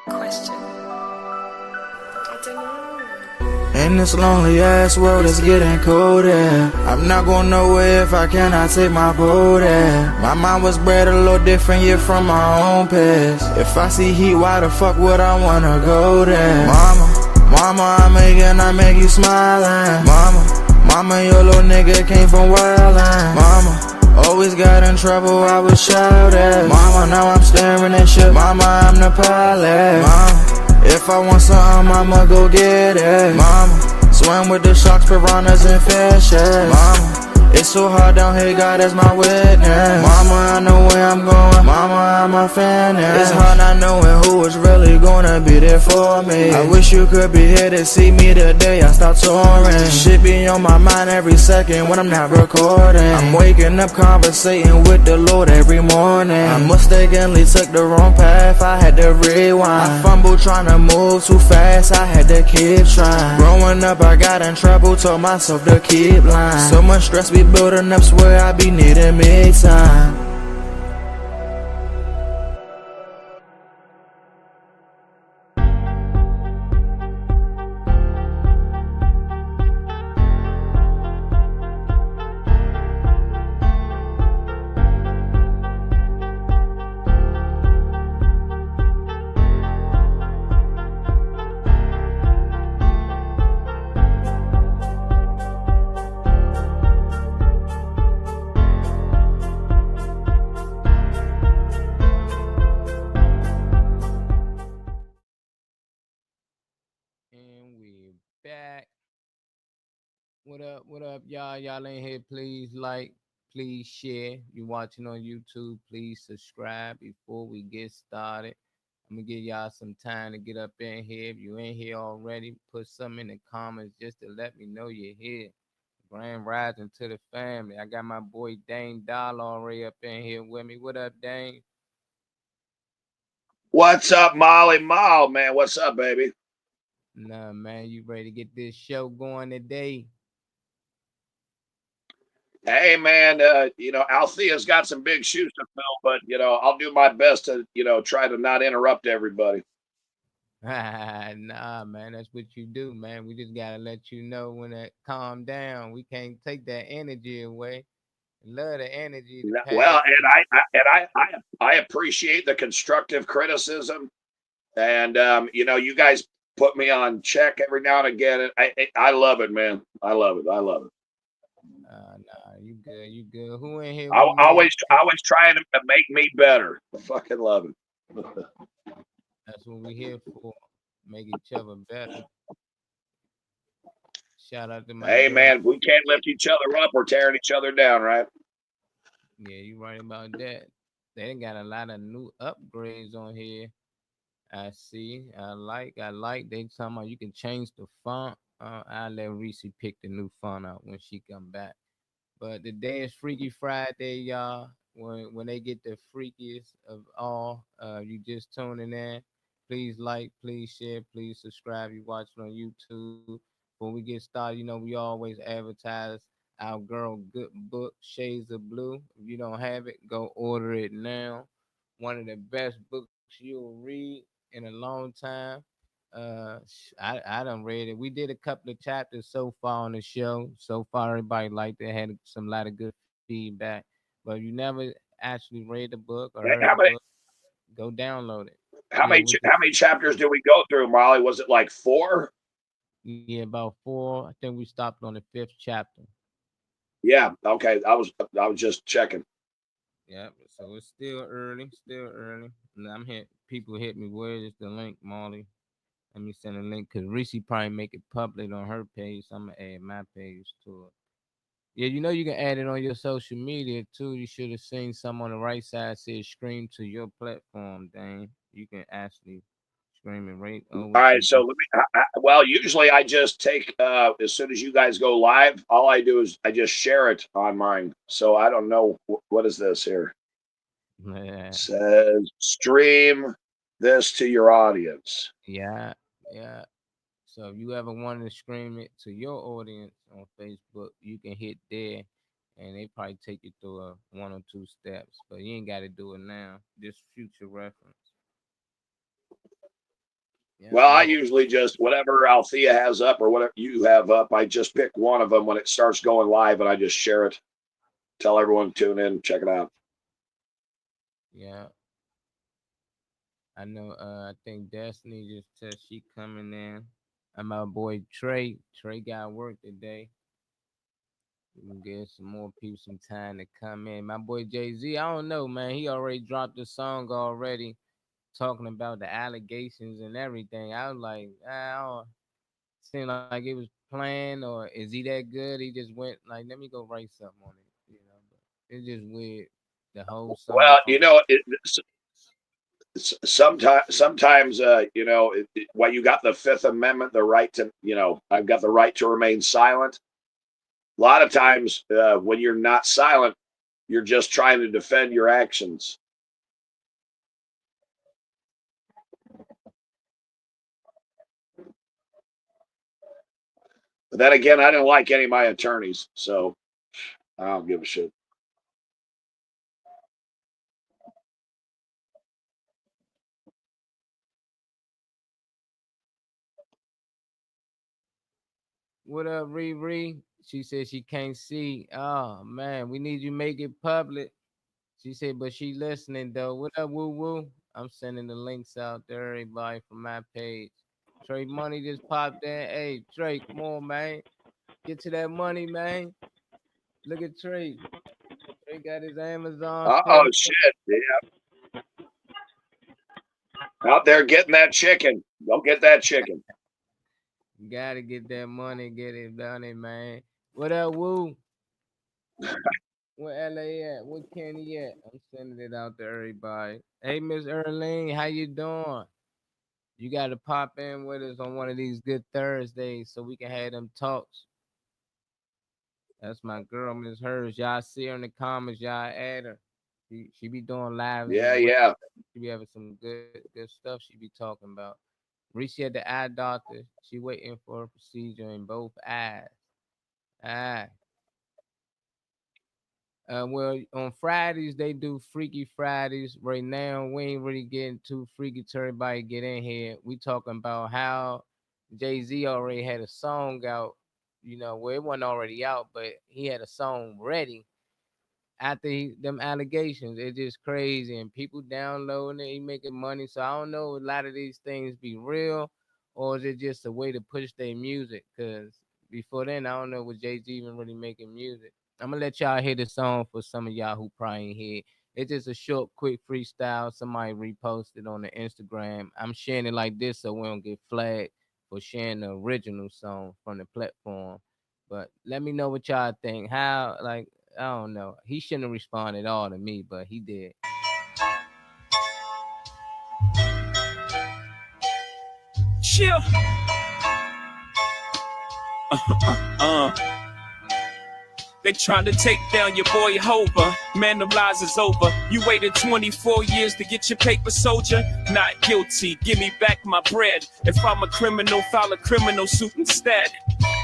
Question. I don't know. In this lonely ass world, it's getting colder. I'm not going nowhere if I cannot take my boat there. My mind was bred a little different, yeah, from my own past. If I see heat, why the fuck would I wanna go there? Mama, I make you smiling. Mama, your little nigga came from wildin'. Mama, always got in trouble, I was shouted. Mama, now I'm staring at shit. Mama, I'm the pilot. Mama, if I want something, I'ma go get it. Mama, swim with the sharks, piranhas, and fishes. Mama, it's so hard down here, God is my witness. Mama, I know where I'm going. Mama, I'm a finish. It's hard not knowing who is really gonna be there for me. I wish you could be here to see me the day I start touring. Shit be on my mind every second when I'm not recording. I'm waking up conversating with the Lord every morning. I mistakenly took the wrong path, I had to rewind. I fumbled trying to move too fast, I had to keep trying. Growing up I got in trouble, told myself to keep lying. So much stress be building up, swear I be needing me time. And we back. What up? What up, y'all? Y'all in here, please like, please share. You watching on YouTube, please subscribe before we get started. I'm gonna give y'all some time to get up in here. If you in here already, put something in the comments just to let me know you're here. Grand rising to the family. I got my boy Dane Doll already up in here with me. What up, Dane? What's up, Molly Mall, man? What's up, baby? Nah, man, you ready to get this show going today? Hey, man, Althea's got some big shoes to fill, but, I'll do my best to, try to not interrupt everybody. Nah, man, that's what you do, man. We just gotta let you know when to calm down. We can't take that energy away. Love the energy, the Well, passion. I appreciate the constructive criticism, and you guys put me on check every now and again. And I love it, man. I love it. I love it. Nah, you good, you good. Who in here I with me? always trying to make me better. I fucking love it. That's what we here for. Make each other better. Shout out to my Hey, girl. man, we can't lift each other up. We're tearing each other down, right? Yeah, you right about that. They done got a lot of new upgrades on here. I see. I like. They talking about you can change the font. I'll let Reese pick the new font out when she come back. But today is Freaky Friday, y'all. When they get the freakiest of all, you just tuning in. Please like, please share, please subscribe. You watching on YouTube. Before we get started, we always advertise our girl good book, Shades of Blue. If you don't have it, go order it now. One of the best books you'll read in a long time. I done read it. We did a couple of chapters so far on the show. So far, everybody liked it. Had some lot of good feedback. But if you never actually read the book or Hey, heard the book, go download it. Yeah, how many chapters did we go through, Molly? Was it like 4? yeah, about 4. I think we stopped on the 5th chapter. Yeah. Okay. I was just checking. Yep. So it's still early, still early. And I'm hit. People hit me. Where is the link, Molly? Let me send a link because Reese probably make it public on her page. So I'm gonna add my page to it. Yeah, you can add it on your social media too. You should have seen some on the right side says stream to your platform, Dane. You can actually stream it right over All to right. you. So well, usually I just take as soon as you guys go live. All I do is I just share it on mine. So I don't know what is this here. Yeah, It says stream this to your audience. yeah, yeah. So if you ever wanted to scream it to your audience on Facebook, you can hit there, and they probably take you through a one or two steps. But you ain't got to do it now. Just future reference. Yeah, Well, I man. usually just whatever Althea has up or whatever you have up, I just pick one of them when it starts going live, and I just share it. Tell everyone to tune in, check it out. Yeah. I know. I think Destiny just said she coming in. And my boy Trey. Trey got work today. We can give some more people some time to come in. My boy Jay Z. I don't know, man. He already dropped the song already, talking about the allegations and everything. I was like, I don't seem like it was planned, or is he that good? He just went like, let me go write something on it. But it's just weird. The whole song Well, from sometimes, while you got the Fifth Amendment, the right to, I've got the right to remain silent. A lot of times, when you're not silent, you're just trying to defend your actions. But then again, I didn't like any of my attorneys, so I don't give a shit. what up, Riri? She said she can't see. Oh man, we need you make it public. She said, but she listening though. What up, woo woo? I'm sending the links out to everybody from my page. Trey Money just popped in. Hey, Trey, come on, man. Get to that money, man. Look at Trey. Trey got his Amazon Oh store. shit! Yeah, out there getting that chicken. Go get that chicken. Gotta get that money, get it done, it, man. What up, woo? Where LA at? Where Kenny at? I'm sending it out to everybody. Hey, Miss Erling, how you doing? You got to pop in with us on one of these good Thursdays so we can have them talks. That's my girl, Miss Hers. Y'all see her in the comments. Y'all add her. She be doing lives as Yeah, well. yeah. She be having some good stuff she be talking about. Reese at the eye doctor. She waiting for a procedure in both eyes. Ah. Well, on Fridays they do Freaky Fridays. Right now, we ain't really getting too freaky to everybody get in here. We talking about how Jay Z already had a song out. Well, it wasn't already out, but he had a song ready after them allegations. It's just crazy, and people downloading it, he making money. So I don't know, a lot of these things be real, or is it just a way to push their music? Cause before then, I don't know was Jay Z even really making music. I'm gonna let y'all hear the song for some of y'all who probably ain't hear. It's just a short, quick freestyle. Somebody reposted on the Instagram. I'm sharing it like this so we don't get flagged for sharing the original song from the platform. But let me know what y'all think. How, like, I don't know. He shouldn't have responded at all to me, but he did. Chill. They trying to take down your boy Hova. Man, the lies is over. You waited 24 years to get your paper, soldier. Not guilty. Give me back my bread. If I'm a criminal, file a criminal suit instead.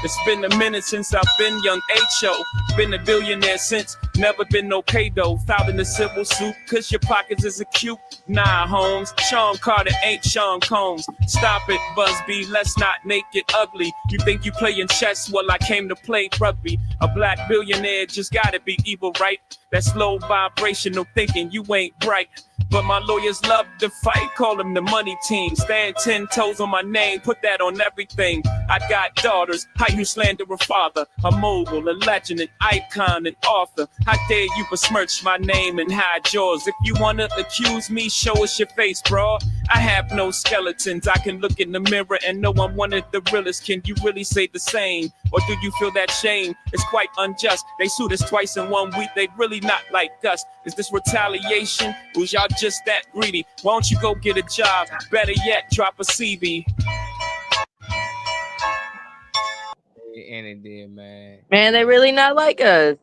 It's been a minute since I've been young H.O. Been a billionaire since, never been no pay though. Filed in a civil suit, cause your pockets is acute. Nah, Holmes, Sean Carter ain't Sean Combs. Stop it, Busby, let's not make it ugly. You think you playing chess? Well, I came to play rugby. A black billionaire just gotta be evil, right? That's low vibrational thinking, you ain't bright. But my lawyers love to fight, call them the money team. Stand 10 toes on my name, put that on everything. I got daughters, how you slander a father? A mogul, a legend, an icon, an author. How dare you besmirch my name and hide yours? If you wanna accuse me, show us your face, bro. I have no skeletons, I can look in the mirror and know I'm one of the realest. Can you really say the same? Or do you feel that shame? It's quite unjust. They sued us twice in 1 week, they really not like us. Is this retaliation? Was y'all just that greedy? Why don't you go get a job? Better yet, drop a CV. And it did, man. Man, they really not like us.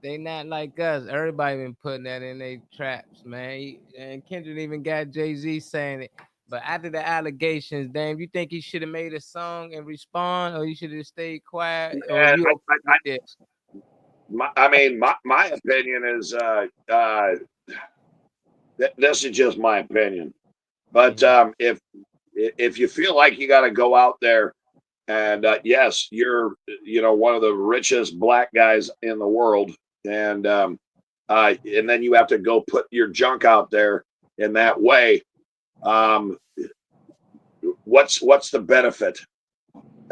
They not like us. Everybody been putting that in their traps, man. And Kendrick even got Jay-Z saying it. But after the allegations, damn, you think he should have made a song and respond, or he should have stayed quiet, or And you okay with this? my opinion is this is just my opinion. But if you feel like you got to go out there and yes, you're one of the richest black guys in the world, and then you have to go put your junk out there in that way. What's the benefit?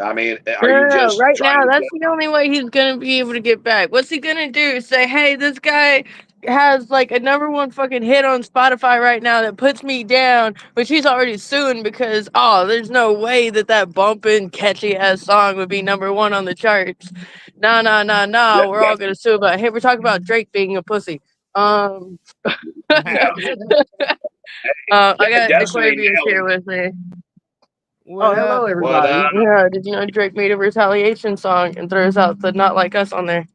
I mean, are you just Right trying now, to that's get? the only way he's gonna be able to get back. What's he gonna do? Say, hey, this guy has like a #1 fucking hit on Spotify right now that puts me down, which he's already suing because there's no way that bumping catchy ass song would be #1 on the charts. Nah. That, We're all that's gonna sue about. Hey, we're talking about Drake being a pussy. yeah. I got Destiny Aquavius nailed here it. with me. What Hello up? What everybody. Yeah, did you know Drake made a retaliation song and throws out the "Not Like Us" on there?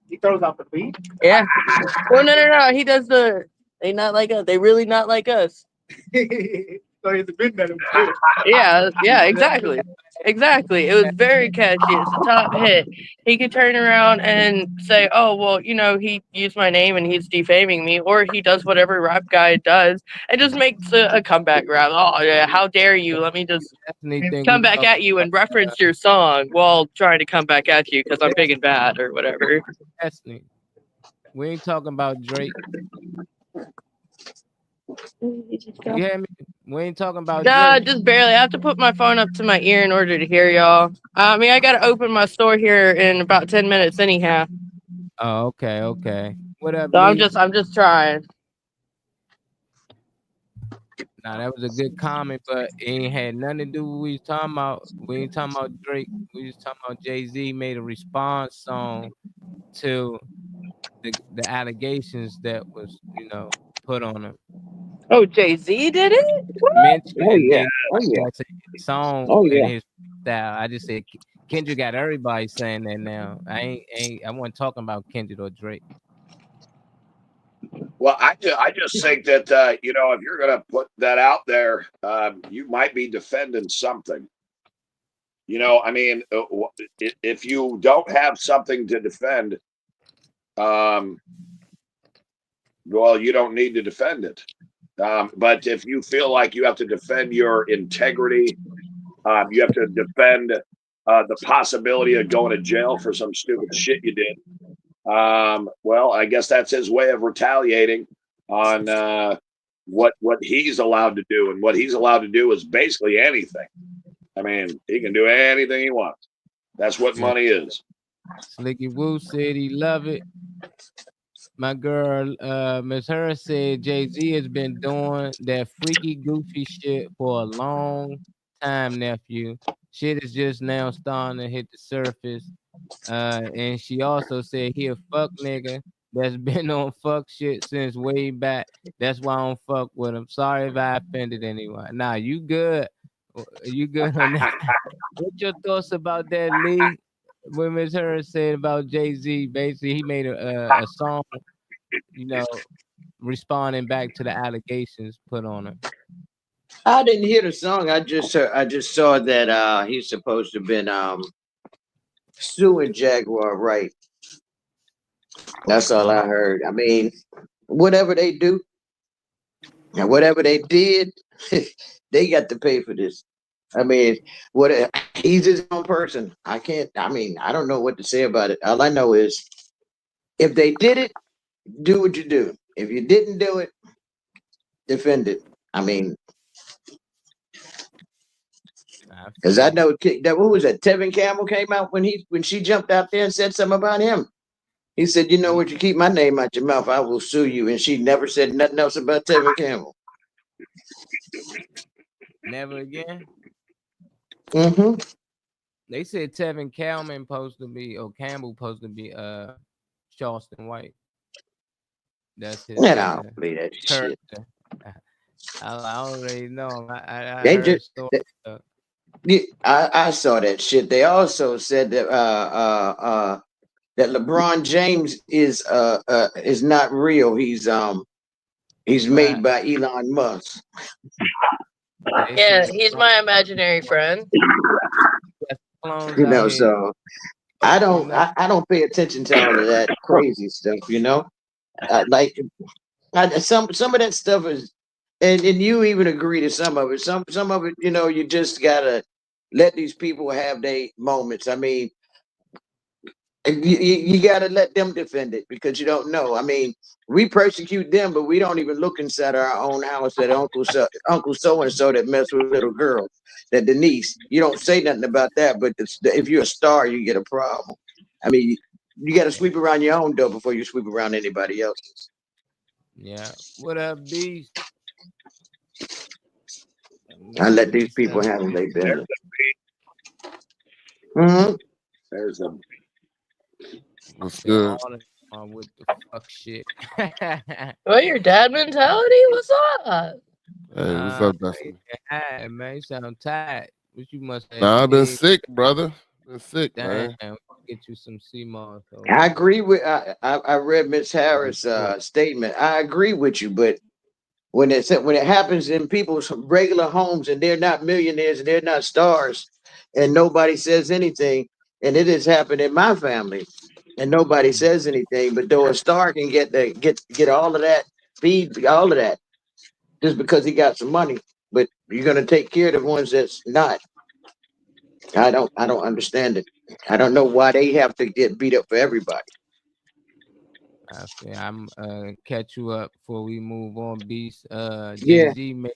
He throws out the beat. Yeah. Well, no. He does they not like us. They really not like us. So he's a bit better. Yeah, exactly. Exactly. It was very catchy. It's a top hit. He could turn around and say, oh, well, he used my name and he's defaming me, or he does whatever rap guy does and just makes a comeback rap. Oh, yeah, how dare you? Let me just Definitely think come we back talk at you and reference your song while trying to come back at you because I'm big and bad or whatever. Destiny. We ain't talking about Drake. You hear me? We ain't talking about Nah, Drake. just barely. I have to put my phone up to my ear in order to hear y'all. I mean, I gotta open my store here in about 10 minutes anyhow. Oh, okay. What up, So Lee? I'm just trying. Nah, that was a good comment, but it ain't had nothing to do with what we was talking about. We ain't talking about Drake. We was talking about Jay-Z made a response song to the allegations that was, put on him. Oh, Jay-Z did it? What? Mentioned Oh and yeah. then Oh yeah. that's a song Oh in yeah. his style. I just said Kendrick got everybody saying that now. I wasn't talking about Kendrick or Drake. Well, I just think that if you're going to put that out there, you might be defending something. I mean, if you don't have something to defend, well, you don't need to defend it. But if you feel like you have to defend your integrity, you have to defend the possibility of going to jail for some stupid shit you did. Well, I guess that's his way of retaliating on what he's allowed to do, and what he's allowed to do is basically anything. I mean, he can do anything he wants. That's what money is. Slicky Woo said he love it. My girl, Miss Harris said Jay-Z has been doing that freaky, goofy shit for a long time, nephew. Shit is just now starting to hit the surface. And she also said he a fuck nigga that's been on fuck shit since way back. That's why I don't fuck with him. Sorry if I offended anyone. Nah, you good. You good on that? What's your thoughts about that, Lee? When Miss Harris said about Jay-Z, basically he made a song, responding back to the allegations put on him. I didn't hear the song. I just saw that he's supposed to have been suing Jaguar, right? That's all I heard. I mean, whatever they do and whatever they did, they got to pay for this. I mean, he's his own person. I don't know what to say about it. All I know is if they did it, do what you do. If you didn't do it, defend it. I mean, because I know that what was that? Tevin Campbell came out when she jumped out there and said something about him. He said, "You know what? You keep my name out your mouth, I will sue you." And she never said nothing else about Tevin Campbell. Never again. Mm-hmm. They said Tevin Campbell supposed to be Charleston White. That's his. Man, I don't believe that shit. I already know. I They heard just. stories. I saw that shit. They also said that that LeBron James is not real. He's made by Elon Musk. Yeah, he's my imaginary friend. Clones You out know, here. so I don't pay attention to all of that crazy stuff. You know, like some of that stuff is, and you even agree to some of it. Some of it, you know, you just gotta let these people have their moments. I mean, and you got to let them defend it because you don't know. I mean, we persecute them, but we don't even look inside our own house at Uncle so and so that mess with little girls, that Denise. You don't say nothing about that, but if you're a star, you get a problem. I mean, you got to sweep around your own door before you sweep around anybody else's. Yeah. What up, Beast? I let these people handle their There's business. Mm-hmm. there's a What's good? With the fuck shit. What, your dad mentality? What's up? Hey, what's up, Destiny? Hi, man, you sound tired. What you must have Nah, I've been did. sick, brother. Been sick, Damn, man. get you some CMOS. I agree with. I read Miss Harris' statement. I agree with you, but when it happens in people's regular homes and they're not millionaires and they're not stars and nobody says anything, and it has happened in my family and nobody says anything, but though a star can get all of that, feed all of that just because he got some money, but you're gonna take care of the ones that's not. I don't understand it. I don't know why they have to get beat up for everybody. I'm catch you up before we move on. Beast. Yeah. Jay-Z made,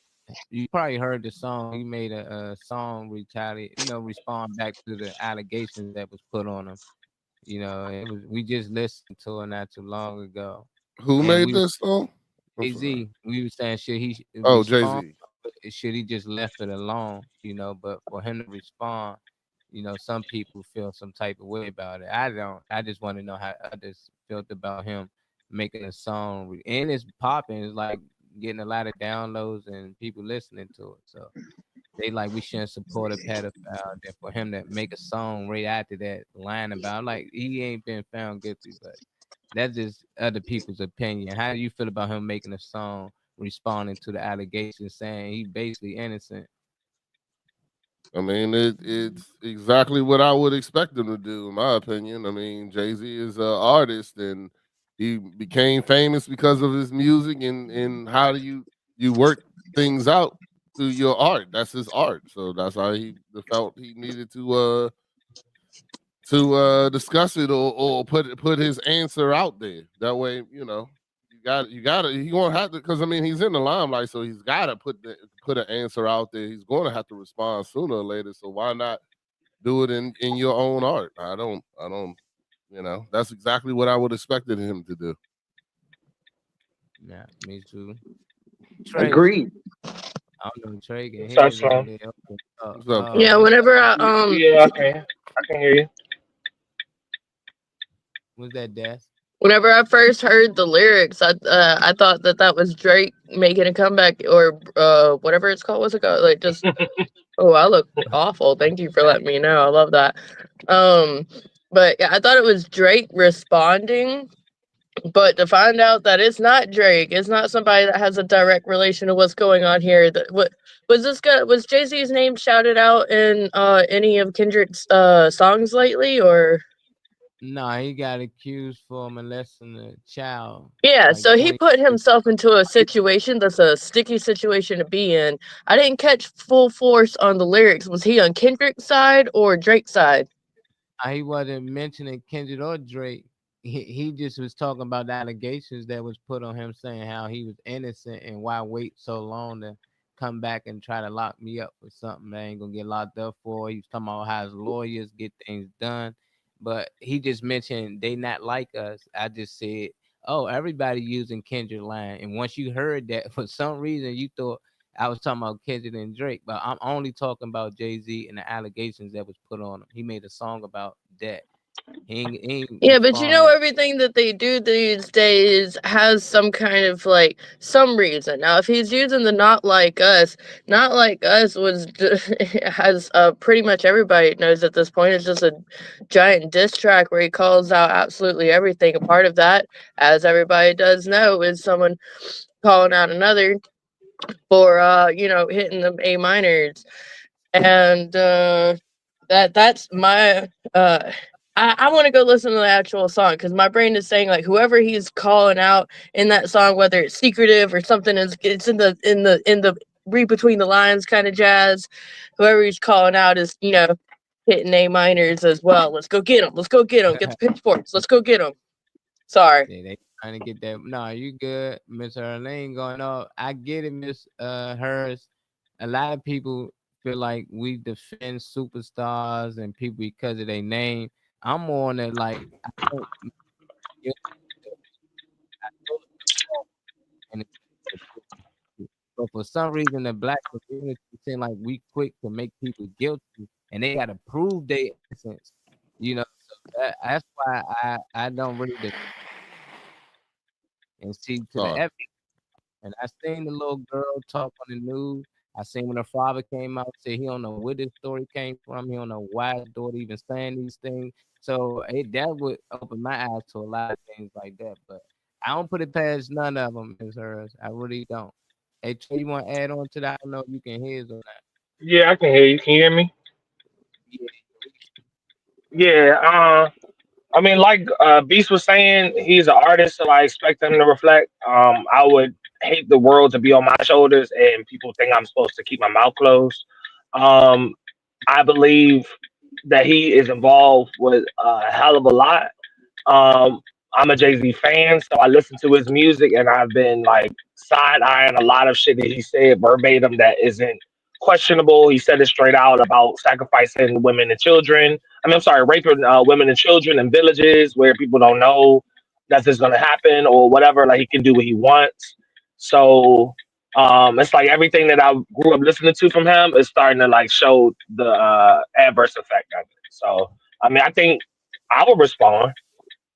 you probably heard the song. He made a song respond back to the allegations that was put on him. You know, we just listened to it not too long ago. Who made this song? Jay-Z. We were saying should he Jay-Z. should he just left it alone, but for him to respond, some people feel some type of way about it. I don't. I just want to know how others felt about him making a song, and it's popping. It's like getting a lot of downloads and people listening to it. So they like we shouldn't support a pedophile. And for him to make a song right after that, line about like he ain't been found guilty, but that's just other people's opinion. How do you feel about him making a song responding to the allegations, saying he basically innocent? I mean, it's exactly what I would expect him to do, in my opinion. I mean, Jay-Z is an artist, and he became famous because of his music and how do you work things out through your art. That's his art, so that's how he felt he needed to discuss it or put his answer out there. That way, you got to he won't have to, because I mean he's in the limelight, so he's got to put an answer out there. He's going to have to respond sooner or later. So why not do it in your own art? I don't. That's exactly what I would expected him to do. Yeah, me too. Agreed. I don't know, Trey. Yeah, whenever yeah, I can hear you. Was that Death? Whenever I first heard the lyrics, I thought that was Drake making a comeback or whatever it's called. What's it called? Like just oh, I look awful. Thank you for letting me know. I love that. But yeah, I thought it was Drake responding, but to find out that it's not Drake, it's not somebody that has a direct relation to what's going on here. What was this guy? Was Jay-Z's name shouted out in any of Kendrick's songs lately, or? No, he got accused for molesting a child. Yeah, like so he put himself into a situation that's a sticky situation to be in. I didn't catch full force on the lyrics. Was he on Kendrick's side or Drake's side? He wasn't mentioning Kendrick or Drake. He just was talking about the allegations that was put on him, saying how he was innocent and why wait so long to come back and try to lock me up for something that I ain't gonna get locked up for. He was talking about how his lawyers get things done. But he just mentioned they not like us. I just said, oh, everybody using Kendrick line. And once you heard that, for some reason you thought I was talking about Kendrick and Drake, but I'm only talking about Jay-Z and the allegations that was put on him. He made a song about that. Yeah, but you know, everything that they do these days has some kind of like some reason. Now, if he's using the "not like us" was has pretty much everybody knows at this point. It's just a giant diss track where he calls out absolutely everything. A part of that, as everybody does know, is someone calling out another for hitting them A minors. And that's my I want to go listen to the actual song because my brain is saying like whoever he's calling out in that song, whether it's secretive or something, it's in the read between the lines kind of jazz. Whoever he's calling out is hitting A minors as well. Let's go get him. Let's go get him. Get the pitchforks. Let's go get him. Sorry. Yeah, they trying to get that. No, you good, Miss Erlene going off. I get it, Miss Hers. A lot of people feel like we defend superstars and people because of their name. I'm more on it like I don't, you know, I don't- and but for some reason the black community seem like we quick to make people guilty and they gotta prove their innocence. So that's why I don't really and see to the Sorry. evidence. And I seen the little girl talk on the news. I seen when her father came out, say he don't know where this story came from. He don't know why his daughter even saying these things. So that would open my eyes to a lot of things like that. But I don't put it past none of them, Ms. Hers. I really don't. Hey, Trey, you want to add on to that? I don't know if you can hear us or not. Yeah, I can hear you. Can you hear me? Yeah. Yeah. I mean, like Beast was saying, he's an artist, so I expect him to reflect. I would hate the world to be on my shoulders and people think I'm supposed to keep my mouth closed. Um, I believe that he is involved with a hell of a lot. I'm a Jay Z fan, so I listen to his music, and I've been like side eyeing a lot of shit that he said verbatim that isn't questionable. He said it straight out about sacrificing women and children. I'm sorry, raping women and children in villages where people don't know that this is gonna happen or whatever. Like he can do what he wants. So it's like everything that I grew up listening to from him is starting to like show the adverse effect of it. So I mean, I think I would respond.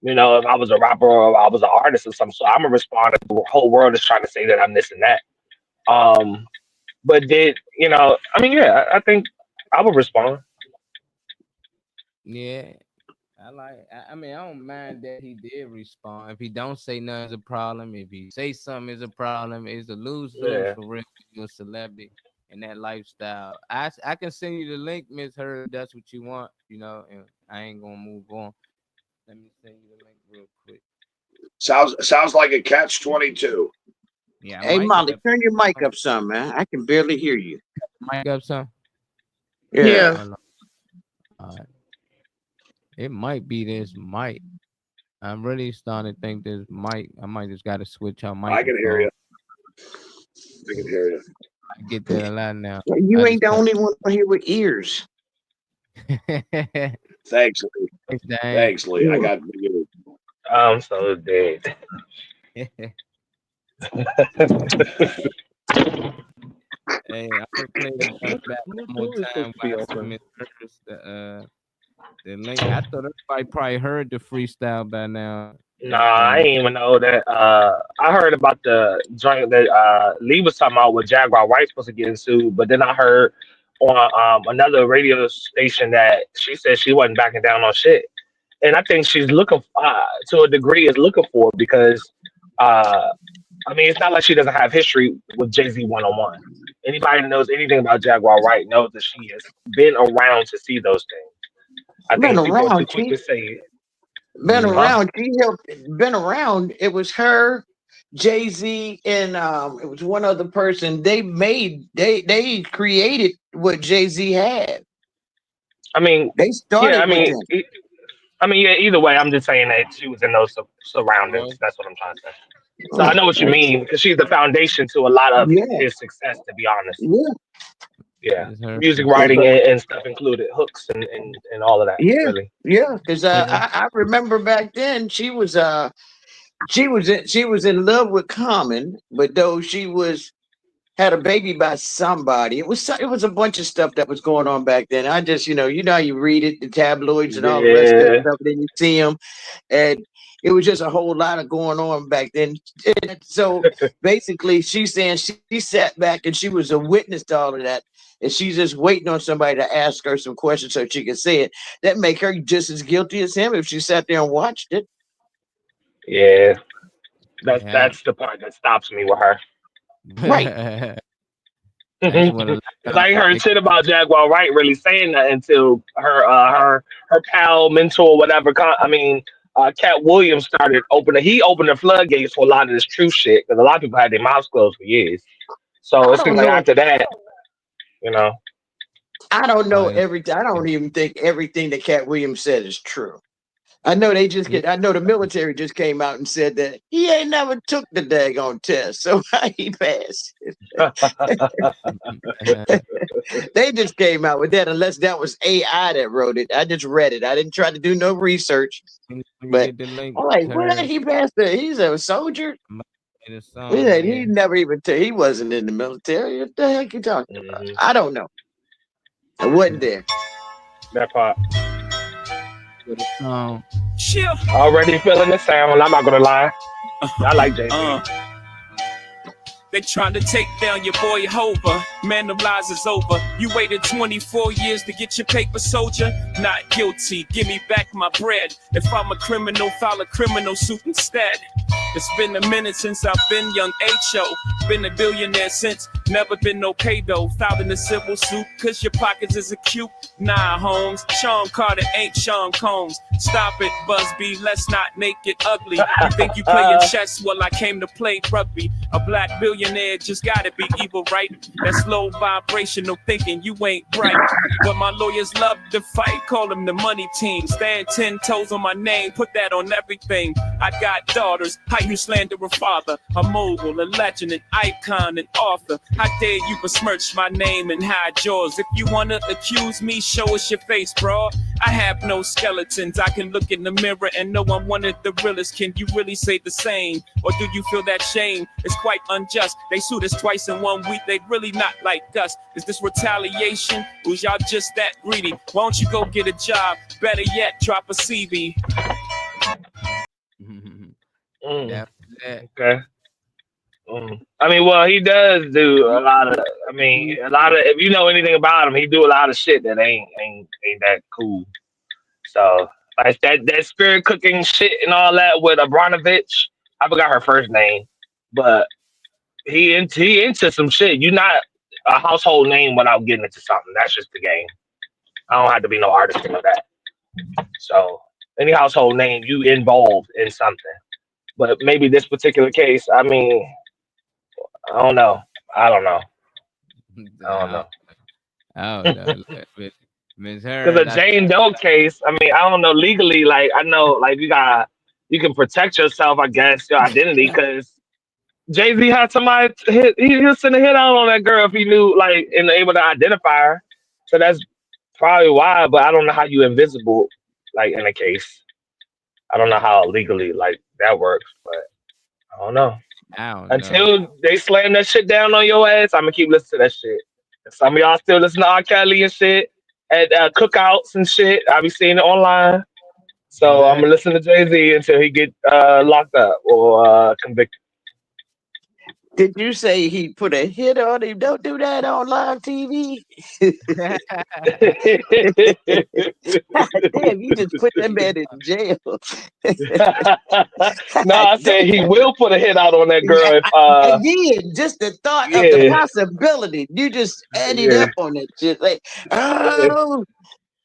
If I was a rapper or I was an artist or something, so I'm gonna respond. If the whole world is trying to say that I'm this and that. Um, but I mean, yeah, I think I would respond. Yeah. I mean, I don't mind that he did respond. If he don't say nothing's a problem. If he say something is a problem, it's a lose-lose Yeah. for real. You're a celebrity and that lifestyle. I can send you the link, Miss Heard. That's what you want, and I ain't gonna move on. Let me send you the link real quick. Sounds like a catch-22. Yeah, Hey, Mike Molly, got turn your mic up some, man. I can barely hear you. Mike up some. Yeah. Hold on. All right. It might be this mic. I'm really starting to think this mic. I might just got to switch out mic. I can hear you. I can hear you. I get that a lot now. You ain't the only one here with ears. Thanks, Lee. Thanks, Diane. Thanks, Lee. I got you. I'm so dead. Hey, I'm gonna play the back one more time while I send Miss Curtis the link. I thought everybody probably heard the freestyle by now. Nah, I didn't even know that. I heard about the joint that Lee was talking about with Jaguar White supposed to get sued, but then I heard on another radio station that she said she wasn't backing down on shit, and I think she's looking to a degree is looking for it because I mean it's not like she doesn't have history with Jay-Z one-on-one. Anybody who knows anything about Jaguar White knows that she has been around to see those things. I Been think people are too around, quick to say it. Been Yeah. around. She helped. Been around. It was her, Jay Z, and it was one other person. They created what Jay Z had. I mean, They started yeah, I with mean, them. yeah. Either way, I'm just saying that she was in those surroundings. That's what I'm trying to say. So I know what you mean because she's the foundation to a lot of Yeah, his success. To be honest, yeah, yeah, It's her music for sure. writing and stuff included, hooks and all of that. yeah, Really, yeah. Because Yeah. I remember back then she was in love with Common, but though she had a baby by somebody. It was a bunch of stuff that was going on back then. I just how you read it, the tabloids and all the rest of that yeah. stuff, and then you see them, and it was just a whole lot of going on back then. And so basically, she's saying she sat back and she was a witness to all of that, and she's just waiting on somebody to ask her some questions so she can say it. That make her just as guilty as him if she sat there and watched it. Yeah, Yeah. that's the part that stops me with her. Right. That's what a lot Cause of I ain't heard they- shit about Jaguar Wright really saying that until her pal, mentor, whatever. Cat Williams he opened the floodgates for a lot of this true shit because a lot of people had their mouths closed for years. So I it seems don't like know. after that, you know, I don't know yeah. everything. I don't even think everything that Cat Williams said is true. I know they just get. I know the military just came out and said that he ain't never took the daggone test, so how he passed. They just came out with that, unless that was AI that wrote it. I just read it. I didn't try to do no research. When you But get the link, I'm like, what? turn He passed it. He's a soldier. the He song. said Yeah. he never even. He wasn't in the military. What the heck you talking about? I don't know. I wasn't there. that part. With the song. Chill. Already feeling the sound. I'm not gonna lie. I like Jay-Z. They trying to take down your boy Hova. Man, the lies is over. You waited 24 years to get your paper, soldier. Not guilty. Give me back my bread. If I'm a criminal, file a criminal suit instead. It's been a minute since I've been young H.O. Been a billionaire since. Never been no pay though. Filed in a civil suit. Cause your pockets is acute. Nah, Holmes. Sean Carter ain't Sean Combs. Stop it, Busby. Let's not make it ugly. You think you playing chess? Well, I came to play rugby. A black billionaire just gotta be evil, right? That's low vibrational thinking. You ain't bright. But my lawyers love to fight. Call them the money team. Stand 10 toes on my name. Put that on everything. I got daughters. How you slander a father? A mogul, a legend, an icon, an author. How dare you besmirch my name and hide yours? If you wanna accuse me, show us your face, bro. I have no skeletons. I can look in the mirror and know I'm one of the realest. Can you really say the same? Or do you feel that shame? It's quite unjust. They sued us twice in 1 week. They really not like us. Is this retaliation? Or is y'all just that greedy? Why don't you go get a job? Better yet, drop a CV. That. Okay. I mean, well, he does do a lot of. I mean, a lot of. If you know anything about him, he do a lot of shit that ain't that cool. So like that spirit cooking shit and all that with Abramovich. I forgot her first name, but he into some shit. You're not a household name without getting into something. That's just the game. I don't have to be no artist to know that. So any household name, you involved in something. But maybe this particular case, I mean, I don't know. I don't know. Miss Because Heard, a Jane Doe case, I mean, I don't know legally. Like I know, like you can protect yourself, I guess, your identity. Because Jay-Z had somebody hit. He'll send a hit out on that girl if he knew, like, and able to identify her. So that's probably why. But I don't know how you invisible, like in a case. I don't know how legally like that works, but I don't know. Until they slam that shit down on your ass, I'm gonna keep listening to that shit. Some of y'all still listen to R. Kelly and shit at cookouts and shit. I be seeing it online. So I'm gonna listen to Jay-Z until he get locked up or convicted. Did you say he put a hit on him? Don't do that on live TV. Damn, you just put that man in jail. No, I said he will put a hit out on that girl. Again, just the thought of the possibility. You just added up on that shit. Like, oh,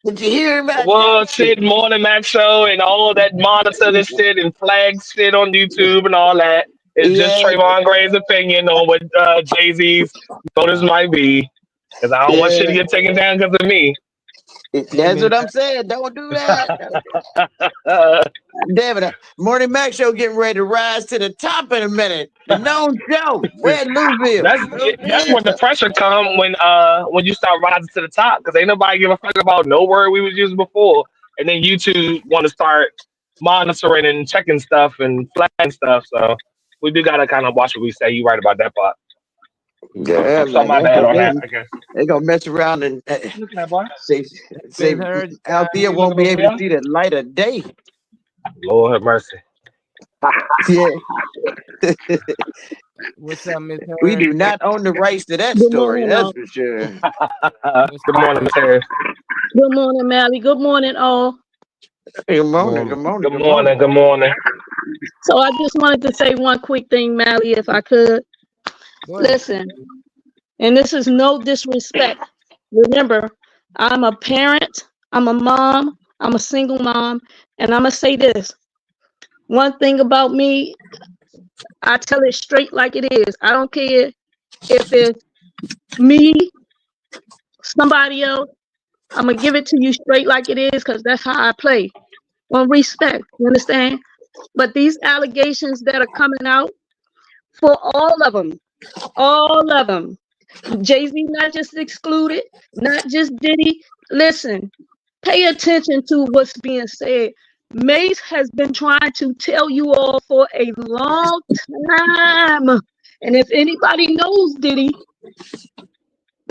did you hear about well, shit, Morning Mac Show and all that monitor this shit and flag shit on YouTube and all that. It's just Trayvon Gray's opinion on what Jay-Z's motives might be. Because I don't want shit to get taken down because of me. That's what I'm saying. Don't do that. Damn it. Morning Mac Show getting ready to rise to the top in a minute. The known show. We're at Louisville. That's when the pressure come when you start rising to the top. Because ain't nobody give a fuck about no word we was using before. And then YouTube want to start monitoring and checking stuff and flagging stuff. So we do gotta kind of watch what we say. You right about that part. Yeah, so my bad on that, I guess. They're gonna mess around and say out there won't be able to see the light of day. Lord have mercy. Yeah. What's up, Miss Heard? We do not own the rights to that story, that's for sure. Good morning, Miss Harris. Good morning, Mally. Good morning, all. Good morning. Good morning. Good morning. Good morning. So I just wanted to say one quick thing, Mally, if I could. Go ahead. Listen, and this is no disrespect. Remember, I'm a parent, I'm a mom, I'm a single mom, and I'm going to say this. One thing about me, I tell it straight like it is. I don't care if it's me, somebody else. I'm going to give it to you straight like it is because that's how I play. On respect, you understand? But these allegations that are coming out, for all of them, Jay-Z not just excluded, not just Diddy. Listen, pay attention to what's being said. Mace has been trying to tell you all for a long time. And if anybody knows Diddy,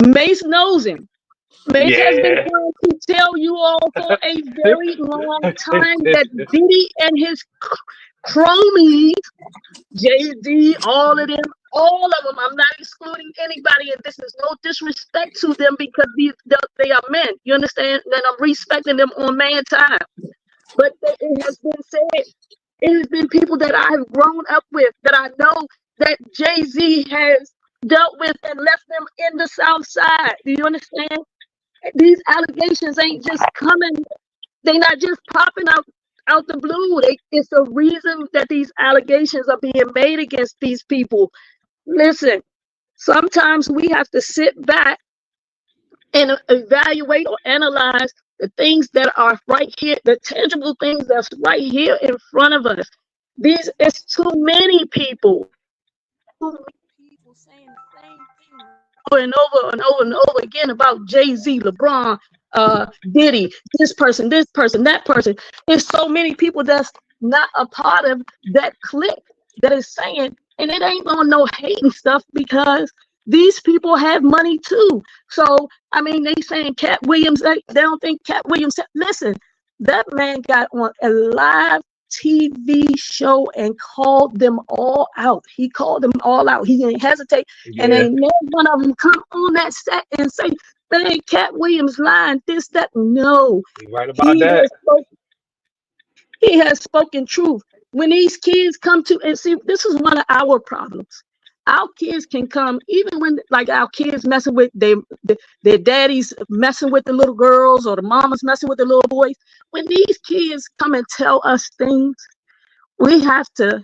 Mace knows him. Mace has been trying to tell you all for a very long time that Diddy and his cronies, Jay-Z, all of them, I'm not excluding anybody, and this is no disrespect to them because they are men. You understand? And I'm respecting them on man time. But it has been said, it has been people that I have grown up with, that I know that Jay-Z has dealt with and left them in the South Side. Do you understand? These allegations ain't just coming, they not just popping out the blue. It's a reason that these allegations are being made against these people. Listen, sometimes we have to sit back and evaluate or analyze the things that are right here, the tangible things that's right here in front of us. It's too many people. Saying the same thing over and over and over and over again about Jay-Z, LeBron, Diddy, this person, that person. There's so many people that's not a part of that clique that is saying, and it ain't on no hating stuff because these people have money too. So, I mean, they saying Cat Williams, they don't think Cat Williams, listen, that man got on a live TV show and called them all out. He called them all out. He didn't hesitate. And ain't no one of them come on that set and say, man, Cat Williams lying, this, that. No. You're right about that. He has spoken truth. When these kids come to, and see, this is one of our problems. Our kids can come, even when, like, our kids messing with their daddies messing with the little girls or the mamas messing with the little boys. When these kids come and tell us things, we have to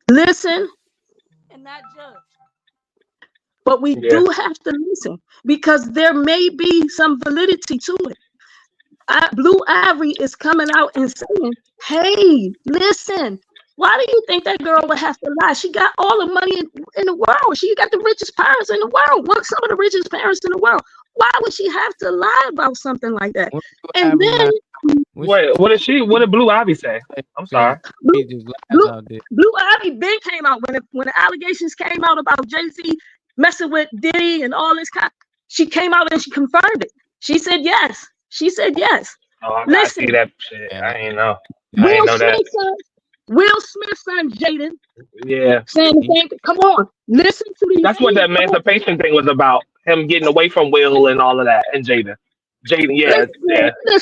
listen and not judge. But we do have to listen because there may be some validity to it. Blue Ivory is coming out and saying, hey, listen, why do you think that girl would have to lie? She got all the money in the world. She got the richest parents in the world. Some of the richest parents in the world. Why would she have to lie about something like that? And then, wait, what did Blue Ivy say? I'm sorry. Blue Ivy been came out when the allegations came out about Jay-Z messing with Diddy and all this kind. She came out and she confirmed it. She said yes. Oh, I gotta see that shit. I ain't know. I ain't know that. Will Smith's son, Jaden. Yeah. Saying the same thing. Come on. Listen to these. That's what the emancipation thing was about. Him getting away from Will and all of that. And Jaden. Yeah.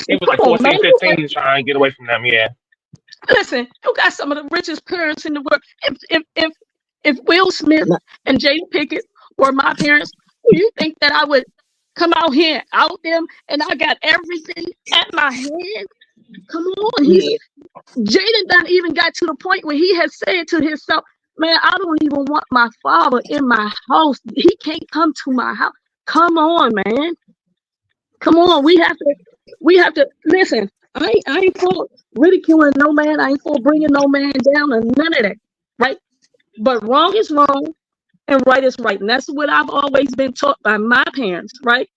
He was like 14, 15 trying to get away from them. Yeah. Listen, you got some of the richest parents in the world. If Will Smith and Jada Pinkett were my parents, do you think that I would come out here and out them and I got everything at my hand? Come on. Jaden done even got to the point where he has said to himself, man, I don't even want my father in my house. He can't come to my house. Come on, man. Come on. We have to listen. I ain't for ridiculing no man. I ain't for bringing no man down and none of that. Right? But wrong is wrong and right is right. And that's what I've always been taught by my parents. Right?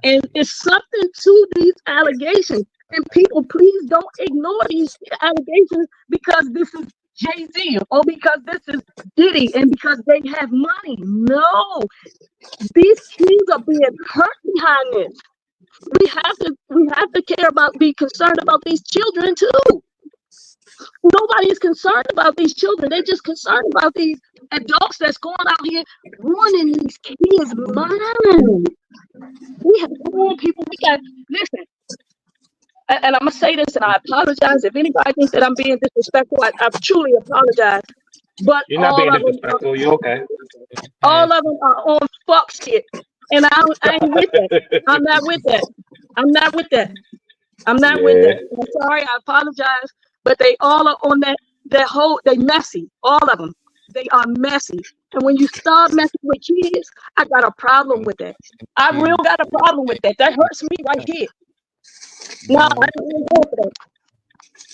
And it's something to these allegations. And people, please don't ignore these allegations because this is Jay-Z or because this is Diddy and because they have money. No, these kids are being hurt behind this. We have to care about, be concerned about these children too. Nobody is concerned about these children. They're just concerned about these adults that's going out here ruining these kids' minds. We have grown people. Listen. And I'm going to say this, and I apologize if anybody thinks that I'm being disrespectful. I truly apologize. but You're not being disrespectful. You okay? all of them are on fuck shit, and I ain't with that. I'm not with that. I'm not with that. I'm not with Yeah. that. I'm sorry. I apologize, but they all are on that whole. They messy. All of them. They are messy. And when you start messing with kids, I got a problem with that. I real got a problem with that. That hurts me right here. No, I don't go for that.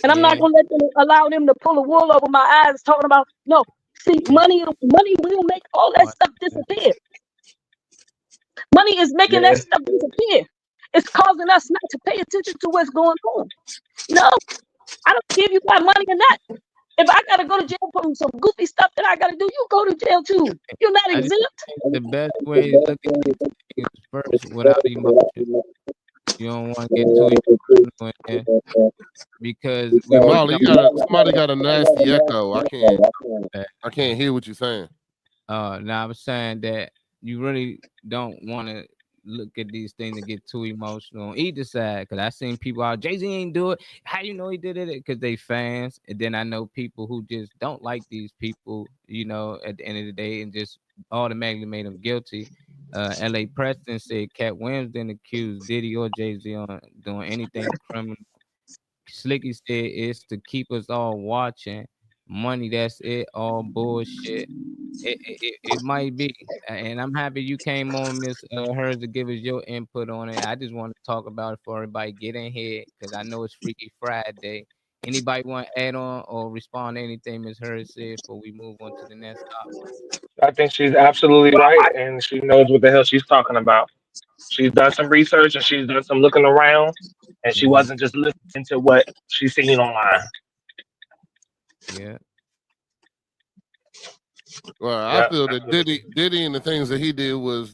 And I'm not gonna let them allow them to pull the wool over my eyes talking about no. See, money will make all that stuff disappear. Money is making that stuff disappear. It's causing us not to pay attention to what's going on. No, I don't give you my money or not. If I gotta go to jail for some goofy stuff that I gotta do, you go to jail too. You're not exempt. The best way to look at these things first without emotion. You don't want to get too emotional in there because Hey, Molly, somebody got a nasty echo. I can't hear what you're saying. Now I'm saying that you really don't want to look at these things and get too emotional on either side. Because I seen people out, Jay-Z ain't do it. How you know he did it? Because they fans. And then I know people who just don't like these people, you know, at the end of the day, and just automatically made them guilty. L.A. Preston said Cat Williams didn't accuse Diddy or Jay-Z on doing anything criminal. Slicky said it's to keep us all watching. Money, that's it. All bullshit. It might be, and I'm happy you came on, Miss Hers, to give us your input on it. I just want to talk about it for everybody. Get in here because I know it's Freaky Friday. Anybody want to add on or respond to anything Miss Hers said before we move on to the next topic? I think she's absolutely right, and she knows what the hell she's talking about. She's done some research and she's done some looking around, and she wasn't just listening to what she's seen online. Yeah. Well, I feel that Diddy and the things that he did was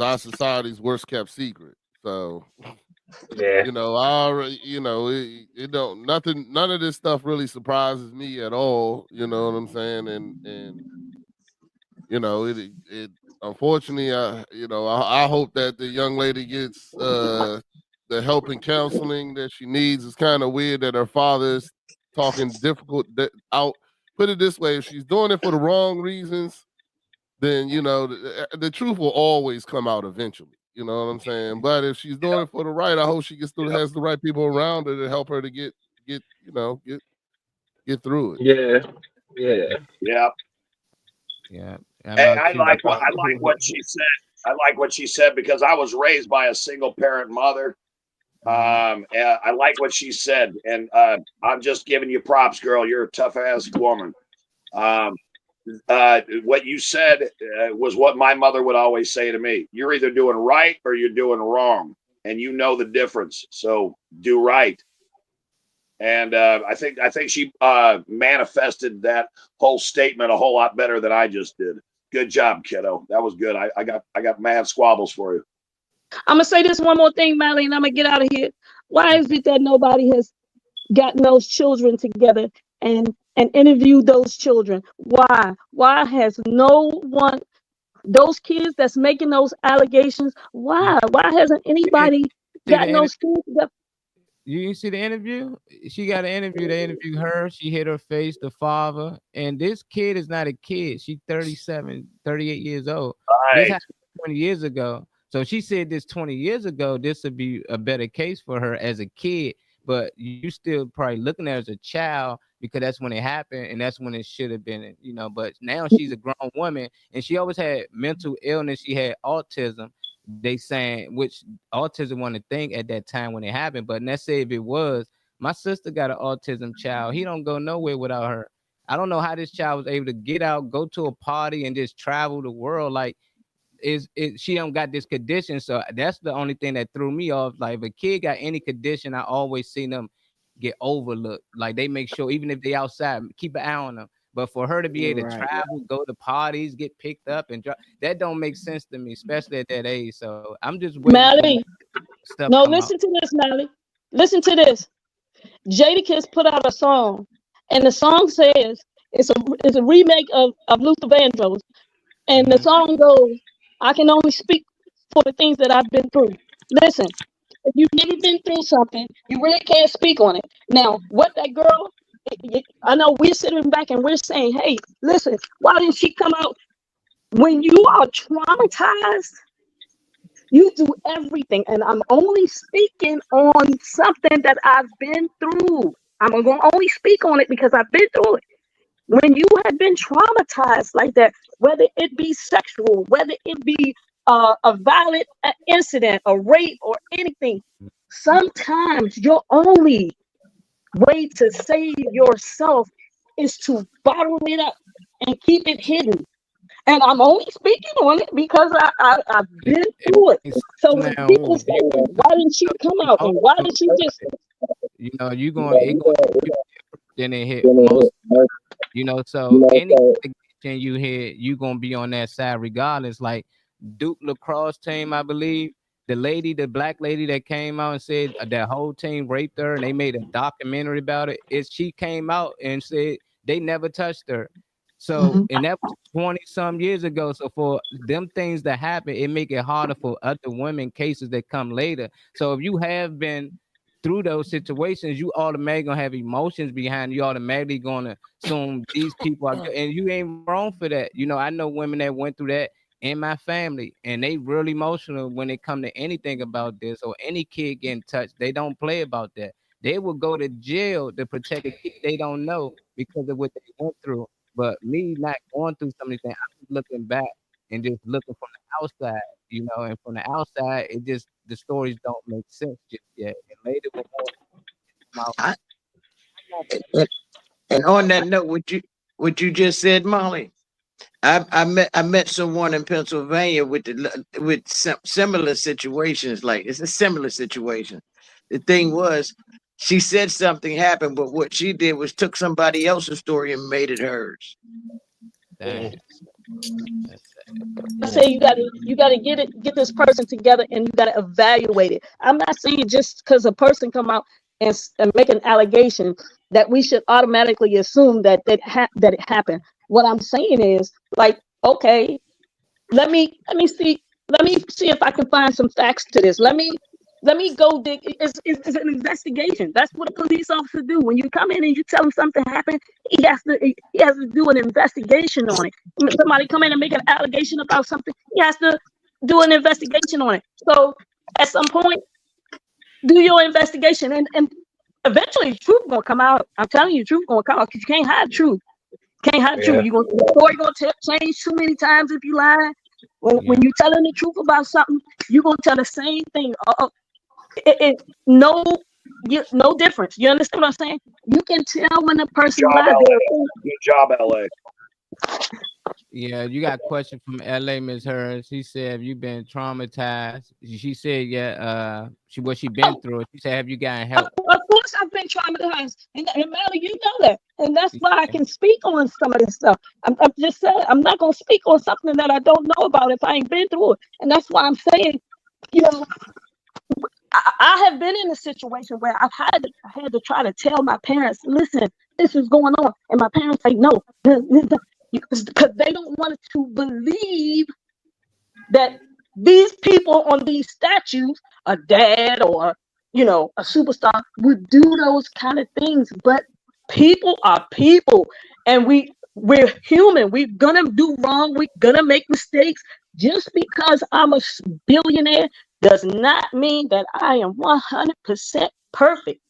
our society's worst kept secret. So, yeah, you know, I already, you know, it don't none of this stuff really surprises me at all. You know what I'm saying? And you know, it unfortunately, I hope that the young lady gets the help and counseling that she needs. It's kind of weird that her father's talking difficult out. Put it this way, if she's doing it for the wrong reasons, then, you know, the truth will always come out eventually. You know what I'm saying? But if she's doing it for the right, I hope she has the right people around her to help her to get through it. Yeah. Hey, I like what she said. I like what she said because I was raised by a single parent mother. And I like what she said, and I'm just giving you props, girl. You're a tough ass woman. What you said was what my mother would always say to me. You're either doing right or you're doing wrong, and you know the difference. So do right. And I think she manifested that whole statement a whole lot better than I just did. Good job, kiddo. That was good. I got mad squabbles for you. I'm gonna say this one more thing, Molly, and I'm gonna get out of here. Why is it that nobody has gotten those children together and interviewed those children? Why? Why has no one, those kids that's making those allegations? Why? Why hasn't anybody gotten those kids together? You didn't see the interview? She got an interview. They interviewed her. She hit her face, the father. And this kid is not a kid. She's 37, 38 years old. Right. This happened 20 years ago. So she said this 20 years ago, this would be a better case for her as a kid. But you still probably looking at her as a child because that's when it happened and that's when it should have been, you know. But now she's a grown woman and she always had mental illness. She had autism. They saying, which autism want to think at that time when it happened. But let's say if it was, my sister got an autism child. He don't go nowhere without her. I don't know how this child was able to get out, go to a party, and just travel the world. Like, she don't got this condition. So that's the only thing that threw me off. Like, if a kid got any condition, I always seen them get overlooked. Like, they make sure, even if they outside, keep an eye on them. But for her to be able to travel, go to parties, get picked up, and that don't make sense to me, especially at that age. So I'm just waiting. Molly, no, listen to this, Molly. Listen to this. Jadakiss put out a song, and the song says it's a remake of Luther Vandross, and the song goes, "I can only speak for the things that I've been through." Listen, if you've never been through something, you really can't speak on it. Now, what that girl I know we're sitting back and we're saying, hey, listen, why didn't she come out? When you are traumatized, you do everything. And I'm only speaking on something that I've been through. I'm going to only speak on it because I've been through it. When you have been traumatized like that, whether it be sexual, whether it be a violent incident, a rape, or anything, sometimes your only way to save yourself is to bottle it up and keep it hidden. And I'm only speaking on it because I've been through it. So when people say, why didn't she come out? And why did she just... You know, it going then it hit most, you know, so any allegation you hit, you gonna be on that side regardless. Like Duke lacrosse team, I believe, the black lady that came out and said that whole team raped her, and they made a documentary about it. She came out and said they never touched her. So, and that was 20-some years ago. So for them things that happen, it make it harder for other women cases that come later. So if you have been through those situations, you automatically gonna have emotions behind you. Automatically gonna assume these people are good, and you ain't wrong for that. You know, I know women that went through that in my family, and they really emotional when it come to anything about this or any kid getting touched. They don't play about that. They will go to jail to protect a kid they don't know because of what they went through. But me not going through some of these things, I'm just looking back and just looking from the outside, you know, and from the outside, it just, the stories don't make sense just yet. And later, and on that note, what you just said, Molly, I met someone in Pennsylvania with some similar situations. Like, it's a similar situation. The thing was, she said something happened, but what she did was took somebody else's story and made it hers. Dang. I say you gotta get this person together and you gotta evaluate it. I'm not saying just because a person come out and make an allegation that we should automatically assume that it happened. What I'm saying is, like, okay, let me see if I can find some facts to this. Let me go dig. It's an investigation. That's what a police officer do. When you come in and you tell him something happened, he has to do an investigation on it. When somebody come in and make an allegation about something, he has to do an investigation on it. So at some point, do your investigation, and eventually, truth gonna come out. I'm telling you, truth gonna come out, because you can't hide truth. Can't hide truth. The story gonna change too many times if you lie. When you telling the truth about something, you gonna tell the same thing. No difference. You understand what I'm saying? You can tell when a person lies. Good job, LA. Yeah, you got a question from LA, Ms. Hurd. She said, have you been traumatized? She said, yeah, what she been through. She said, have you gotten help? Of course I've been traumatized. And Melly, you know that. And that's why I can speak on some of this stuff. I'm just saying, I'm not gonna speak on something that I don't know about if I ain't been through it. And that's why I'm saying, you know, I have been in a situation where I had to try to tell my parents, listen, this is going on. And my parents say, no, because they don't want to believe that these people on these statues, a dad or, you know, a superstar, would do those kind of things. But people are people, and we're human. We're gonna do wrong. We're gonna make mistakes. Just because I'm a billionaire does not mean that I am 100% perfect.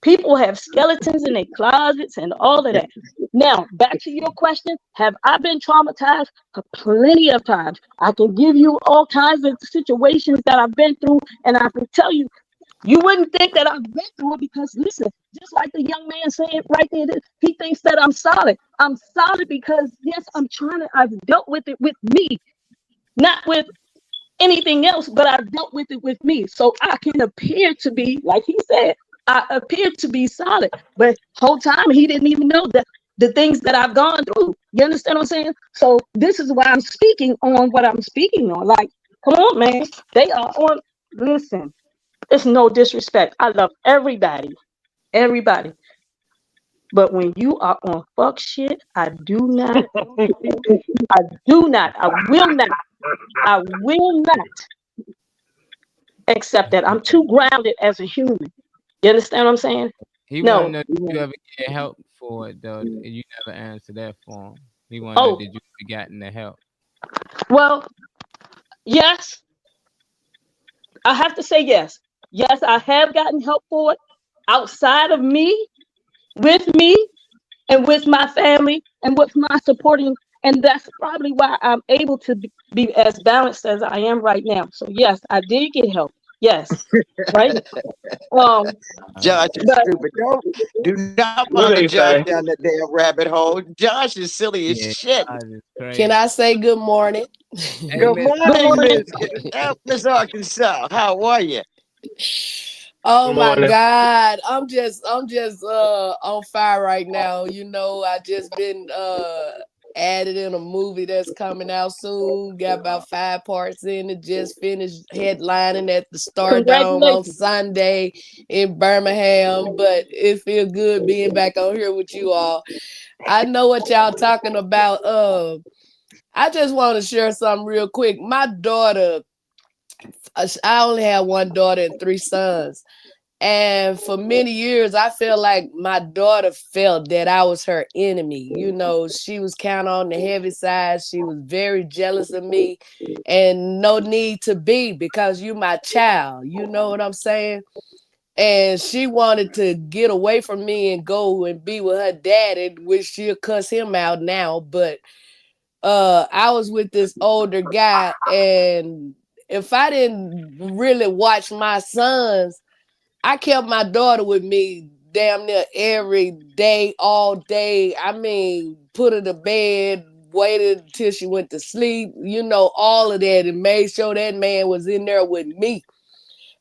People have skeletons in their closets and all of that. Now, back to your question, have I been traumatized? Plenty of times. I can give you all kinds of situations that I've been through, and I can tell you, you wouldn't think that I've been through it, because listen, just like the young man said right there, he thinks that I'm solid. I'm solid because, yes, I've dealt with it with me, not with anything else, but I've dealt with it with me. So I can appear to be, like he said, I appear to be solid, but whole time he didn't even know that the things that I've gone through. You understand what I'm saying? So this is why I'm speaking on what I'm speaking on. Like, come on, man. They are on, listen, it's no disrespect. I love everybody. But when you are on fuck shit, I will not accept that. I'm too grounded as a human. You understand what I'm saying? He want to No. know did you ever get help for it though? You never answered that for him. He want to know Oh, did you ever gotten the help? well, yes. I have to say yes. Yes, I have gotten help for it outside of me, with me, and with my family, and with my supporting. And that's probably why I'm able to be as balanced as I am right now. So yes, I did get help. Yes, right. Um, Josh is but stupid. Do not What follow they Josh say? down the damn rabbit hole. Josh is silly as Yeah, shit. God is Can crazy. I say good morning? Hey, Good Miss good morning, morning. Miss Arkansas. How are you? Oh Good my morning. God. I'm just on fire right now. You know, I just been added in a movie that's coming out soon. Got about 5 parts in it. Just finished headlining at the Stardome on Congratulations. Sunday in Birmingham. But it feels good being back on here with you all. I know what y'all talking about. I just want to share something real quick. My daughter, I only have one daughter and 3 sons. And for many years, I felt like my daughter felt that I was her enemy. You know, she was kind of on the heavy side. She was very jealous of me, and no need to be because you my child. You know what I'm saying? And she wanted to get away from me and go and be with her daddy, which she'll cuss him out now. But I was with this older guy, and if I didn't really watch my sons, I kept my daughter with me damn near every day, all day. I mean, put her to bed, waited till she went to sleep, you know, all of that, and made sure that man was in there with me.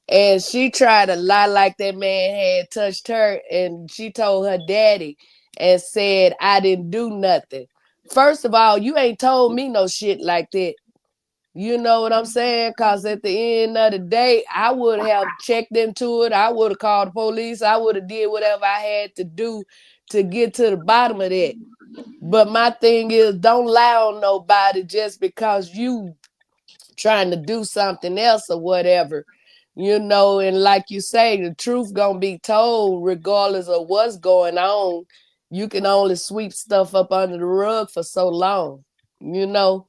And she tried to lie like that man had touched her, and she told her daddy and said, I didn't do nothing. First of all, you ain't told me no shit like that. You know what I'm saying? Because at the end of the day, I would have checked into it. I would have called the police. I would have did whatever I had to do to get to the bottom of that. But my thing is, don't lie on nobody just because you trying to do something else or whatever. You know, and like you say, the truth gonna be told regardless of what's going on. You can only sweep stuff up under the rug for so long, you know.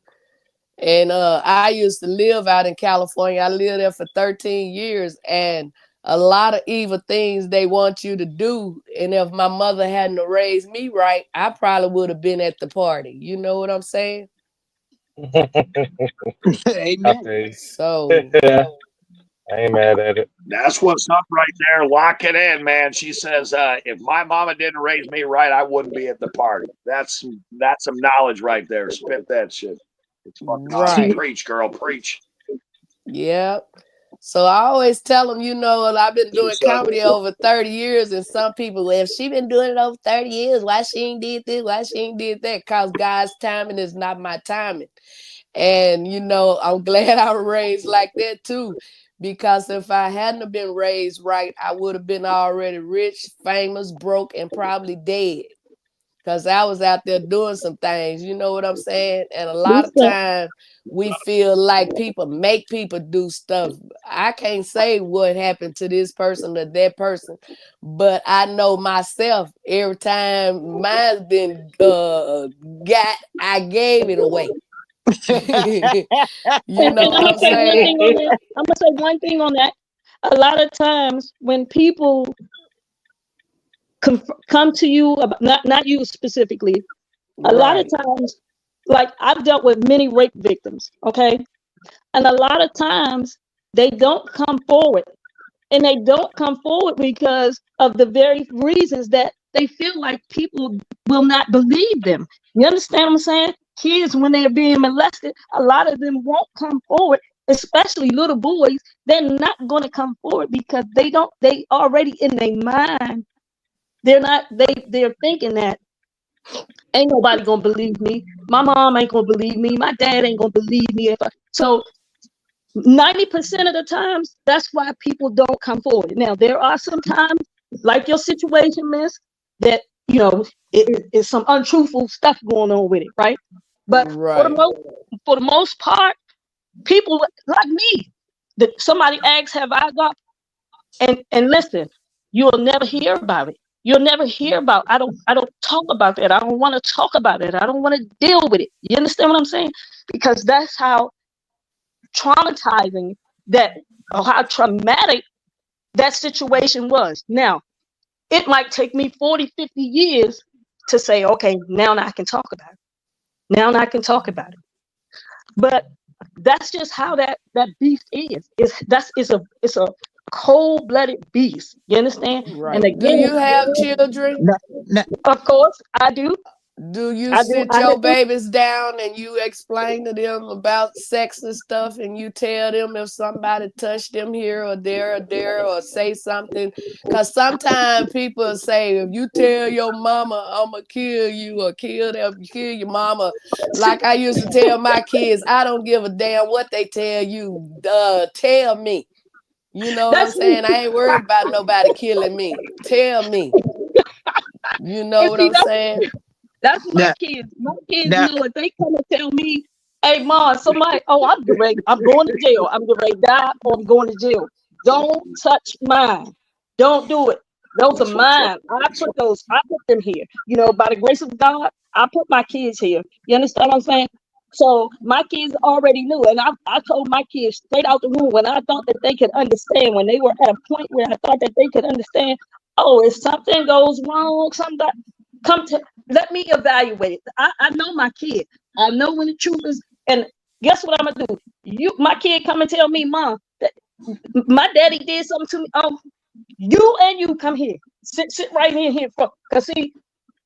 And I used to live out in California. I lived there for 13 years, and a lot of evil things they want you to do. And if my mother hadn't raised me right, I probably would have been at the party. You know what I'm saying? I Amen. feel you. So Yeah, I ain't mad at it. That's what's up right there. Lock it in, man. She says, if my mama didn't raise me right, I wouldn't be at the party. That's some knowledge right there. Spit that shit. It's fucking awesome. right. Preach, girl, preach. Yep. So I always tell them, you know, I've been That's doing what's up. comedy over 30 years, and some people, well, if she been doing it over 30 years, why she ain't did this, why she ain't did that? Because God's timing is not my timing. And, you know, I'm glad I was raised like that too. Because if I hadn't have been raised right, I would have been already rich, famous, broke, and probably dead. Because I was out there doing some things, you know what I'm saying? And a lot of Listen, times we feel like people make people do stuff. I can't say what happened to this person or that person, but I know myself every time mine's been got, I gave it away. You know and I'm what gonna I'm say one saying? thing on that. I'm gonna say one thing on that. A lot of times when people come to you about not you specifically, a lot of Right. times, like I've dealt with many rape victims, okay, and a lot of times they don't come forward, and they don't come forward because of the very reasons that they feel like people will not believe them. You understand what I'm saying? Kids, when they're being molested, a lot of them won't come forward, especially little boys. They're not going to come forward because they already in their mind, they're thinking that ain't nobody gonna believe me. My mom ain't gonna believe me. My dad ain't gonna believe me. So 90% of the times, that's why people don't come forward. Now, there are some times, like your situation, miss, that, you know, it's some untruthful stuff going on with it, right? But Right. for the most part, people like me, that somebody asks, have I got, and listen, you'll never hear about it. You'll never hear about. I don't talk about that. I don't want to talk about it. I don't want to deal with it. You understand what I'm saying? Because that's how traumatizing that, or how traumatic that situation was. Now, it might take me 40, 50 years to say, okay, now I can talk about it. Now I can talk about it. But that's just how that beast is. It's a cold-blooded beast. You understand? Right. And Do again, you have children? of course, I do. Do you I do. sit I your do. babies down and you explain to them about sex and stuff, and you tell them if somebody touched them here or there or say something? Because sometimes people say, if you tell your mama, I'ma kill you or kill your mama. Like I used to tell my kids, I don't give a damn what they tell you. Tell me. You know what I'm saying? I ain't worried about nobody killing me. Tell me. You know And what see, I'm saying? that's my Now, kids. My kids now, know if they come and tell me, hey, Mom, somebody, oh, I'm getting ready, I'm going to jail. I'm getting ready to die or I'm going to jail. Don't touch mine. Don't do it. Those are mine. I put them here. You know, by the grace of God, I put my kids here. You understand what I'm saying? So my kids already knew. And I told my kids straight out the room when I thought that they could understand, when they were at a point where I thought that they could understand, oh, if something goes wrong, something, come to, let me evaluate it. I know my kid. I know when the truth is. And guess what I'm gonna do? My kid come and tell me, Mom, that my daddy did something to me. Oh, you come here. Sit right here. Cause see,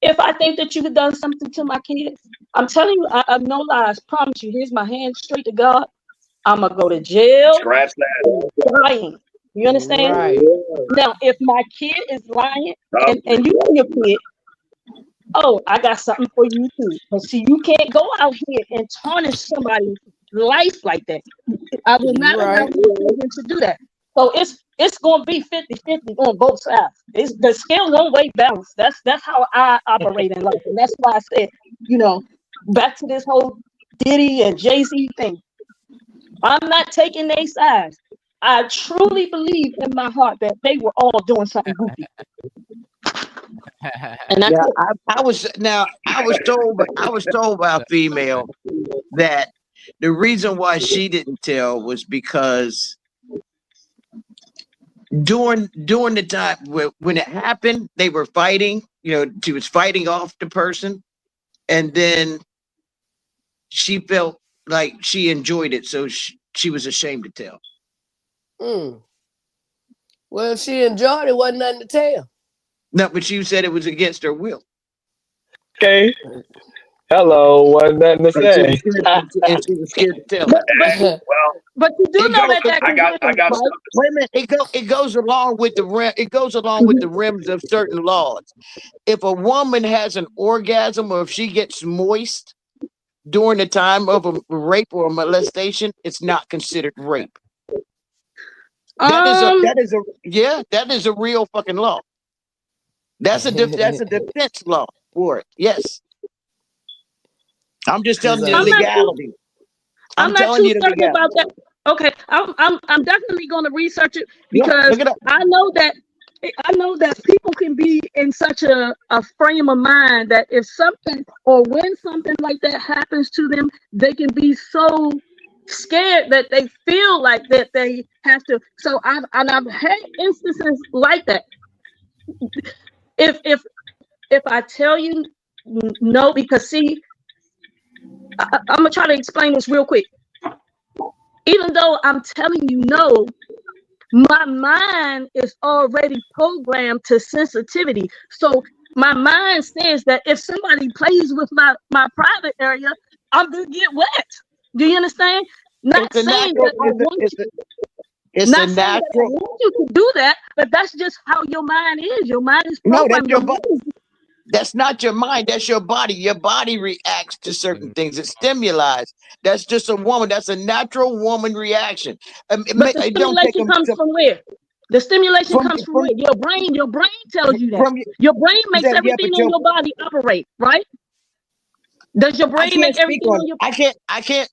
if I think that you have done something to my kids, I'm telling you, I'm no lies. Promise you. Here's my hand straight to God. I'm gonna go to jail. Scratch that. Lying. You understand? Right. Now, if my kid is lying, Oh, and you know your kid, oh, I got something for you too. But see, you can't go out here and tarnish somebody's life like that. I will not allow Right. you children to do that. So it's gonna be 50-50 on both sides. The scale won't weigh balance. That's how I operate in life. And that's why I said, you know, back to this whole Diddy and Jay-Z thing. I'm not taking their sides. I truly believe in my heart that they were all doing something goofy. And that's now, it. I was told by a female that the reason why she didn't tell was because during the time when it happened, they were fighting. You know, she was fighting off the person, and then she felt like she enjoyed it, so she was ashamed to tell. Mm. Well, if she enjoyed it, wasn't nothing to tell. No, but she said it was against her will. Okay. Hello, wasn't nothing to And say. she was scared to tell. But you do know that I can got happen, right? Wait a minute. It goes along with the rim. It goes along with the rims of certain laws. If a woman has an orgasm or if she gets moist during the time of a rape or a molestation, it's not considered rape. That is a real fucking law. That's a defense law for it. Yes. I'm just telling you the legality. I'm not too certain about that. Okay, I'm definitely going to research it because I know that people can be in such a frame of mind that if something or when something like that happens to them, they can be so scared that they feel like that they have to. So I've had instances like that. If I tell you no, because see, I'm gonna try to explain this real quick. Even though I'm telling you no, my mind is already programmed to sensitivity. So my mind says that if somebody plays with my private area, I'm gonna get wet. Do you understand? Not saying that I want you. Not saying that I want you to do that, but that's just how your mind is. Your mind is programmed. No, that's your body. That's not your mind. That's your body. Your body reacts to certain things. It stimulates. That's just a woman. That's a natural woman reaction. But the stimulation comes from where? The stimulation comes from where? Your brain tells you that. Your brain makes everything in your body operate, right? Does your brain make everything on your body?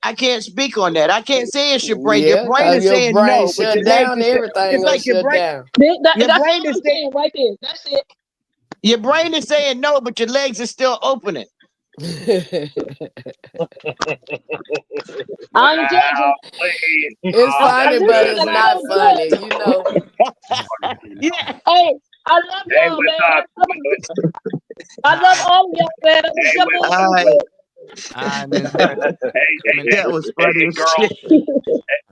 I can't speak on that. I can't say it's your brain. Yeah, your brain is saying no, but shut your down brain everything. it's like your brain. That's what I'm saying right there. That's it. Your brain is saying no, but your legs are still opening. I ain't judging. It's I'm funny, just but saying it's that I not don't funny, judge. you know. Yeah. Hey, I love Hey, y'all, what's man. up? I love all of y'all, man. I'm just Hey, jumping what's in All real right. Miss Brandy, That was funny as girls. shit.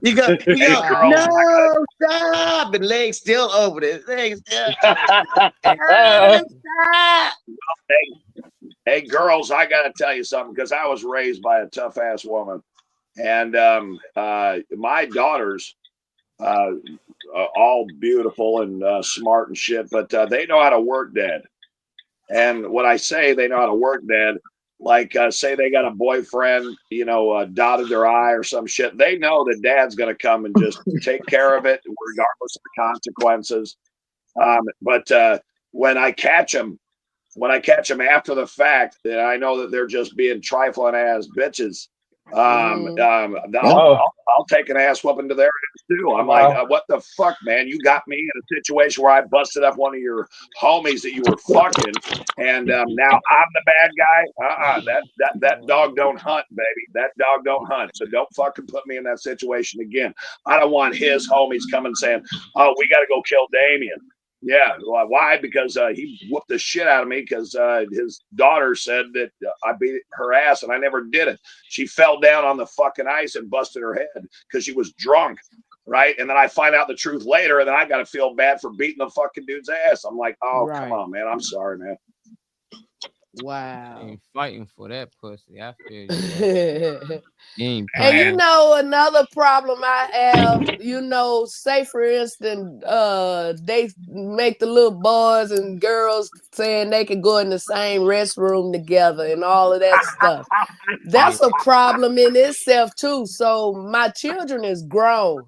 You go, Hey, girls. no, stop. The legs still over there. Legs still. Stop. Hey, girls, I got to tell you something because I was raised by a tough ass woman. And my daughters, all beautiful and smart and shit, but they know how to work, Dad. And when I say they know how to work, Dad, like say they got a boyfriend, dotted their I or some shit, they know that Dad's going to come and just take care of it, regardless of the consequences. But when I catch them after the fact, that I know that they're just being trifling ass bitches. I'll take an ass whooping to their ass too. I'm like, what the fuck, man? You got me in a situation where I busted up one of your homies that you were fucking, and now I'm the bad guy. That dog don't hunt, baby. That dog don't hunt. So don't fucking put me in that situation again. I don't want his homies coming saying, "Oh, we got to go kill Damien." Yeah, why? Because he whooped the shit out of me because his daughter said that I beat her ass, and I never did it. She fell down on the fucking ice and busted her head because she was drunk, right? And then I find out the truth later, and then I got to feel bad for beating the fucking dude's ass. I'm like, oh, come on, man. I'm sorry, man. Wow. ain't fighting for that pussy. I feel you. Bro. You ain't And you playing. know another problem I have, say for instance, they make the little boys and girls saying they can go in the same restroom together and all of that stuff. That's a problem in itself too. So my children is grown.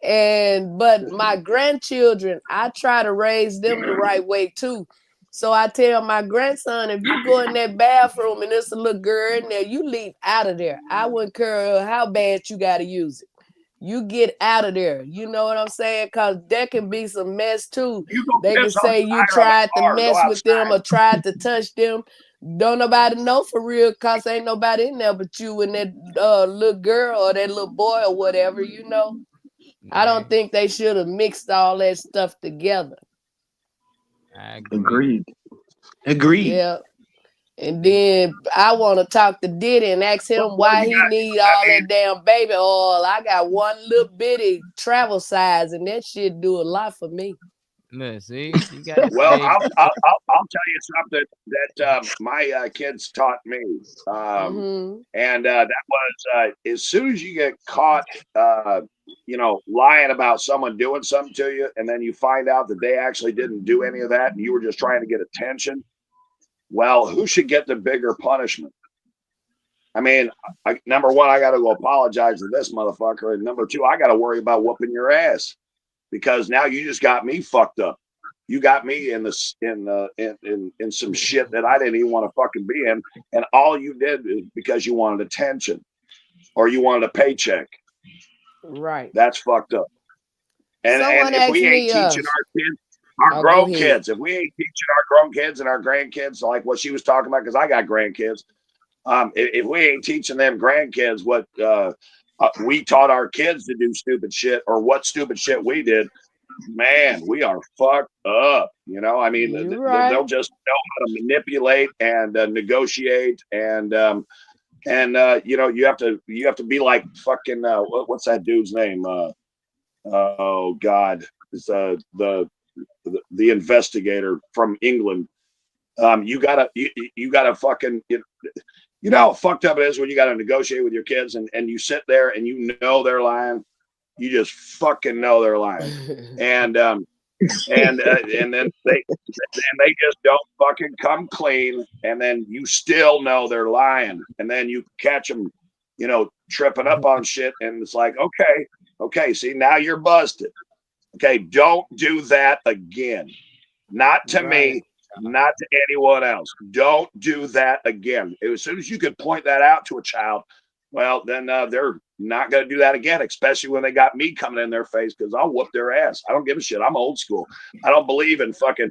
But my grandchildren, I try to raise them the right way too. So I tell my grandson, if you go in that bathroom and there's a little girl in there, you leave out of there. I wouldn't care how bad you got to use it. You get out of there. You know what I'm saying? Because there can be some mess too. They can say you tried to mess with them or tried to touch them. Don't nobody know for real because ain't nobody in there but you and that little girl or that little boy or whatever, I don't think they should have mixed all that stuff together. I agree. Agreed. Yeah. And then I want to talk to Diddy and ask him why he need all that damn baby oil. I got one little bitty travel size, and that shit do a lot for me. Look, see, you got. Well, I'll tell you something that my kids taught me, and that was as soon as you get caught, lying about someone doing something to you, and then you find out that they actually didn't do any of that, and you were just trying to get attention. Well, who should get the bigger punishment? I mean, number one, I got to go apologize to this motherfucker, and number two, I got to worry about whooping your ass because now you just got me fucked up. You got me in some shit that I didn't even want to fucking be in, and all you did is because you wanted attention or you wanted a paycheck. Right. That's fucked up. And if we ain't teaching our kids, our grown kids, if we ain't teaching our grown kids and our grandkids, like what she was talking about, because I got grandkids, if we ain't teaching them grandkids what we taught our kids to do stupid shit or what stupid shit we did, man, we are fucked up. I mean, they'll just know how to manipulate and negotiate and you have to be like fucking what's that dude's name? Oh God, it's the investigator from England. You gotta fucking how fucked up it is when you gotta negotiate with your kids and you sit there and you know they're lying. You just fucking know they're lying, and then they just don't fucking come clean, and then you still know they're lying, and then you catch them, tripping up on shit, and it's like, okay, see, now you're busted. Okay, don't do that again. Not to me, not to anyone else. Don't do that again. As soon as you can point that out to a child, well, then they're not going to do that again, especially when they got me coming in their face, because I'll whoop their ass. I don't give a shit. I'm old school. I don't believe in fucking,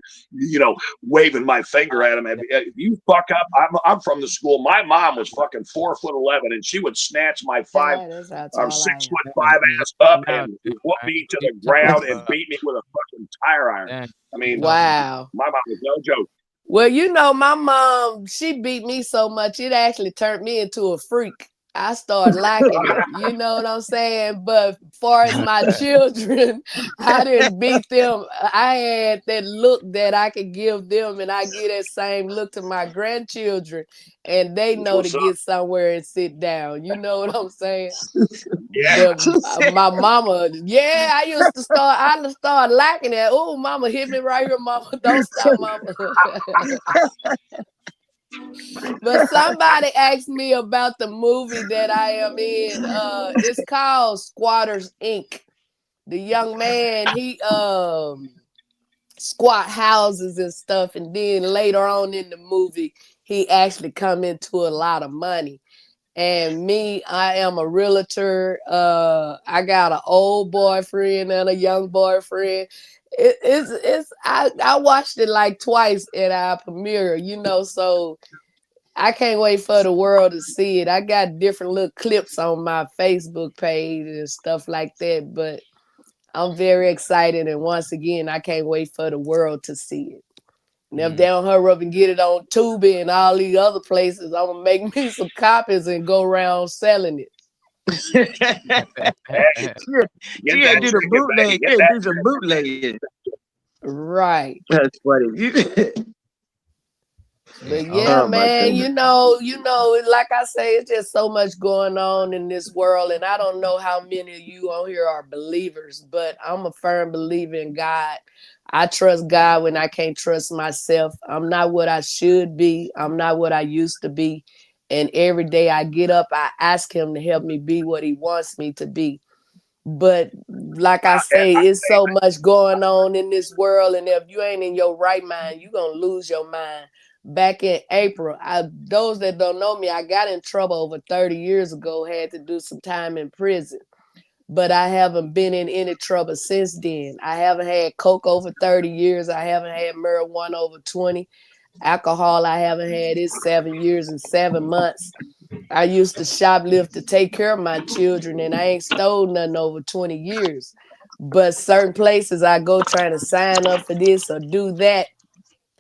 waving my finger at them. If you fuck up, I'm from the school. My mom was fucking 4'11", and she would snatch my 6'5" ass up and put me to the ground and beat me with a fucking tire iron. I mean, wow. My mom was no joke. Well, my mom, she beat me so much, it actually turned me into a freak. I started liking it. You know what I'm saying? But far as my children, I didn't beat them. I had that look that I could give them, and I give that same look to my grandchildren, and they know to get somewhere and sit down. You know what I'm saying? Yeah. But my mama, I used to start liking it. Oh, mama hit me right here, mama. Don't stop, mama. But somebody asked me about the movie that I am in. It's called Squatters Inc. The young man, he squat houses and stuff, and then later on in the movie, he actually come into a lot of money. And me, I am a realtor. I got an old boyfriend and a young boyfriend. I watched it like twice at our premiere, so I can't wait for the world to see it. I got different little clips on my Facebook page and stuff like that, but I'm very excited. And once again, I can't wait for the world to see it. And if they don't hurry up and get it on Tubi and all these other places, I'm going to make me some copies and go around selling it. You gotta do the bootleg. You gotta do some bootlegging. Right. That's funny. But yeah, man, like I say, it's just so much going on in this world. And I don't know how many of you on here are believers, but I'm a firm believer in God. I trust God when I can't trust myself. I'm not what I should be. I'm not what I used to be. And every day I get up, I ask him to help me be what he wants me to be. But like I say, it's so much going on in this world. And if you ain't in your right mind, you're going to lose your mind. Back in April, those that don't know me, I got in trouble over 30 years ago, had to do some time in prison. But I haven't been in any trouble since then. I haven't had coke over 30 years. I haven't had marijuana over 20. Alcohol, I haven't had it 7 years and 7 months. I used to shoplift to take care of my children, and I ain't stole nothing over 20 years. But certain places I go trying to sign up for this or do that,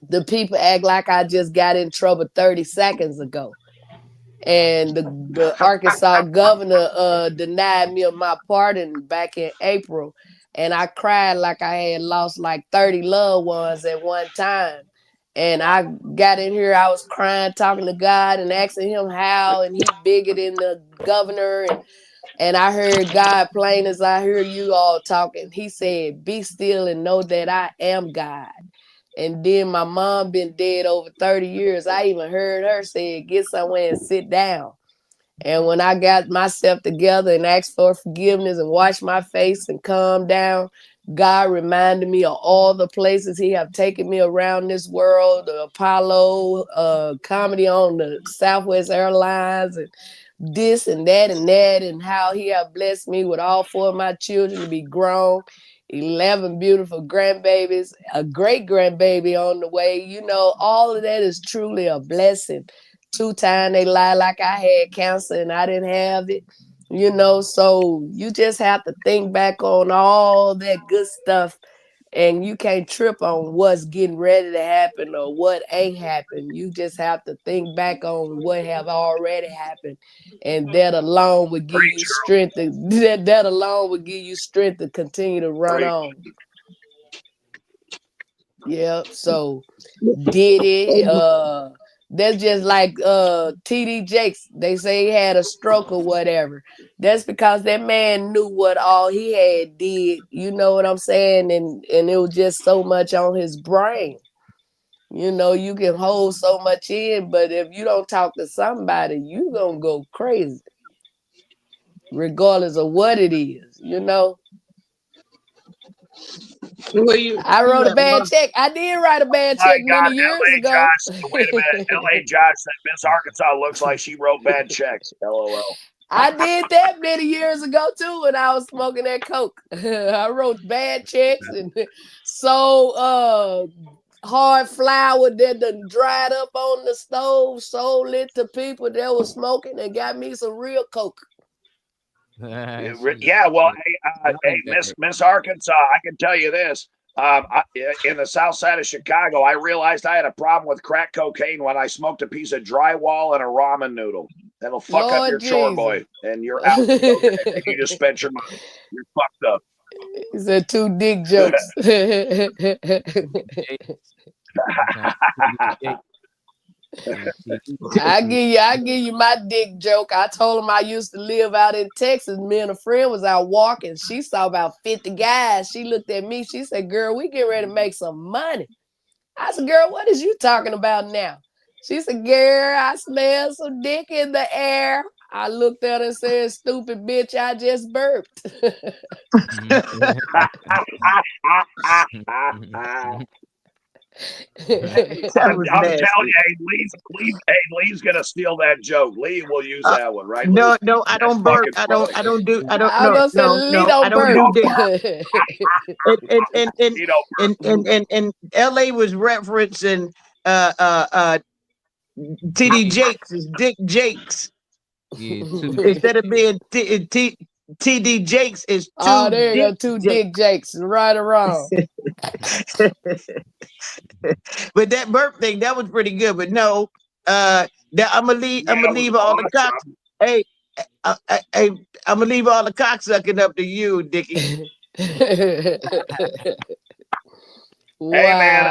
the people act like I just got in trouble 30 seconds ago. And the Arkansas governor denied me of my pardon back in April. And I cried like I had lost like 30 loved ones at one time. And I got in here, I was crying, talking to God and asking him how, and he bigger than the governor. And I heard God plain as I hear you all talking. He said, be still and know that I am God. And then my mom been dead over 30 years. I even heard her say, get somewhere and sit down. And when I got myself together and asked for forgiveness and washed my face and calmed down, God reminded me of all the places he have taken me around this world, the Apollo, comedy on the Southwest Airlines, and this and that, and how he have blessed me with all 4 of my children to be grown. 11 beautiful grandbabies, a great grandbaby on the way. All of that is truly a blessing. 2 times they lie like I had cancer and I didn't have it. So you just have to think back on all that good stuff, and you can't trip on what's getting ready to happen or what ain't happened. You just have to think back on what have already happened, and that alone would give you strength. That alone would give you strength to continue to run on. Yeah. So Diddy, that's just like TD Jakes. They say he had a stroke or whatever. That's because that man knew what all he had did. You know what I'm saying? And it was just so much on his brain. You can hold so much in, but if you don't talk to somebody, you gonna go crazy. Regardless of what it is, I wrote a bad check. I did write a bad check many years ago. Wait a minute. LA Josh said Miss Arkansas looks like she wrote bad checks. LOL. I did that many years ago too when I was smoking that coke. I wrote bad checks and sold hard flour that done dried up on the stove, sold it to people that was smoking and got me some real coke. Yeah, well, hey, Miss Arkansas, I can tell you this. In the south side of Chicago, I realized I had a problem with crack cocaine when I smoked a piece of drywall and a ramen noodle. That'll fuck up Lord your chore Jesus. boy, and you're out. Okay, you just spent your money. You're fucked up. He said 2 dick jokes. I give you my dick joke. I told him I used to live out in Texas. Me and a friend was out walking. She saw about 50 guys. She looked at me. She said, "Girl, we get ready to make some money." I said, "Girl, what is you talking about now?" She said, "Girl, I smell some dick in the air." I looked at her and said, "Stupid bitch, I just burped." I'm telling you, Lee's gonna steal that joke. Lee will use that one, right? No, Lee? no, I don't burp. I don't do. I don't. I was No, gonna say Lee no, don't I don't burp. do dick. And L.A. was referencing TD Jakes is Dick Jakes. Yeah, Instead of being TD Jakes is 2 Oh, there you go, Dick 2 Jakes. dick jakes, right or wrong. But that burp thing, that was pretty good. But no, I'm gonna leave all the cocks. Hey, I'm gonna leave all the cocksucking up to you, Dickie. Wow. Hey man,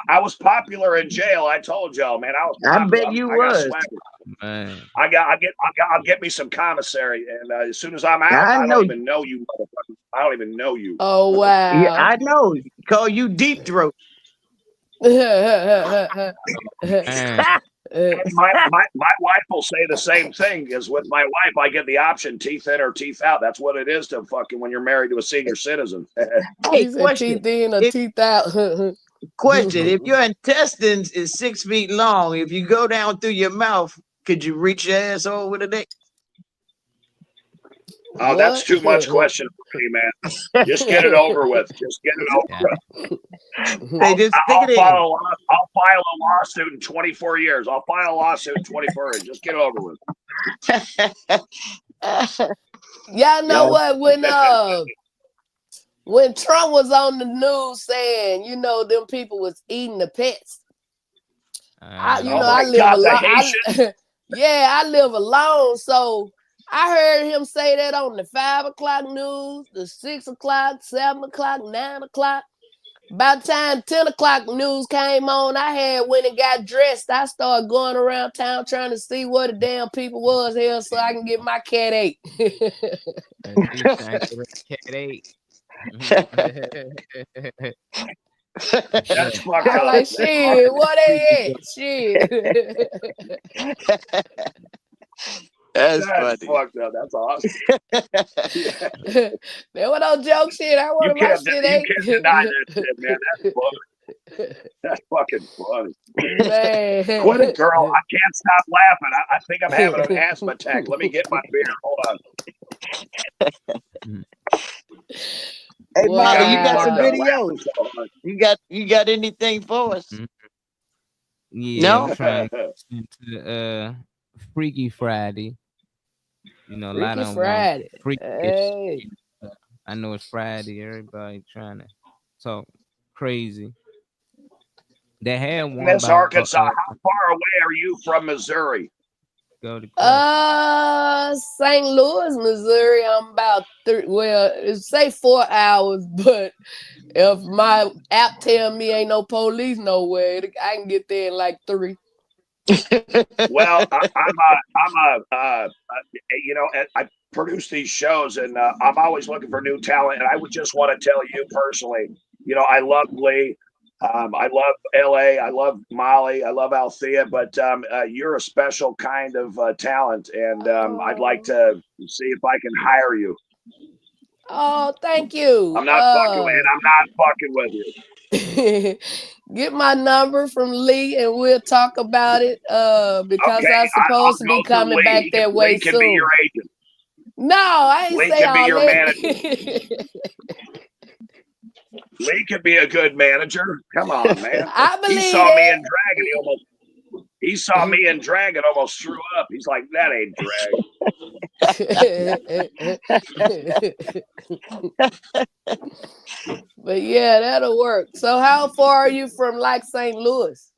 I was popular in jail. I told y'all, man, I was popular. I bet you I got was. swagger. Man. I'll get me some commissary, and as soon as I'm out, I I know. don't even know you, motherfucker. I don't even know you. Oh wow. Yeah, I know. Call you Deep Throat. And my wife will say the same thing. Is with my wife, I get the option teeth in or teeth out. That's what it is to fucking when you're married to a senior citizen. Hey, He said question. teeth in or teeth out. Question: if your intestines is 6 feet long, if you go down through your mouth, could you reach your asshole with a dick? Oh, that's too much question for me, man. Just get it over with. Just get it over with. I'll file a lawsuit in 24 years. I'll file a lawsuit in 24 years. Just get it over with. Y'all know what? When Trump was on the news saying, them people was eating the pets. I live alone. Yeah, I live alone, so I heard him say that on the 5 o'clock news, the 6 o'clock, 7 o'clock, 9 o'clock. By the time 10 o'clock news came on, I had went and got dressed. I started going around town trying to see what the damn people was here so I can get my cat ate. Cat ate. That's fucked I'm up. like, shit, what they at? Shit. That's funny. Fucked up. That's awesome. There was no joke shit. I wanted my shit ate. You can't deny that shit, man. That's funny. That's fucking funny. Man. Quit it, girl. I can't stop laughing. I think I'm having an asthma attack. Let me get my beer. Hold on. Hey, Wow. Molly, you got some videos. You got anything for us? Yeah, No? I'm trying to into Freaky Friday. A lot Freaky of Friday. freaky Hey. shit. I know it's Friday. Everybody trying to talk crazy. They had one. Miss about, Arkansas, how far away are you from Missouri? Go to St. Louis, Missouri. I'm about say 4 hours, but if my app tell me ain't no police nowhere, I can get there in like 3. Well, I produce these shows, and I'm always looking for new talent. And I would just want to tell you personally, I love Lee. I love LA. I love Molly. I love Althea, but you're a special kind of talent, and I'd like to see if I can hire you. Oh, thank you. I'm not fucking with, and I'm not fucking with you. Get my number from Lee and we'll talk about it. Because Okay, I'm I'll supposed to go be through coming back Lee. that way Lee can be soon. your agent. No, I ain't Lee say can be all your that. manager. Lee could be a good manager. Come on, man. I He believe saw me in it. Dragon. He saw me in Dragon, almost threw up. He's like, that ain't Dragon. But yeah, that'll work. So how far are you from like St. Louis?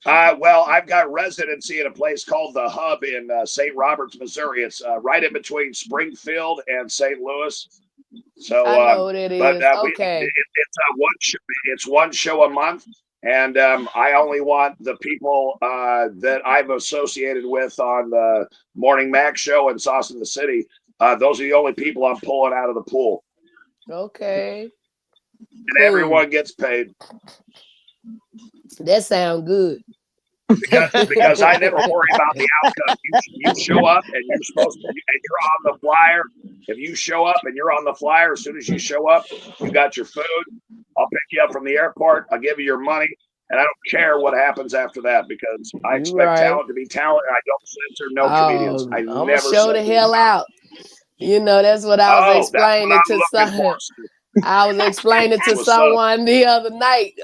Well, I've got residency at a place called The Hub in St. Roberts, Missouri. It's right in between Springfield and St. Louis. So, I know what it is. Okay. it's one show a month, and I only want the people that I'm associated with on the Morning Mac show and Sauce in the City. Those are the only people I'm pulling out of the pool. Okay. And everyone gets paid. That sounds good. Because I never worry about the outcome. You show up and you're supposed to, and you're on the flyer. If you show up and you're on the flyer, as soon as you show up, you got your food. I'll pick you up from the airport. I'll give you your money, and I don't care what happens after that because I expect talent to be talent, and I don't censor no comedians. I I'm never show the hell out. You know, that's what I was explaining to someone. I was explaining to someone the other night.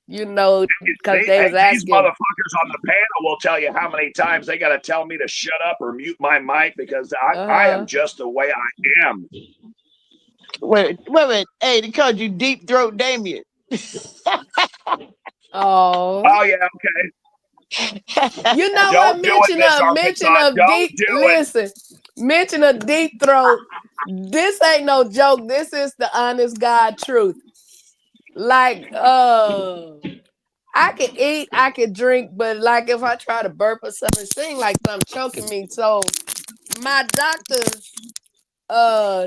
You know, because they was asking. These motherfuckers on the panel will tell you how many times they got to tell me to shut up or mute my mic because I am just the way I am. Wait. Hey, they called you Deep Throat Damien. Oh yeah, okay. You know what? Mention of deep throat. This ain't no joke. This is the honest God truth. Like, I can eat, I can drink, but like if I try to burp or something, it seems like something choking me. So my doctor,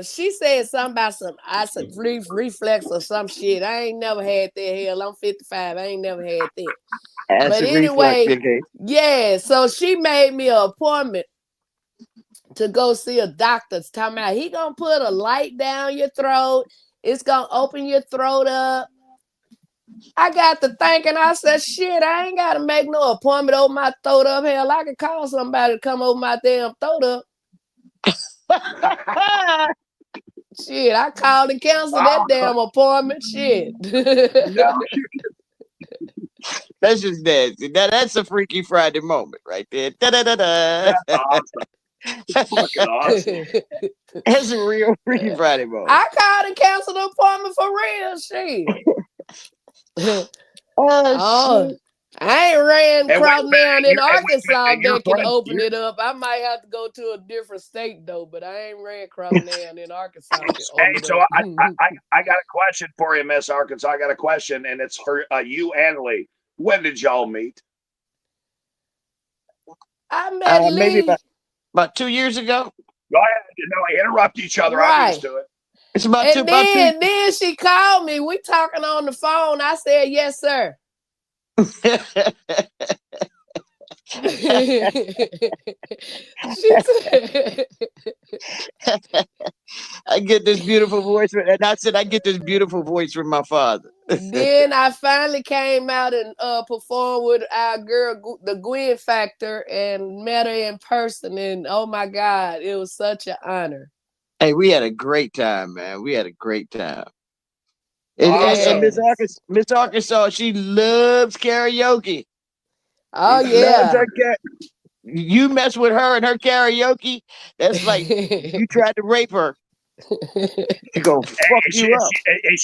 she said something about some acid reflex or some shit. I ain't never had that. Hell, I'm 55. I ain't never had that. But anyway, yeah. So she made me an appointment to go see a doctor. Talking about he gonna put a light down your throat. It's gonna open your throat up. I got to thinking, I said, shit, I ain't gotta make no appointment over my throat up. Hell, I can call somebody to come over my damn throat up. Shit, I called and canceled that damn appointment. Shit. That's just nasty. That's a Freaky Friday moment right there. That's fucking awesome. That's a real Freaky Friday moment. I called and canceled the appointment for real. Shit. Shit. I ain't ran across down in Arkansas and that can open it up. I might have to go to a different state though, but I ain't ran across down in Arkansas. Hey, so I got a question for you, Miss Arkansas. I got a question, and it's for you and Lee. When did y'all meet? I met Lee maybe about 2 years ago. Go ahead. Interrupt each other. Right. I'm used to it. It's about and then she called me. We talking on the phone. I said, yes, sir. I get this beautiful voice, and I said I get this beautiful voice from my father. Then I finally came out and performed with our girl, the Gwen Factor, and met her in person. And oh my God, it was such an honor. Hey, we had a great time, man. We had a great time. Awesome. And Miss Arkansas, she loves karaoke. Oh yeah. You mess with her and her karaoke, that's like you tried to rape her. She go fuck you up. Is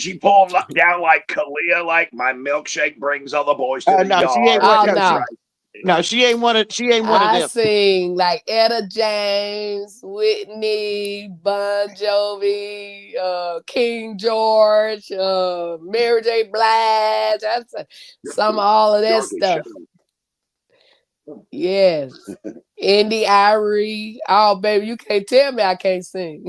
she pulling down like Kalia, like my milkshake brings all the boys to the no, yard? she ain't no, she ain't one of them. I sing like Etta James, Whitney, Bon Jovi, King George, Mary J. Blige. That's some of all of that stuff. Yes. Indy Irie. Oh, baby, you can't tell me I can't sing.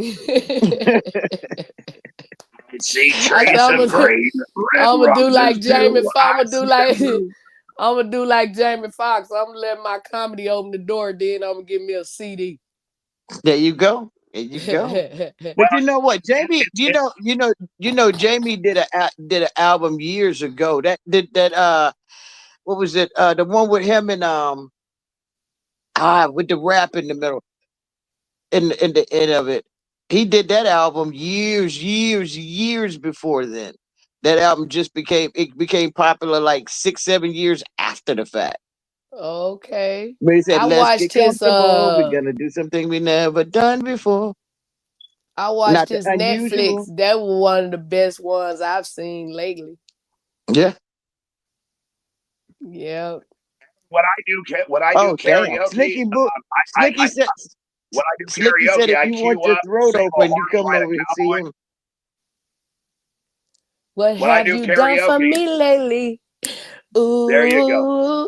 I'm gonna do like Jamie Foxx. I'm gonna do like Jamie Foxx. I'm gonna let my comedy open the door. Then I'm gonna give me a CD. There you go. There you go. But you know what, Jamie? Jamie did an album years ago. What was it? The one with him and with the rap in the middle, in the end of it. He did that album years before then. That album became popular like 6-7 years after the fact. Okay. But he said, I "Let's watched get his comfortable. We're gonna do something we never done before. I watched Not the his unusual." Netflix. That was one of the best ones I've seen lately. Yeah. Yeah. When I do Oh, damn. karaoke, Slicky said, when I do Slicky said karaoke, if I you cue want your up throat Save a open, you Horse, come Ride a over and see Cowboy. him. What When I have do you done for karaoke, me lately? there you go. Ooh.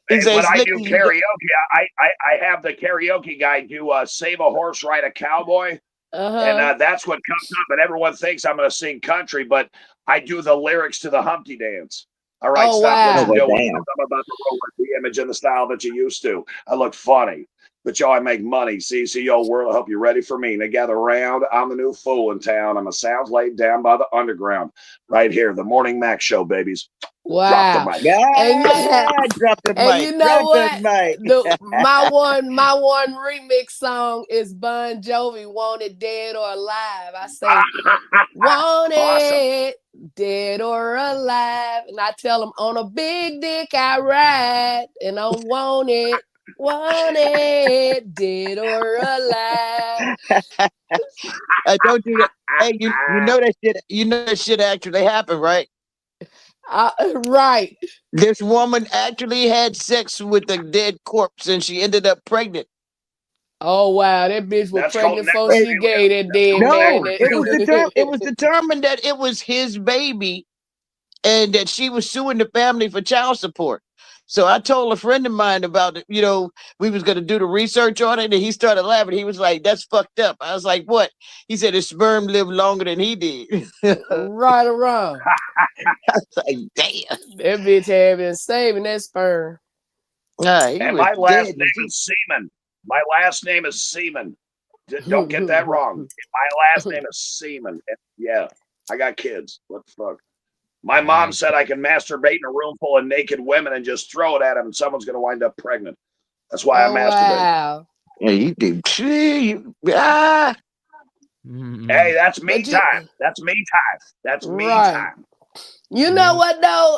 He said, When I do Slicky, karaoke, I have the karaoke guy do Save a Horse, Ride a Cowboy. And that's what comes up. And everyone thinks I'm going to sing country, but I do the lyrics to the Humpty Dance. All right, Oh, stop what wow. you're doing. damn. I'm about to roll with the image and the style that you used to. I look funny, but y'all, I make money. See, yo, world, I hope you're ready for me. They gather around. I'm the new fool in town. I'm a sounds laid down by the underground. Right here, the Morning Mac Show, babies. Drop the Wow. mic. Drop the And mic. you know Drop what? the mic. My one remix song is Bon Jovi, Wanted Dead or Alive. I say, Wanted Awesome. Dead or Alive. And I tell them, on a big dick I ride. And I'm wanted dead or alive. Don't do that. Hey, you know that shit. You know that shit actually happened, right? Right. This woman actually had sex with a dead corpse, and she ended up pregnant. Oh wow, that bitch was That's called pregnant before she gave that dead No, man. it was determined that it was his baby, and that she was suing the family for child support. So I told a friend of mine about it. We was gonna do the research on it, and he started laughing. He was like, "That's fucked up." I was like, "What?" He said his sperm lived longer than he did. Right around. I was like, "Damn." That bitch had been saving that sperm. And my last name is Seaman. My last name is Seaman. Don't get that wrong. My last name is Seaman. Yeah, I got kids. What the fuck? My mom said I can masturbate in a room full of naked women and just throw it at them, and someone's going to wind up pregnant. That's why I masturbate. Wow. Yeah, you do. Hey, that's me time. That's me time. That's me time. You know what though?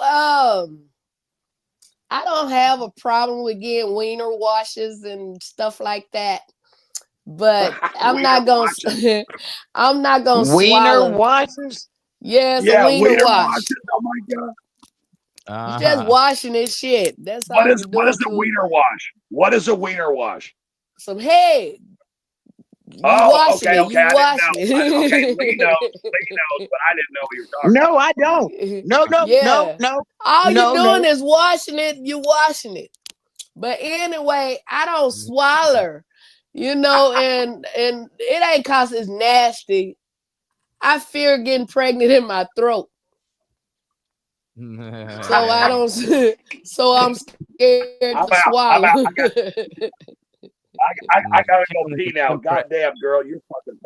I don't have a problem with getting wiener washes and stuff like that. But I'm not gonna Wiener swallow. washes? Yes, Yeah, a wiener wiener wash. washes. Oh my god. You just washing this shit. That's all What is you're doing. a wiener wash? What is a wiener wash? Some head. You Oh, washing okay, it. okay. You washing I it. didn't know. Okay, Lee knows, but I didn't know what you were talking No, about. I don't. No. All you're doing No. is washing it. You washing it. But anyway, I don't swallow. And it ain't cause it's nasty. I fear getting pregnant in my throat. So I don't. So I'm scared to swallow. I gotta go pee now. Goddamn, girl, you fucking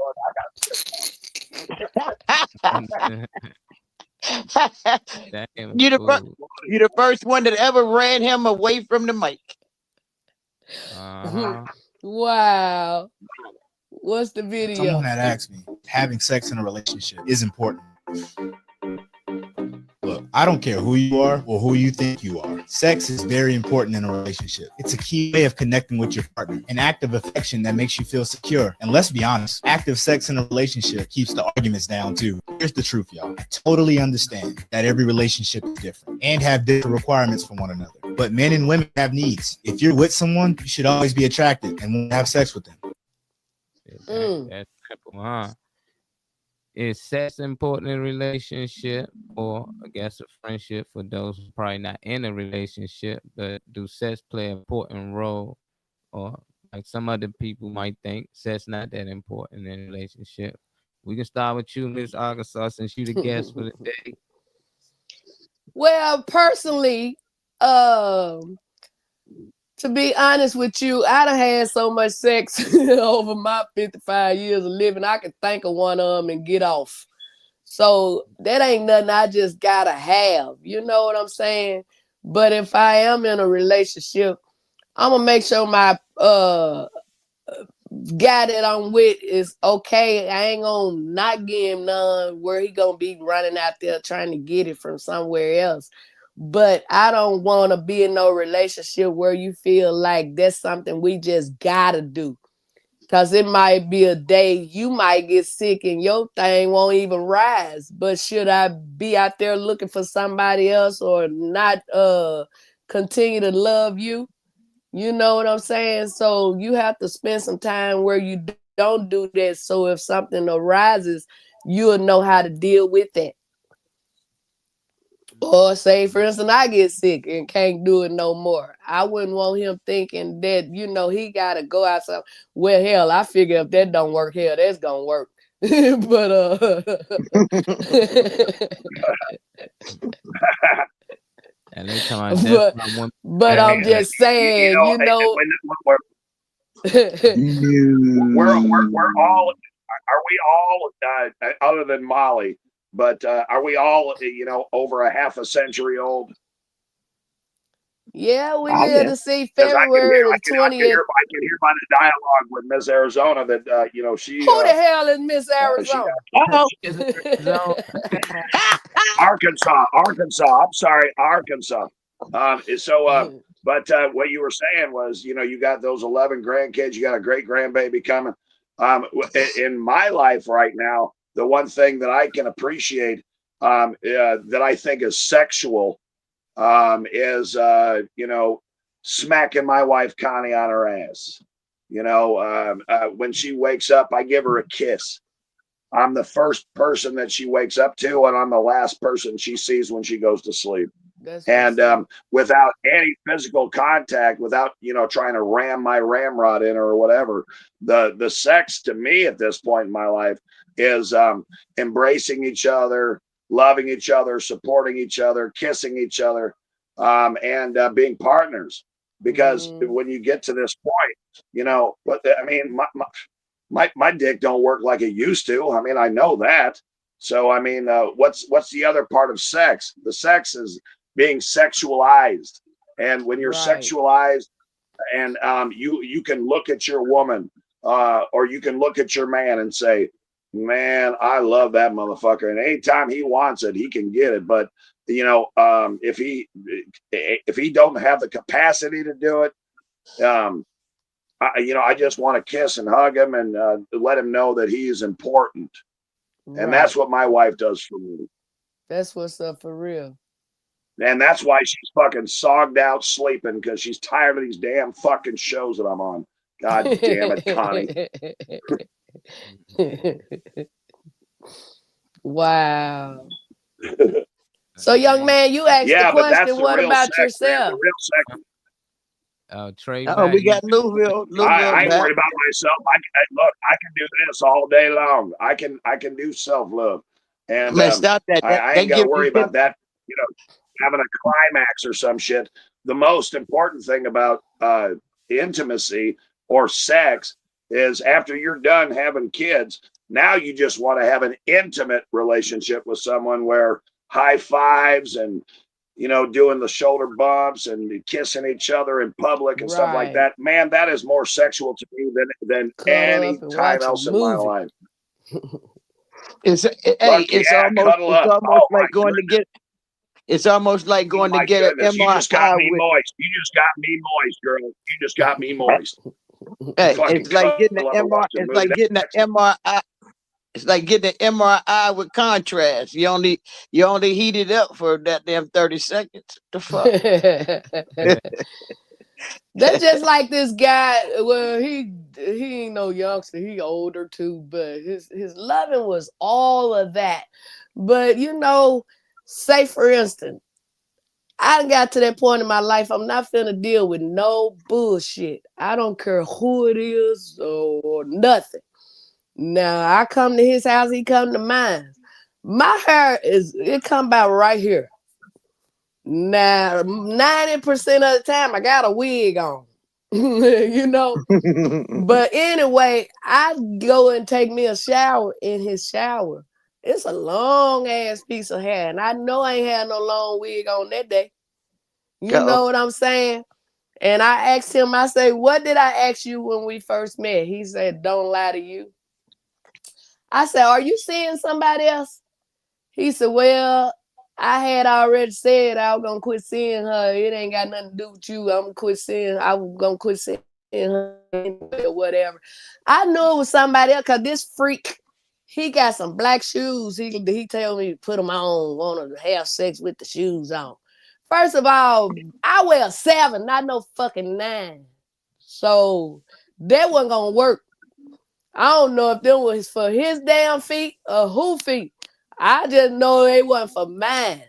You're the first one that ever ran him away from the mic. Wow. What's the video? Someone had asked me, having sex in a relationship is important. Look, I don't care who you are or who you think you are. Sex is very important in a relationship. It's a key way of connecting with your partner, an act of affection that makes you feel secure. And let's be honest, active sex in a relationship keeps the arguments down too. Here's the truth, y'all. I totally understand that every relationship is different and have different requirements from one another. But men and women have needs. If you're with someone, you should always be attracted and want to have sex with them. That's simple, huh? Is sex important in a relationship, or I guess a friendship for those who probably not in a relationship, but do sex play an important role? Or like some other people might think sex not that important in a relationship. We can start with you, Miss Arkansas, since you the guest for the day. Well, personally, To be honest with you, I done had so much sex over my 55 years of living. I can think of one of them and get off. So that ain't nothing I just gotta have. You know what I'm saying? But if I am in a relationship, I'm gonna make sure my guy that I'm with is okay. I ain't gonna not give him none where he gonna be running out there trying to get it from somewhere else. But I don't want to be in no relationship where you feel like that's something we just gotta do. Cause it might be a day you might get sick and your thing won't even rise. But should I be out there looking for somebody else or not continue to love you? You know what I'm saying? So you have to spend some time where you don't do that. So if something arises, you'll know how to deal with that. Or say, for instance, I get sick and can't do it no more. I wouldn't want him thinking that, you know, he got to go outside. Well, hell, I figure if that don't work, hell, that's going to work. But, And they talking about that's my one. but I'm just saying, you know. We're all, are we all, other than Molly, but are we all, you know, over a half a century old? Yeah, we live to see February the 20th. I can hear by the dialogue with Miss Arizona that, you know, she. Who the hell is Miss Arizona? Arkansas. I'm sorry, Arkansas. But what you were saying was, you know, you got those 11 grandkids, you got a great grandbaby coming. In my life right now, the one thing that I can appreciate that I think is sexual is, you know, smacking my wife Connie on her ass. You know, when she wakes up, I give her a kiss. I'm the first person that she wakes up to, and I'm the last person she sees when she goes to sleep. Without any physical contact, without, you know, trying to ram my ramrod in her or whatever, the sex to me at this point in my life is embracing each other, loving each other, supporting each other, kissing each other, and being partners. Because when you get to this point, you know, I mean, my dick don't work like it used to. I mean, I know that. So I mean, what's the other part of sex? The sex is being sexualized, and when you're sexualized, and you can look at your woman, or you can look at your man and say, "Man, I love that motherfucker," and anytime he wants it, he can get it. But you know, if he don't have the capacity to do it, you know, I just want to kiss and hug him and let him know that he is important. And that's what my wife does for me. That's what's up for real. And that's why she's fucking sogged out sleeping, because she's tired of these damn fucking shows that I'm on. God damn it, Connie. Wow. So, young man, you asked the question, what about yourself? Trey. We got Louisville. I ain't worried about myself. Look, I can do this all day long. I can do self-love. And I ain't got to worry about that, you know, having a climax or some shit. The most important thing about intimacy or sex is after you're done having kids, now you just want to have an intimate relationship with someone where high fives and, you know, doing the shoulder bumps and kissing each other in public and stuff like that. Man, that is more sexual to me than any time else in my life. It's almost like going to get. It's almost like going to get an MRI. You just got me moist. You just got me moist, girl. You just got me moist. Hey, it's like getting an MRI. It's like getting an MRI. It's like getting an MRI with contrast. You only heat it up for that damn 30 seconds. The fuck? That's just like this guy. Well, he ain't no youngster. He older too, but his loving was all of that. But you know, say for instance, I got to that point in my life, I'm not finna deal with no bullshit. I don't care who it is or nothing. Now I come to his house, he come to mine. My hair it come about right here. Now 90% of the time I got a wig on. you know. But anyway, I go and take me a shower in his shower. It's a long ass piece of hair, and I know I ain't had no long wig on that day. You know what I'm saying? And I asked him, I say, what did I ask you when we first met? He said, don't lie to you. I said, are you seeing somebody else? He said, well, I had already said I was gonna quit seeing her. It ain't got nothing to do with you. I'm gonna quit seeing her anyway or whatever. I knew it was somebody else because this freak, he got some black shoes. He told me to put them on, want to have sex with the shoes on. First of all, I wear a 7, not no fucking 9. So that wasn't gonna work. I don't know if them was for his damn feet or who feet. I just know they wasn't for mine.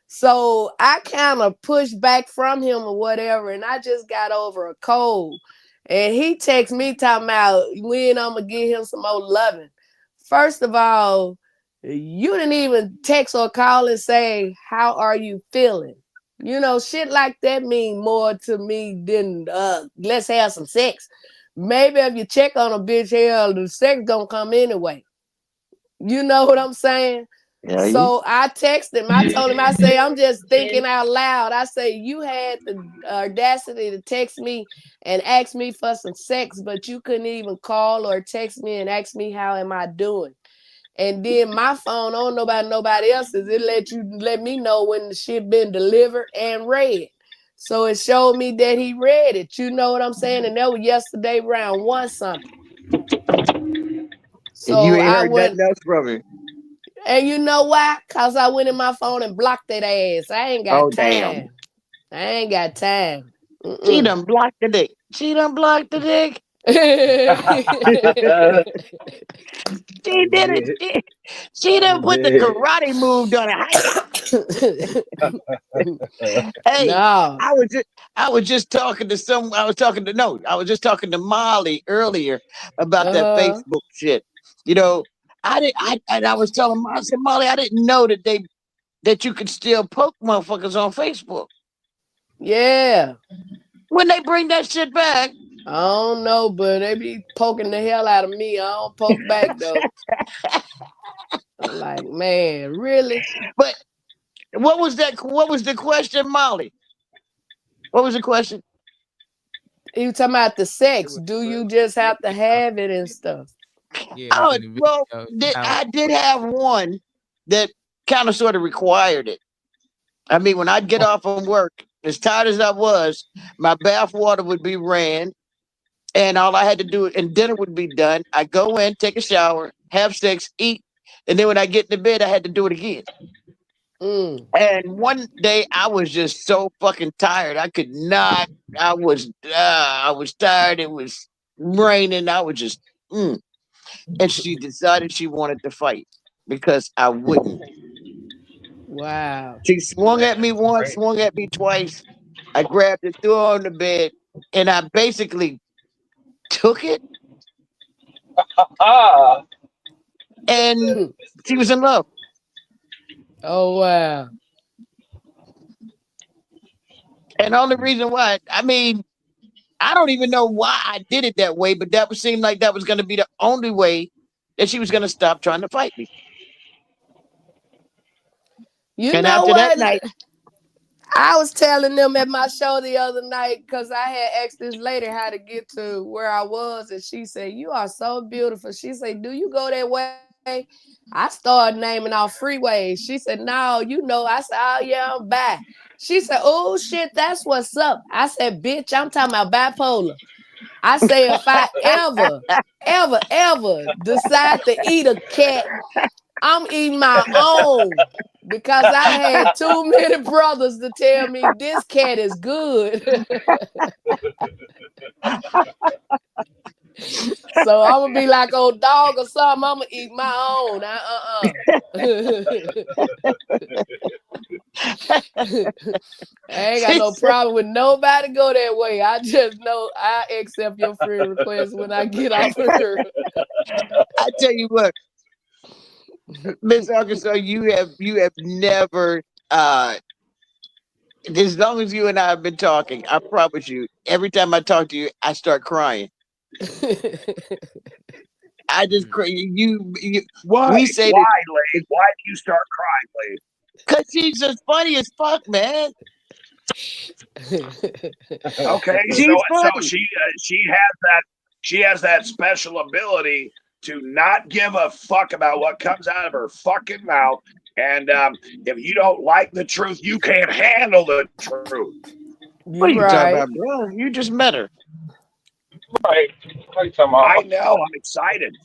So I kind of pushed back from him or whatever, and I just got over a cold. And he texted me talking about when I'm gonna give him some more loving. First of all, you didn't even text or call and say, how are you feeling? You know, shit like that mean more to me than let's have some sex. Maybe if you check on a bitch, hell, the sex gonna come anyway. You know what I'm saying? Yeah, So I texted him. I told him, I say, I'm just thinking out loud. I say, you had the audacity to text me and ask me for some sex, but you couldn't even call or text me and ask me how am I doing. And then my phone, I don't know about nobody else's. It let me know when the shit been delivered and read. So it showed me that he read it. You know what I'm saying? And that was yesterday around 1 something. And you So ain't I heard went, nothing else from him. and you know why? Because I went in my phone and blocked that ass. I ain't got Oh, damn. time. I ain't got time. She done blocked the dick. She done blocked the dick. She did it. She done put the karate move on it. Hey, No. I was just talking to Molly earlier about that Facebook shit. You know, I was telling Molly, I said, Molly, I didn't know that you could still poke motherfuckers on Facebook. Yeah. When they bring that shit back. I don't know, but they be poking the hell out of me. I don't poke back though. I'm like, man, really? But what was the question, Molly? What was the question? You talking about the sex? Do you just have to have it and stuff? Yeah, well, I did have one that kind of sort of required it. I mean, when I'd get off from work, as tired as I was, my bath water would be ran, and all I had to do, and dinner would be done. I go in, take a shower, have sex, eat, and then when I get into bed, I had to do it again. And one day I was just so fucking tired. I could not. I was tired. It was raining. I was just. And she decided she wanted to fight because I wouldn't. Wow. She swung at me once, swung at me twice. I grabbed it, threw her on the bed, and I basically took it. And she was in love. Oh, wow. And the only reason why, I mean, I don't even know why I did it that way, but that seemed like that was going to be the only way that she was going to stop trying to fight me. And know after what? That night, I was telling them at my show the other night because I had asked this lady how to get to where I was, and she said, "You are so beautiful." She said, "Do you go that way?" I started naming off freeways. She said, "No, you know." I said, "Oh yeah, I'm back." She said, "Oh shit, that's what's up." I said, "Bitch, I'm talking about bipolar." I say, if I ever decide to eat a cat, I'm eating my own because I had too many brothers to tell me this cat is good. So I'm gonna be like old dog or something. I'm gonna eat my own. I ain't got no problem with nobody go that way. I just know I accept your friend request when I get off of her. I tell you what, Miss Arkansas, you have never As long as you and I have been talking, I promise you, every time I talk to you, I start crying. I just cry. Why? We say Why, that Lee? Why do you start crying, Lee? because she's just funny as fuck, man. Okay, She's so funny. she has that special ability to not give a fuck about what comes out of her fucking mouth. And if you don't like the truth, you can't handle the truth. What are you talking about, bro? You just met her. Right. What are you talking about? I know. I'm excited.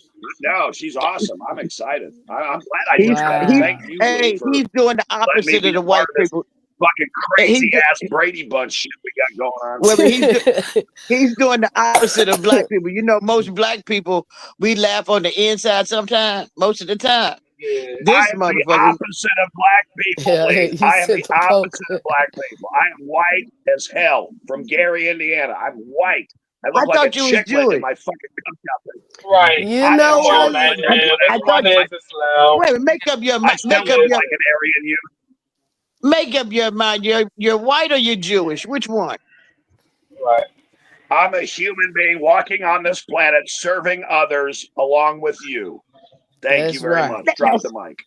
No, she's awesome. I'm excited. I'm glad I did that. He's, Thank you, Lee, hey, for he's doing the letting me opposite be of the a white part of this people. fucking crazy ass Brady Bunch shit we got going on. Well, he's doing the opposite of black people. You know, most black people, we laugh on the inside sometimes, most of the time. This I am the motherfucker. opposite of black people, Yeah, Lee. you I am said the the opposite of black people. I am white as hell from Gary, Indiana. I'm white. I look like a thought you was chicklet in Jewish. my fucking cookout. Right. You I know am what? Jewish. I thought wait, make up your I mind. still Make look up your like an Aryan youth. make up your mind. You're white or you're Jewish? Which one? Right. I'm a human being walking on this planet, serving others along with you. Thank you That's very right. much. Drop the mic.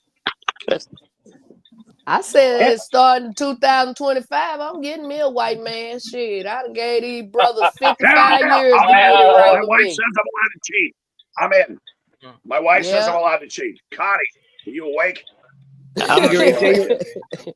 I said starting 2025, I'm getting me a white man. Shit, I done gave these brothers 55 years to get it right My with wife me. says I'm allowed to cheat. I'm in. My wife says I'm Yeah. allowed to cheat. Connie, are you awake? I'm getting to you.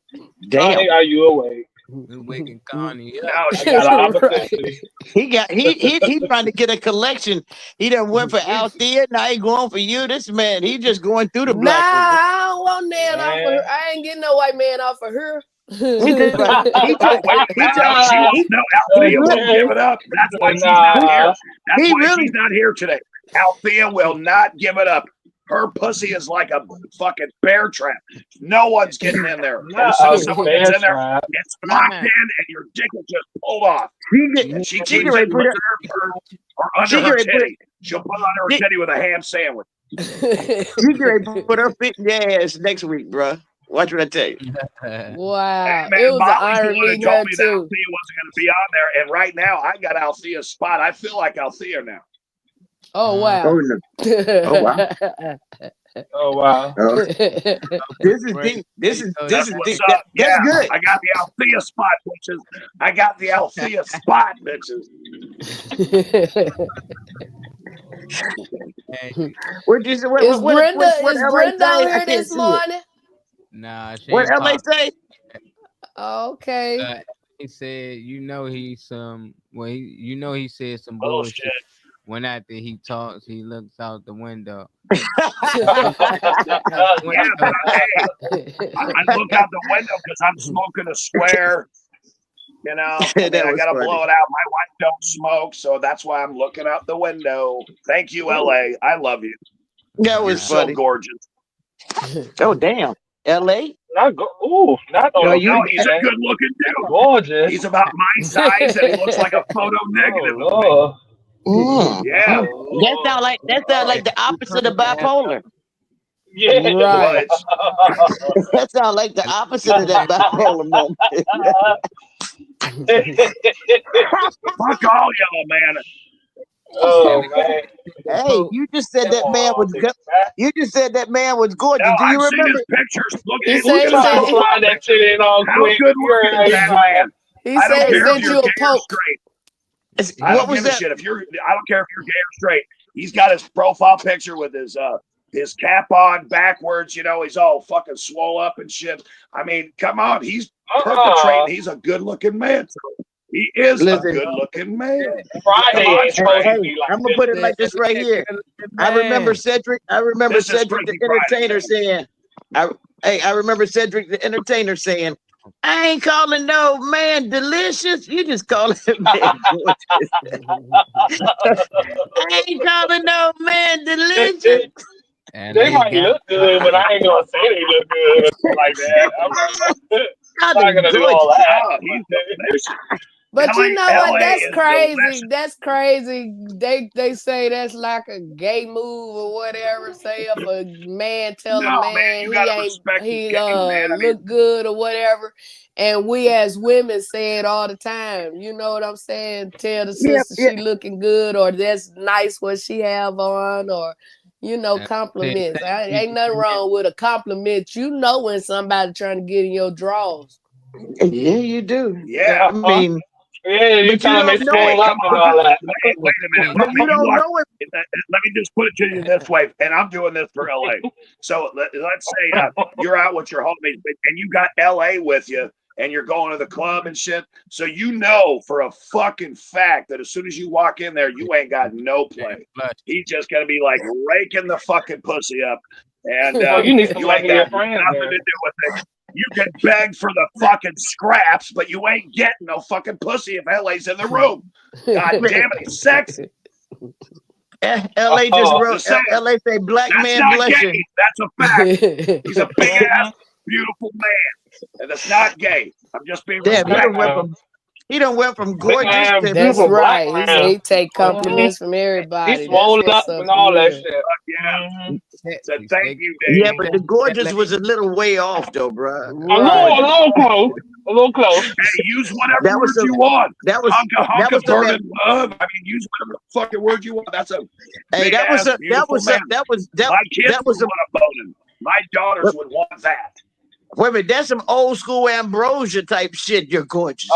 Damn. Connie, are you awake? We're waking Connie No, up. she I got an Right. opportunity. He trying to get a collection. He done went for Althea. Now he going for you. This man, he just going through the Nah, black people. I don't want that off of her. Man. I ain't getting no white man off of her. He just like he Oh, wait a minute. No, she won't. No, Althea won't give it up. That's why she's not here. That's He why really- she's not here today. Althea will not give it up. Her pussy is like a fucking bear trap. No one's getting in there. As soon as someone gets in there, it's locked in and your dick is just pulled off. And she keeps it under her purse or under her titty. She'll put it under her titty with a ham sandwich. You can put her fit in your ass next week, bro. Watch what I tell you. Wow. Man, It was an Molly's iron the one who meeting told her me that too. Althea wasn't going to be on there, and right now I got Althea's spot. I feel like Althea now. Oh wow. Oh, no. Oh wow. Oh wow. This is deep. This is That's deep. what's That's up. Yeah, good. I got the Althea spot, bitches. I got the Althea spot, bitches. What you say? Is Brenda what is LA Brenda say? on I here can't this see it. morning? Nah, she What ain't LA pop. say? Okay. He said, you know, he's well, he said some Bullshit. bullshit. When after he talks, he looks out the window. Yeah, but I look out the window because I'm smoking a square. You know, I mean, That I was gotta funny. blow it out. My wife don't smoke, so that's why I'm looking out the window. Thank you, LA. I love you. That You're was so funny. gorgeous. Oh damn. LA? Not go. Ooh, not on No, the you- No, weekend. he's a good looking dude. Gorgeous. He's about my size and he looks like a photo negative of me. Oh, Mm. Yeah. That sound like the opposite of bipolar. yeah. Right. Well, That sound like the opposite of that bipolar moment. fuck all y'all, man. Oh man. Hey, you just said that man was good. You just said that man was gorgeous. No, Do you I've seen remember? his pictures. Look, He look said- at he his said- profile Slide that picture. shit in on How quick. good looking is that man? He I don't said he care if sent you're you gay a or poke. straight. I What don't was give a that? shit if you're. I don't care if you're gay or straight. He's got his profile picture with his cap on backwards. You know, he's all fucking swole up and shit. I mean, come on, he's perpetrating. He's a good looking man. So he is Listen. a good looking man. Friday Come on, ain't supposed to Hey, be like I'm gonna put it like this right here. I remember Cedric. I remember This is Cedric the Freaky Friday. entertainer saying. I remember Cedric the entertainer saying, "I ain't calling no man delicious. You just call him man gorgeous." I ain't calling no man delicious. And They might look good, but I ain't gonna say they look good or something like that. I'm not God gonna is do all gorgeous. that. Oh, he's delicious. But LA you know what? LA That's is the crazy. best. That's crazy. They say that's like a gay move or whatever. Say if a man tell No, a man, man you he gotta ain't respect the he game, man. I mean, look good or whatever, and we as women say it all the time. You know what I'm saying? Tell the Yeah, sister yeah. she looking good, or that's nice what she have on, or you know, compliments. Ain't nothing wrong with a compliment. You know when somebody trying to get in your drawers. Yeah, you do. yeah. I mean, Yeah, you but you tell them don't it's know full it. up and all that. Wait a minute. But you don't know it. Let me just put it to you this way, and I'm doing this for LA. So let's say you're out with your homies, and you got LA with you, and you're going to the club and shit. So you know for a fucking fact that as soon as you walk in there, you ain't got no play. He's just gonna be like raking the fucking pussy up, and Oh, you need some you ain't lucky your got friends nothing there. to do with it. You can beg for the fucking scraps, but you ain't getting no fucking pussy if LA's in the room. God damn it, he's sexy. LA just Oh, wrote. Just saying. LA say black That's man not blushing. gay. That's a fact. He's a big ass, beautiful man, and that's not gay. I'm just being Damn, respectful. he done went from Big gorgeous man, to That's beautiful black right. He man. say he take Mhm. compliments from everybody. He's That's swollen what's up up and for all that real. shit. Yeah. Mhm. So thank you, Dave. yeah, but the gorgeous was a little way off though, bro. Right. A little close. A little close. Hey, use whatever That was word some. you want. That was Hunka some. burning love. I mean, use whatever fucking word you want. That's a Hey, big that was ass, some. That beautiful was some. man. That was that. My kids That was would some. want a boning. My daughters would want that. Wait a minute, that's some old school ambrosia type shit. You're gorgeous.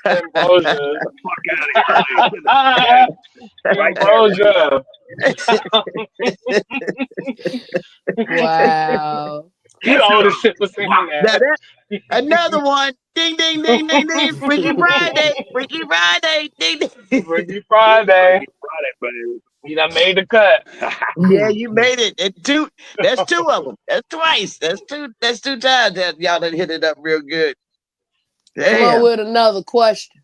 Ambrosia. Fuck out of here. Right Ambrosia. Wow. You old as shit for saying that. Another one. Ding ding ding ding ding. Freaky Friday. Freaky Friday. Ding ding. Freaky Friday. baby. You done made the cut. Yeah, you made it. And two. That's two of them. That's twice. That's two. That's two times that y'all done hit it up real good. Come on Damn. with another question.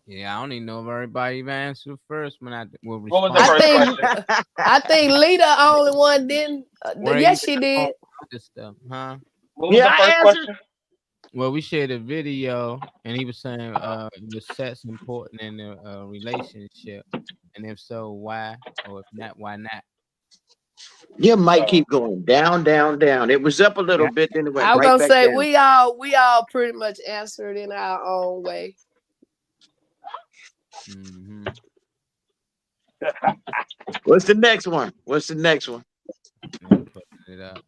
Yeah, I don't even know if everybody even answered the first one. Will What was the respond. first question? I think Lita only one didn't. Where Yes, you she did. other stuff, huh? What was Yeah, the I first answered. question? Well, we shared a video, and he was saying, "Was sex important in a relationship? And if so, why? Or if not, why not?" Your mic keep going down, down, down. It was up a little bit, then it went I was right gonna back say down. we all pretty much answered in our own way. Mm-hmm. What's the next one? What's the next one? Putting it up.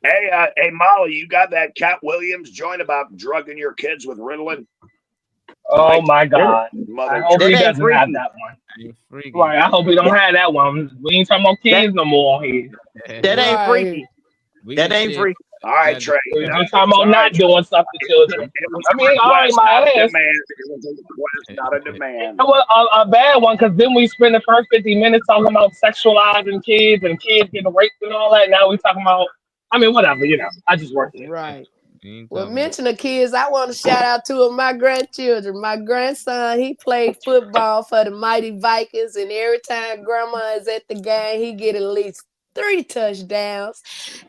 Hey, Molly, you got that Cat Williams joint about drugging your kids with Ritalin? Oh my God. Mother I hope That he ain't doesn't have freaky. that one. Ain't freaky. Right, I hope he don't have that one. We ain't talking about kids no more on here. That ain't Right. freaky. We That can ain't share- freaky. All right, Trey. We're Yeah, just talking about all not right, Trey. doing stuff to children. It was I mean, a all right, request, my not a ass. demand. It was a request, not a demand. It was a bad one because then we spend the first 50 minutes talking about sexualizing kids and kids getting raped and all that. Now we talking about, I mean, whatever, you know. I just worked it. Right. We ain't Well, talking mention the kids. I want to shout out two of my grandchildren. My grandson, he played football for the Mighty Vikings, and every time grandma is at the game, he get at least 3 touchdowns.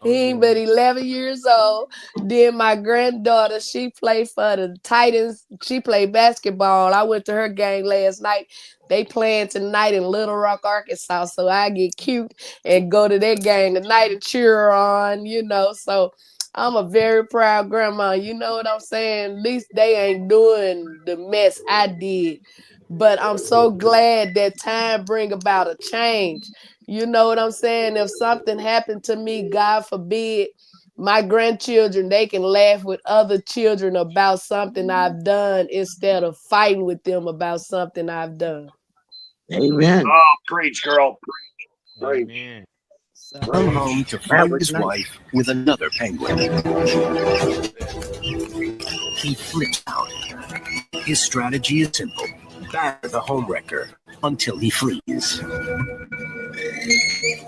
He ain't but 11 years old. Then my granddaughter, she played for the Titans. She played basketball. I went to her game last night. They playing tonight in Little Rock, Arkansas. So I get cute and go to that game tonight and cheer her on, you know. So I'm a very proud grandma. You know what I'm saying? At least they ain't doing the mess I did. But I'm so glad that time bring about a change. You know what I'm saying? If something happened to me, God forbid, my grandchildren, they can laugh with other children about something I've done instead of fighting with them about something I've done. Amen. Oh, preach, girl. Preach. Amen. Come home to find his wife with another penguin. He flips out. His strategy is simple. Batter the homewrecker until he flees.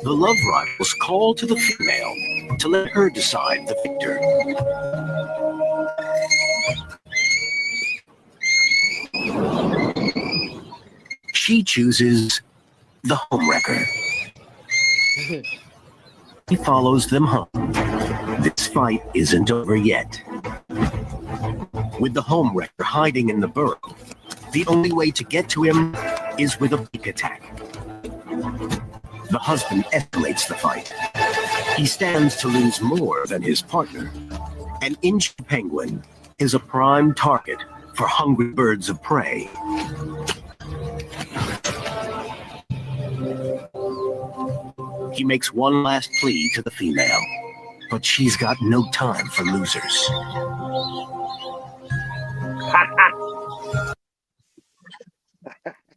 The love rivals call to the female to let her decide the victor. She chooses the homewrecker. He follows them home. This fight isn't over yet. With the homewrecker hiding in the burrow, the only way to get to him is with a bike attack. The husband escalates the fight. He stands to lose more than his partner. An injured penguin is a prime target for hungry birds of prey. He makes one last plea to the female, but she's got no time for losers.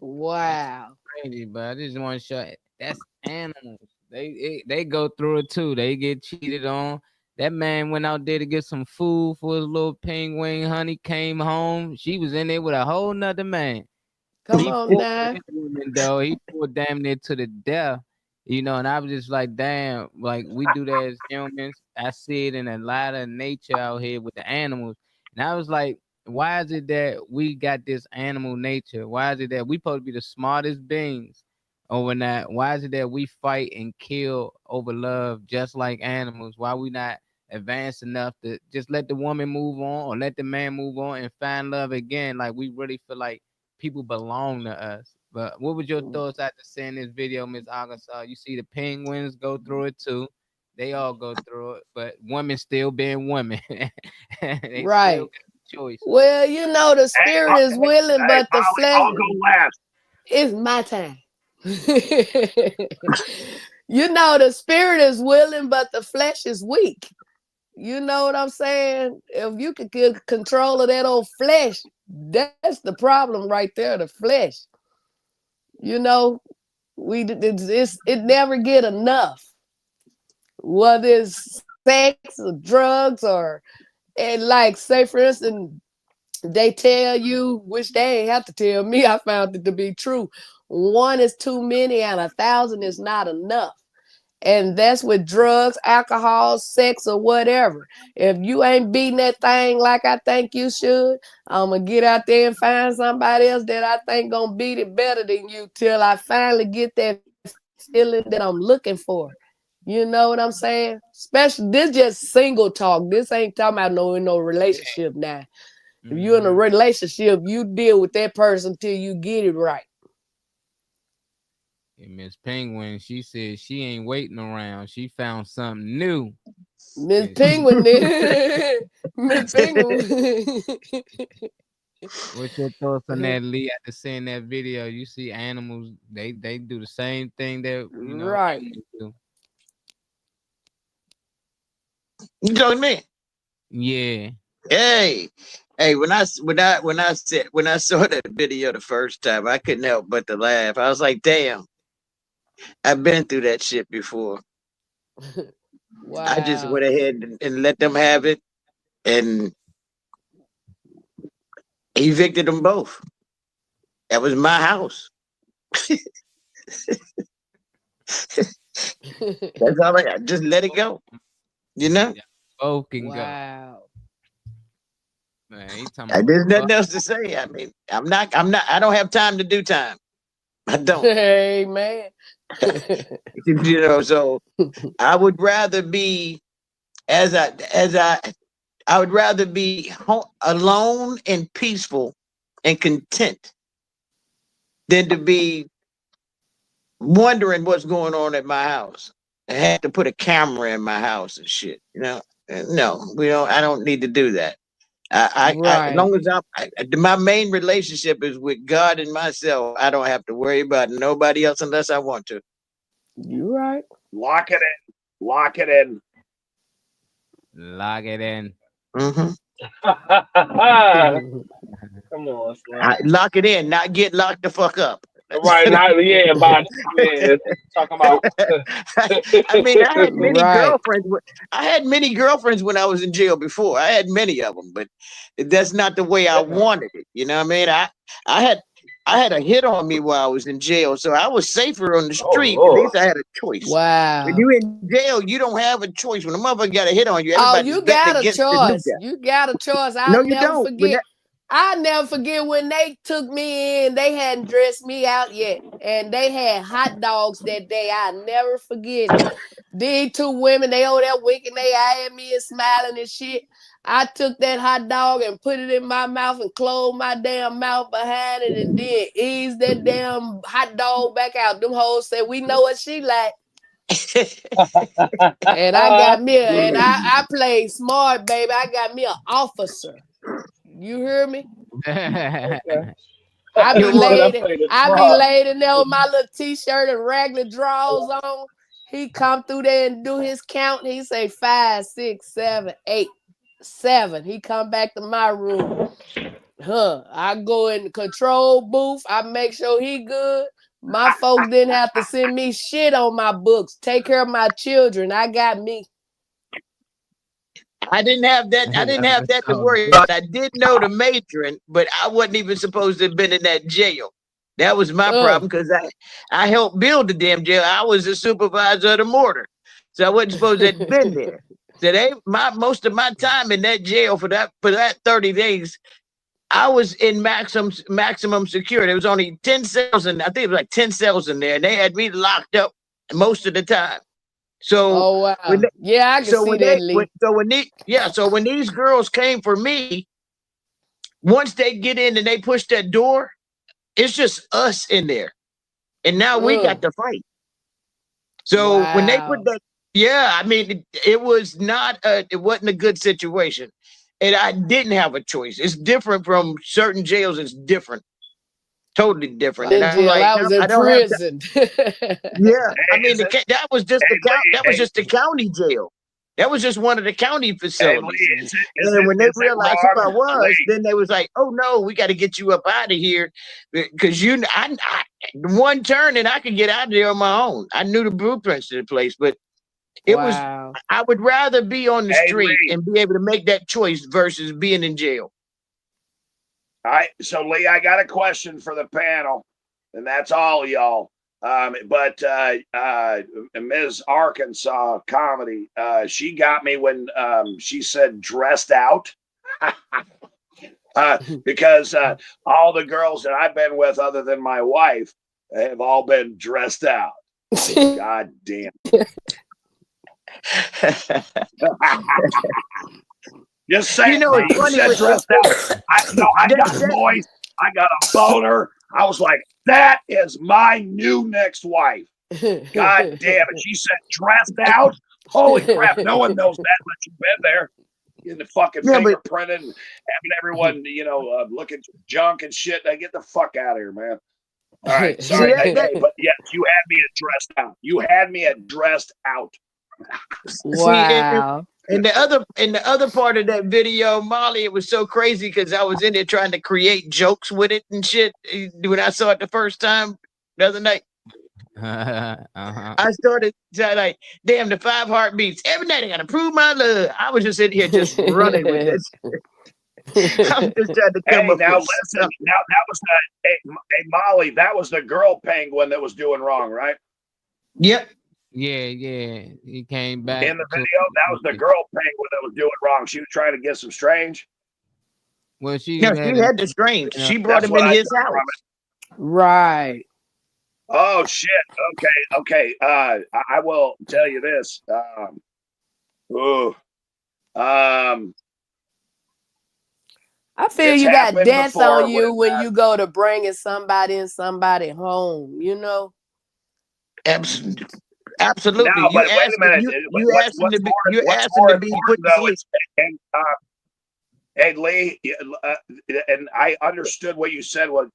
Wow. Crazy, but I just want to show it. That's animals. They go through it too. They get cheated on. That man went out there to get some food for his little penguin. Honey came home. She was in there with a whole nother man. Come He on fought now. that woman, though. He fought damn near to the death. You know, and I was just like, damn, like we do that as humans. I see it in a lot of nature out here with the animals. And I was like, why is it that we got this animal nature? Why is it that we supposed to be the smartest beings over that? Why is it that we fight and kill over love just like animals? Why we not advanced enough to just let the woman move on or let the man move on and find love again? Like we really feel like people belong to us. But what was your thoughts after seeing this video, Miss Arkansas? You see the penguins go through it too. They all go through it, but women still being women. They Right. still got a choice. Well, you know, the spirit is willing, but the flesh. I'll go last. It's my time. You know, the spirit is willing, but the flesh is weak. You know what I'm saying? If you could get control of that old flesh, that's the problem right there, the flesh. You know, it never get enough. Whether it's sex or drugs or, and like, say for instance, they tell you, which they ain't have to tell me, I found it to be true. 1 is too many and 1,000 is not enough. And that's with drugs, alcohol, sex, or whatever. If you ain't beating that thing like I think you should, I'm going to get out there and find somebody else that I think going to beat it better than you till I finally get that feeling that I'm looking for. You know what I'm saying? Especially, this just single talk. This ain't talking about no relationship now. If you're in a relationship, you deal with that person till you get it right. And Miss Penguin, she said she ain't waiting around. She found something new. Miss Penguin, Miss Penguin. What's your thoughts on that, Lee? After seeing that video, you see animals, they do the same thing that right. Do. You talking to me? Yeah. Hey, when I saw that video the first time, I couldn't help but to laugh. I was like, damn, I've been through that shit before. Wow. I just went ahead and let them have it and evicted them both. That was my house. That's all I just let it go. You know? Both can wow. go. Man, there's nothing else to say. I mean, I don't have time to do time. I don't. Hey, man. You know, so I would rather be I would rather be alone and peaceful and content than to be wondering what's going on at my house. I had to put a camera in my house and shit. You know, no, we don't. I don't need to do that. As long as my main relationship is with God and myself, I don't have to worry about nobody else unless I want to. You right. Lock it in. Lock it in. Lock it in. Mm-hmm. Come on, Slim. Lock it in, not get locked the fuck up. Right now, talking about. I mean, I had many girlfriends. I had many girlfriends when I was in jail before. I had many of them, but that's not the way I wanted it. You know what I mean? I had a hit on me while I was in jail, so I was safer on the street. At least I had a choice. Wow. When you're in jail, you don't have a choice. When a motherfucker got a hit on you, you got a choice. You got a choice. I'll never forget. I'll never forget when they took me in. They hadn't dressed me out yet, and they had hot dogs that day. I'll never forget it. These two women, they over there winking their eye at me and smiling and shit. I took that hot dog and put it in my mouth and closed my damn mouth behind it and then eased that damn hot dog back out. Them hoes said, we know what she like. And I got me and I played smart, baby. I got me an officer. You hear me? Okay. I be You know what? I laid played it I be smart. laid in there with my little t-shirt and regular drawers on. He come through there and do his count. He say 5, 6, 7, 8, 7. He come back to my room. I go in the control booth. I make sure he good. My folks didn't have to send me shit on my books. Take care of my children. I got me. I didn't have that. I didn't have that to worry about. I did know the matron, but I wasn't even supposed to have been in that jail. That was my problem because I helped build the damn jail. I was the supervisor of the mortar, so I wasn't supposed to have been there. So most of my time in that jail for that 30 days, I was in maximum security. There was only 10 cells, and I think it was like 10 cells in there, and they had me locked up most of the time. So, oh wow, I can see that, Lee. So when these girls came for me, once they get in and they push that door, it's just us in there, and now we got to fight. So when they put that, I mean, it was not it wasn't a good situation. And I didn't have a choice. It's different from certain jails. It's different, totally different. And I'm like, I was in prison. I mean, that was just the count. That was just the county jail. That was just one of the county facilities. And when they realized who I was, then they was like, "Oh no, we got to get you up out of here because I one turn and I could get out of there on my own. I knew the blueprints to the place, but." It was. I would rather be on the street and be able to make that choice versus being in jail. All right, so Lee, I got a question for the panel, and that's all y'all. But Ms. Arkansas Comedy, she got me when she said dressed out. Because all the girls that I've been with, other than my wife, have all been dressed out. God damn. Just saying, it's funny said dressed out. I got a voice. I got a boner. I was like, that is my new next wife. God damn it. She said dressed out. Holy crap. No one knows that much. You've been there in the fucking fingerprinting and having everyone, looking junk and shit. They get the fuck out of here, man. All right. Sorry. But yes, you had me at dressed out. You had me at dressed out. Wow. And the other part of that video, Molly, it was so crazy because I was in there trying to create jokes with it and shit when I saw it the first time the other night. I started like, damn, the 5 heartbeats. Every night I gotta prove my love. I was just in here just running with this. I'm just trying to come up now with listen. stuff. Now that was hey Molly, that was the girl penguin that was doing wrong, right? Yep. Yeah, he came back in the video. That was the girl penguin that was doing wrong. She was trying to get some strange. Well, she had the strange. She brought him in his house. Right. Oh shit. Okay. I will tell you this. I feel you got death on you when you go to bringing somebody and somebody home. Absolutely. No, but wait a minute. You asked him to be put to sleep. Hey Lee, and I understood what you said. Was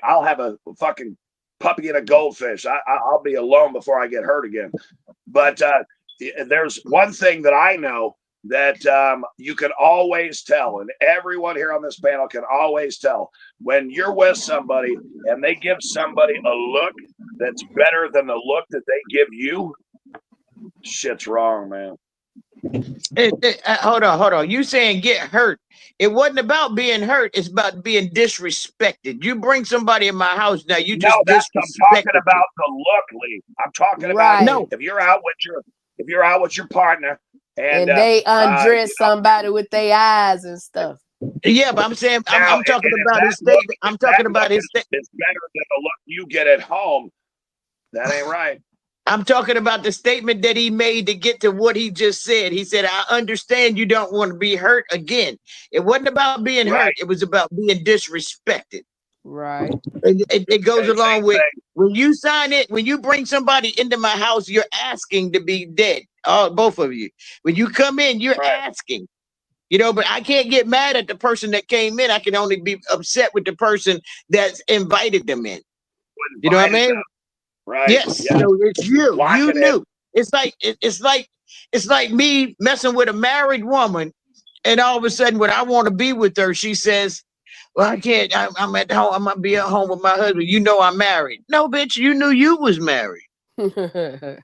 I'll have a fucking puppy and a goldfish. I'll be alone before I get hurt again. But there's one thing that I know that you can always tell, and everyone here on this panel can always tell when you're with somebody and they give somebody a look that's better than the look that they give you. Shit's wrong, man. Hold on. You saying get hurt. It wasn't about being hurt. It's about being disrespected. You bring somebody in my house now, you just I'm talking about the look, Lee. I'm talking about if you're out with your partner and they undress somebody with their eyes and stuff. Yeah, but I'm saying I'm talking about his statement. I'm talking about his statement. It's better than the look you get at home. That ain't right. I'm talking about the statement that he made to get to what he just said. He said, I understand you don't want to be hurt again. It wasn't about being hurt, it was about being disrespected. Right. It goes along with when you sign it, when you bring somebody into my house, you're asking to be dead. Both of you. When you come in, you're asking. You know, but I can't get mad at the person that came in. I can only be upset with the person that's invited them in. You know what I mean? Right. Yes. Yeah. So it's you. Lock You it in. knew. It's like me messing with a married woman, and all of a sudden, when I want to be with her, she says, "Well, I can't. I'm at home. I'm gonna be at home with my husband. You know, I'm married." No, bitch. You knew you was married. Right.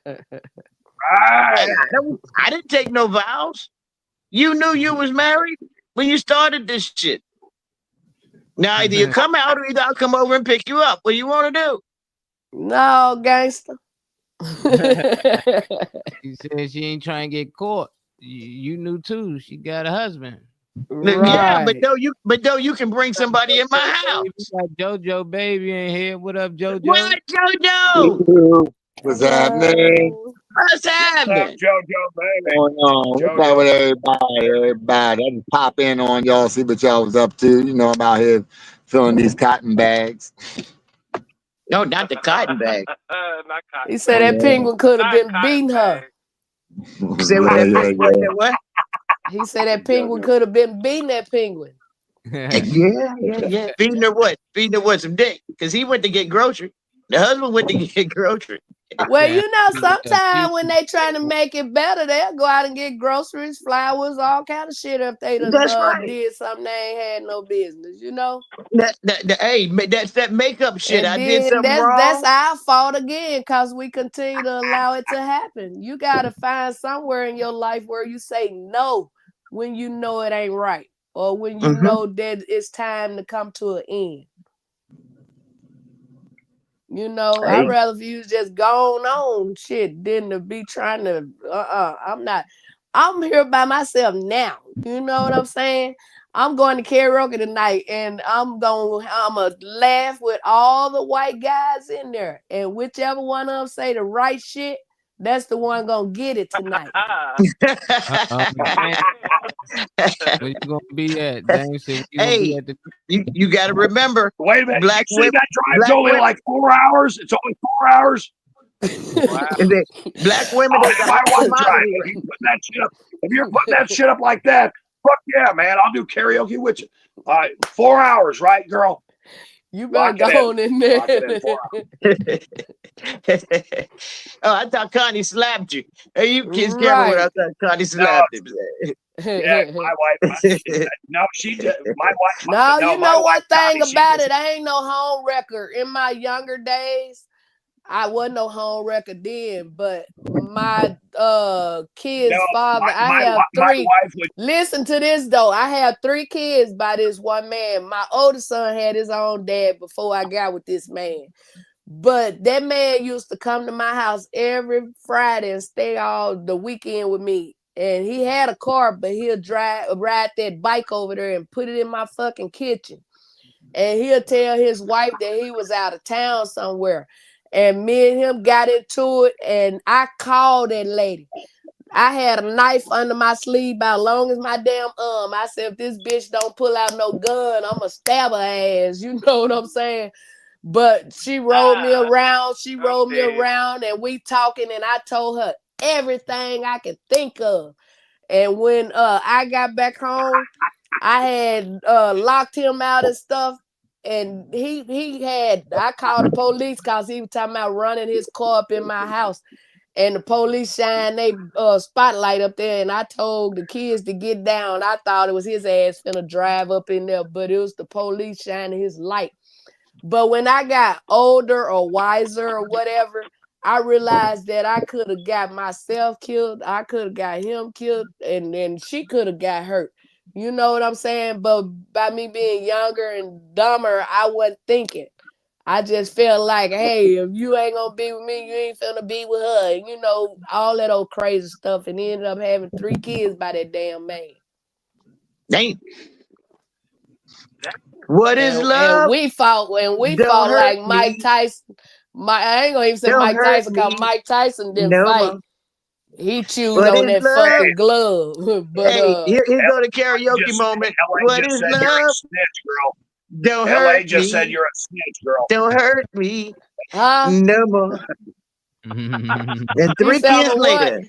I didn't take no vows. You knew you was married when you started this shit. Now either you come out or either I'll come over and pick you up. What do you want to do? No, gangster. She said she ain't trying to get caught. You knew too. She got a husband. Yeah, Right. but though you can bring somebody in my house. We got JoJo baby in here. What up, JoJo? What, JoJo? What's happening? What's happening? JoJo, baby. Going on? What's up with everybody? Everybody, I just pop in on y'all, see what y'all was up to. You know, I'm out here filling these cotton bags. No, not the cotton bag. Not cotton. He said that penguin could have been beating her. Say what that what? He said that penguin could have been beating that penguin. Yeah. Feeding her what? Feeding her what? Some dick? Because he went to get grocery. The husband went to get grocery. Well, you know, sometimes when they trying to make it better, they'll go out and get groceries, flowers, all kind of shit if they done did something they ain't had no business, you know? That's that makeup shit. And I did then something wrong. that's our fault again, because we continue to allow it to happen. You got to find somewhere in your life where you say no when you know it ain't right, or when you know that it's time to come to an end. You know, I'd rather if you just gone on shit than to be trying to, I'm here by myself now. You know what I'm saying? I'm going to karaoke tonight, and I'm gonna laugh with all the white guys in there. And whichever one of them say the right shit, that's the one gonna get it tonight. Where you gonna be at? James said, Hey, you got to remember. Wait a minute. Black you see women, that drive's only like 4 hours? It's only 4 hours? Wow. Black women. My wife drive. If you're putting that shit up like that, fuck yeah, man. I'll do karaoke with you. 4 hours, right, girl? You better go on in there. Oh, I thought Connie slapped you. Hey, you kids careful when I thought Connie slapped him. Yeah, my wife. No, she did. My wife. No, you know one thing Connie, about it. I ain't no home wrecker. In my younger days, I wasn't no home wrecker then, but my kids' father, I have three. Listen to this though. I have 3 kids by this one man. My oldest son had his own dad before I got with this man. But that man used to come to my house every Friday and stay all the weekend with me. And he had a car, but he'll ride that bike over there and put it in my fucking kitchen. And he'll tell his wife that he was out of town somewhere. And me and him got into it, and I called that lady. I had a knife under my sleeve about as long as my damn arm. I said, if this bitch don't pull out no gun, I'm going to stab her ass. You know what I'm saying? But she rolled me around. She rolled me around, and we talking, and I told her everything I could think of. And when I got back home, I had locked him out and stuff. And I called the police because he was talking about running his car up in my house. And the police shined their spotlight up there, and I told the kids to get down. I thought it was his ass finna drive up in there, but it was the police shining his light. But when I got older or wiser or whatever, I realized that I could have got myself killed. I could have got him killed, and then she could have got hurt. You know what I'm saying? But by me being younger and dumber, I wasn't thinking. I just felt like, hey, if you ain't gonna be with me, you ain't finna be with her. And, you know, all that old crazy stuff. And he ended up having 3 kids by that damn man. Dang. What is love? And we fought like Mike Tyson. I ain't gonna even say Don't Mike hurt Tyson, cause me Mike Tyson didn't no fight. more. He chewed What on is that love? fucking glove. But Hey, here go the LA karaoke just, moment. LA What just is said you're a love? snitch, girl. Don't LA hurt just said me. you're a snitch, girl. Don't hurt me huh? no more. And You 3 sound kids a what? later,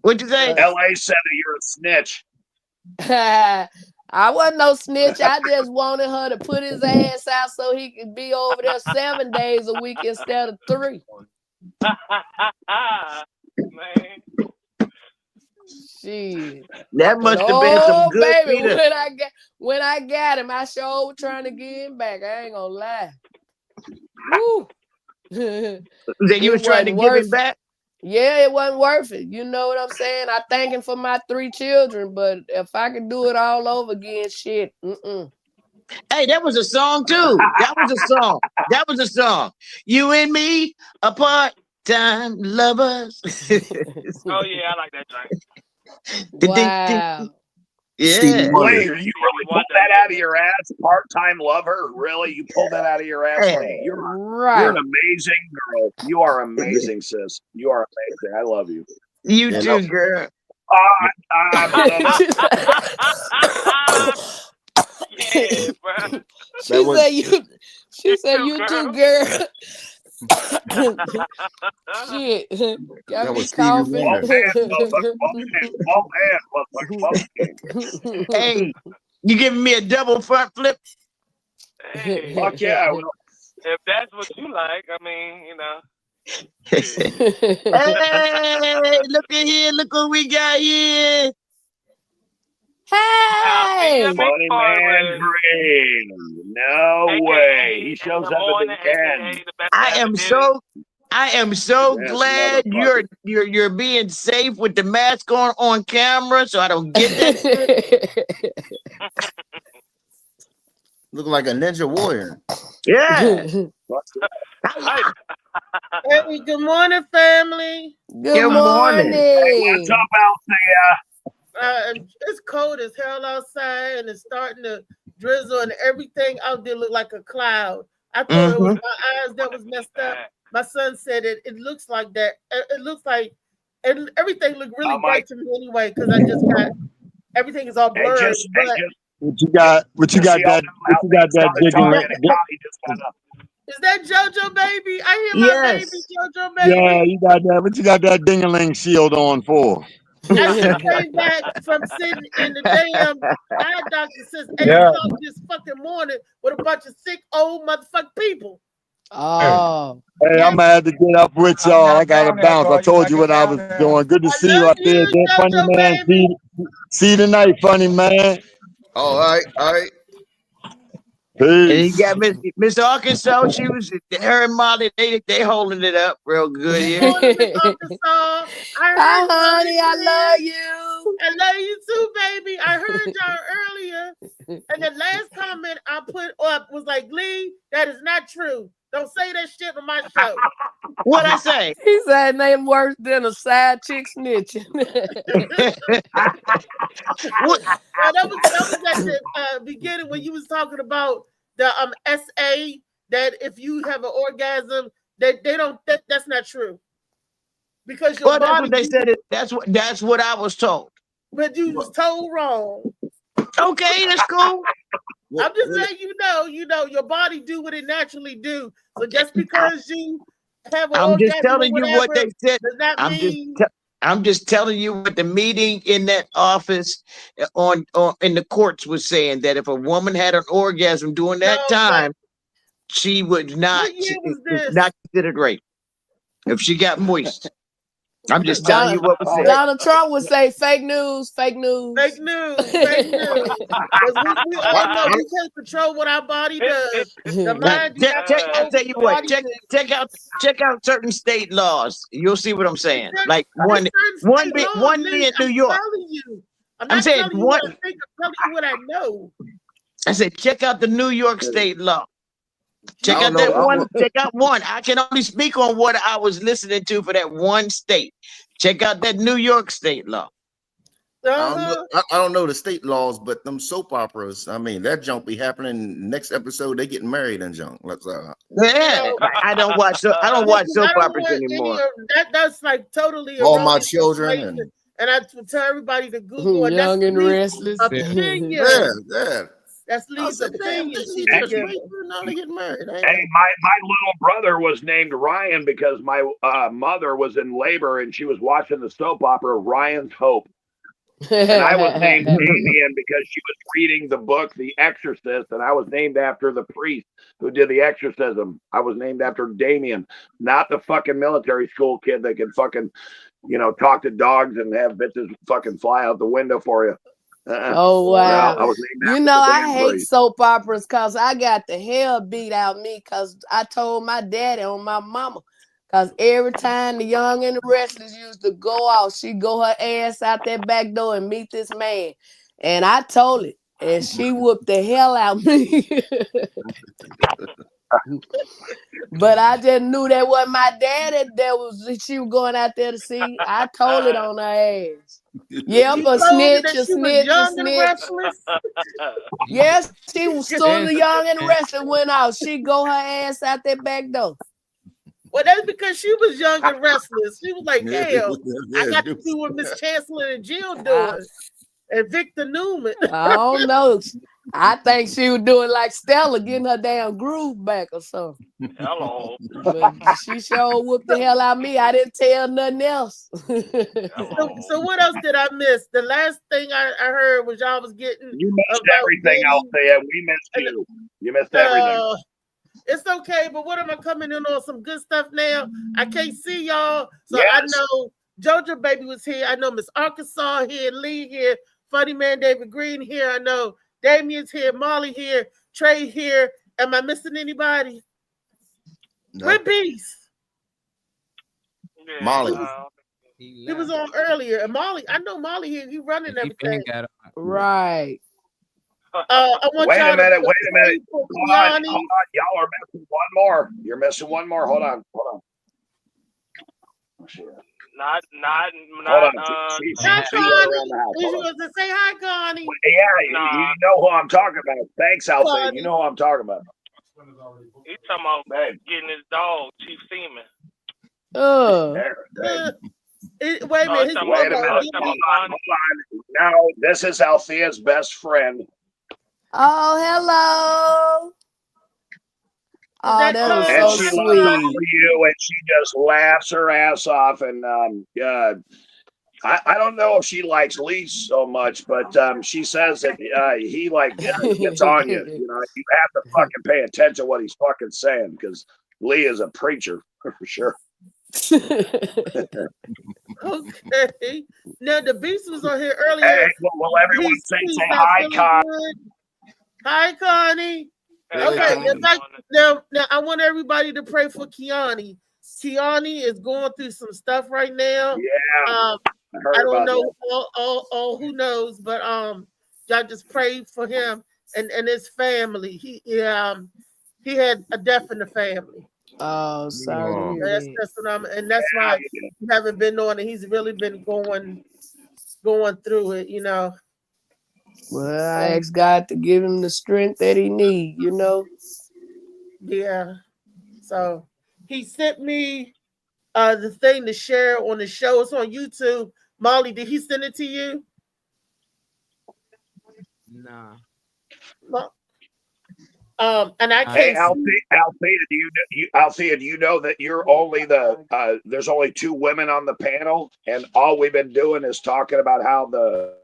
what'd you say? LA said that you're a snitch. I wasn't no snitch. I just wanted her to put his ass out so he could be over there 7 days a week instead of 3. Man. Shit. That But must have been some oh good baby, Peter. when I got him, I sure was trying to get him back. I ain't gonna lie. Woo. Then It you was trying to wasn't give him worth it. back? Yeah, it wasn't worth it. You know what I'm saying? I thank him for my 3 children, but if I could do it all over again, shit. Hey, that was a song too. That was a song. That was a song. You and me, a part-time lovers. Oh yeah, I like that track. Wow. Yeah. Wait, you really pulled that out of your ass? Part-time lover? Really? You pulled that out of your ass, honey? You're Right. an amazing girl. You are amazing, sis. You are amazing. I love you. You too, girl. Yeah, bro. She said you too, girl. Shit. Got me coughing. Hey, you giving me a double front flip? Hey, Fuck yeah. if that's what you like, I mean, you know. Hey, look at here. Look what we got here. Hey! Funny man Green. No way. He shows up at the end. I am so Yes, glad you're being safe with the mask on camera, so I don't get that shit. Look like a ninja warrior. Yeah. Hey, good morning, family. Good morning. Hey, what's up, Althea? It's cold as hell outside, and it's starting to drizzle, and everything out there look like a cloud. I thought it was my eyes that was messed up. My son said it looks like that. It looks like, and everything looked really bright to me anyway, because I just got everything is all blurred. What you got that jiggling? Is that JoJo baby? I hear my baby JoJo baby. Yeah, you got that. What you got that ding-a-ling shield on for? I just came back from sitting in the damn eye doctor since 8 o'clock this fucking morning with a bunch of sick old motherfucking people. Oh. Hey, I'm gonna have to get up with y'all. I gotta bounce. I told you what I was doing. Good to see you out there. Good, funny man. See you tonight, funny man. All right. And you Peace. got Miss Arkansas. She was her and Molly. They holding it up real good here. Arkansas. Hi, honey. I love you. I love you too, baby. I heard y'all earlier, and the last comment I put up was like, "Lee, that is not true. Don't say that shit on my show." What I say? He said name worse than a side chick snitching. Well, that was at the beginning when you was talking about the SA, that if you have an orgasm, that they don't that's not true. Because your Well, that's body, what they said. That's what I was told. but you was told wrong. Okay, that's cool. I'm just letting you know your body do what it naturally do. So just because you have an I'm orgasm just telling or you whatever, what they said. does not mean I'm just telling you what the meeting in that office on in the courts was saying, that if a woman had an orgasm during that time, she would not What year was this? not considered rape if she got moist. I'm just telling you what was said. Donald Trump would say fake news, fake news. Fake news, fake news. 'Cause we all know we can't control what our body does. The mind do not I'll control tell you the what, body does. check out certain state laws. You'll see what I'm saying. Like one Certain being state laws, Lee, New I'm York. telling you. I'm I'm not saying telling you what I think, I'm telling you what I know. I said, check out the New York state law. Check out one. I can only speak on what I was listening to for that one state. Check out that New York state law. I don't know the state laws, but them soap operas, I mean, that junk be happening. Next episode, they getting married and junk. Yeah, I don't watch soap operas anymore. That's like totally All my erroneous children information. And I tell everybody to Google and Young that's and Lee's restless. opinion. Yeah. That's Lee's opinion. Now they getting married. Hey, my little brother was named Ryan because my mother was in labor and she was watching the soap opera Ryan's Hope. And I was named Damien because she was reading the book The Exorcist, and I was named after the priest who did the exorcism. I was named after Damien, not the fucking military school kid that can fucking, talk to dogs and have bitches fucking fly out the window for you. Oh wow! No, I was named I hate soap operas because I got the hell beat out me because I told my daddy on my mama. Because every time the Young and the Restless used to go out, she'd go her ass out that back door and meet this man. And I told it, and she whooped the hell out of me. But I just knew that wasn't my daddy she was going out there to see. I told it on her ass. Yep, a snitch, a snitch, a snitch. Yes, she was soon the Young and the Restless went out. She'd go her ass out that back door. Well, that's because she was young and restless. She was like, damn, I got to do what Miss Chancellor and Jill doing. And Victor Newman. I don't know. I think she was doing like Stella, getting her damn groove back or something. Hello. But she sure whooped the hell out of me. I didn't tell nothing else. So what else did I miss? The last thing I heard was y'all was getting. You missed everything, Althea. We missed you. You missed everything. It's okay, but what am I coming in on some good stuff now? I can't see y'all, so Yes. I know JoJo Baby was here. I know Miss Arkansas here, Lee here, Funny Man David Green here. I know Damien's here, Molly here, Trey here. Am I missing anybody? No. Where Beast? Molly. He was on earlier. And Molly, I know Molly here. He running everything. Right. I want Wait y'all a minute. to Wait a minute. for Hold on. Kiani. Y'all are missing one more. You're missing one more. Hold on. Oh, shit. Not. Hold on. She's Hi, around the Connie. house. We Hold on. supposed to say hi, Connie. Yeah, you know who I'm talking about. Thanks, Althea. Connie. You know who I'm talking about. He's talking about getting his dog, Chief Seaman. Wait a minute. His Wait a minute. mama- Hold on. Now, this is Althea's best friend. Oh, hello. Oh, that was And so she loves sweet. all of you, and she just laughs her ass off. And I don't know if she likes Lee so much, but she says that he gets on you. You know, you have to fucking pay attention to what he's fucking saying because Lee is a preacher for sure. Okay. Now the Beast was on here earlier. Hey, will everyone He's say not hi, feeling Con? good. Hi, Connie. Hey, Okay, Connie. now I want everybody to pray for Kiani. Kiani is going through some stuff right now. Yeah, I heard don't about know all who knows, but y'all just pray for him and his family. He had a death in the family. Oh, sorry. to hear That's that. and that's why you haven't been on it. He's really been going through it, you know. Well, I ask God to give him the strength that he needs, you know. Yeah. So he sent me the thing to share on the show. It's on YouTube. Molly, did he send it to you? Nah. No. And I Hey, can't see. Althea, do you know that you're only there's only 2 women on the panel, and all we've been doing is talking about how the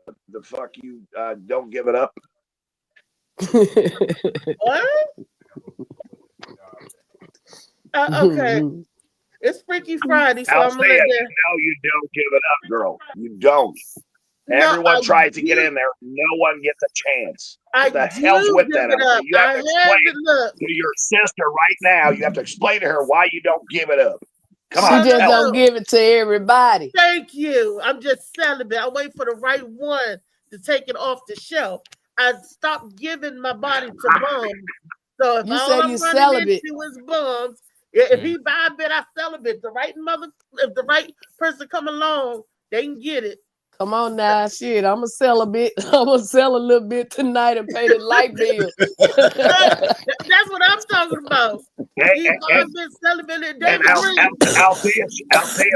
fuck you don't give it up. What? Okay. It's Freaky Friday, so I'm Althea, gonna let you that. know you don't give it up, girl. You don't. No, Everyone I tries to do. get in there. No one gets a chance. I What the do hell's with give that, it Althea? up. You have I to had explain to look. to your sister right now. You have to explain to her why you don't give it up. Come She on, just tell her. don't give it to everybody. Thank you. I'm just celibate. I wait for the right one to take it off the shelf. I stopped giving my body to bums. So if You all said I'm you running celibate. into is bums, if he buy a bit, I celibate. The right if the right person come along, they can get it. Come on now, shit. I'm gonna sell a bit. I'm gonna sell a little bit tonight and pay the light bill. That's what I'm talking about. You And, been celebrating and David Green. Althea,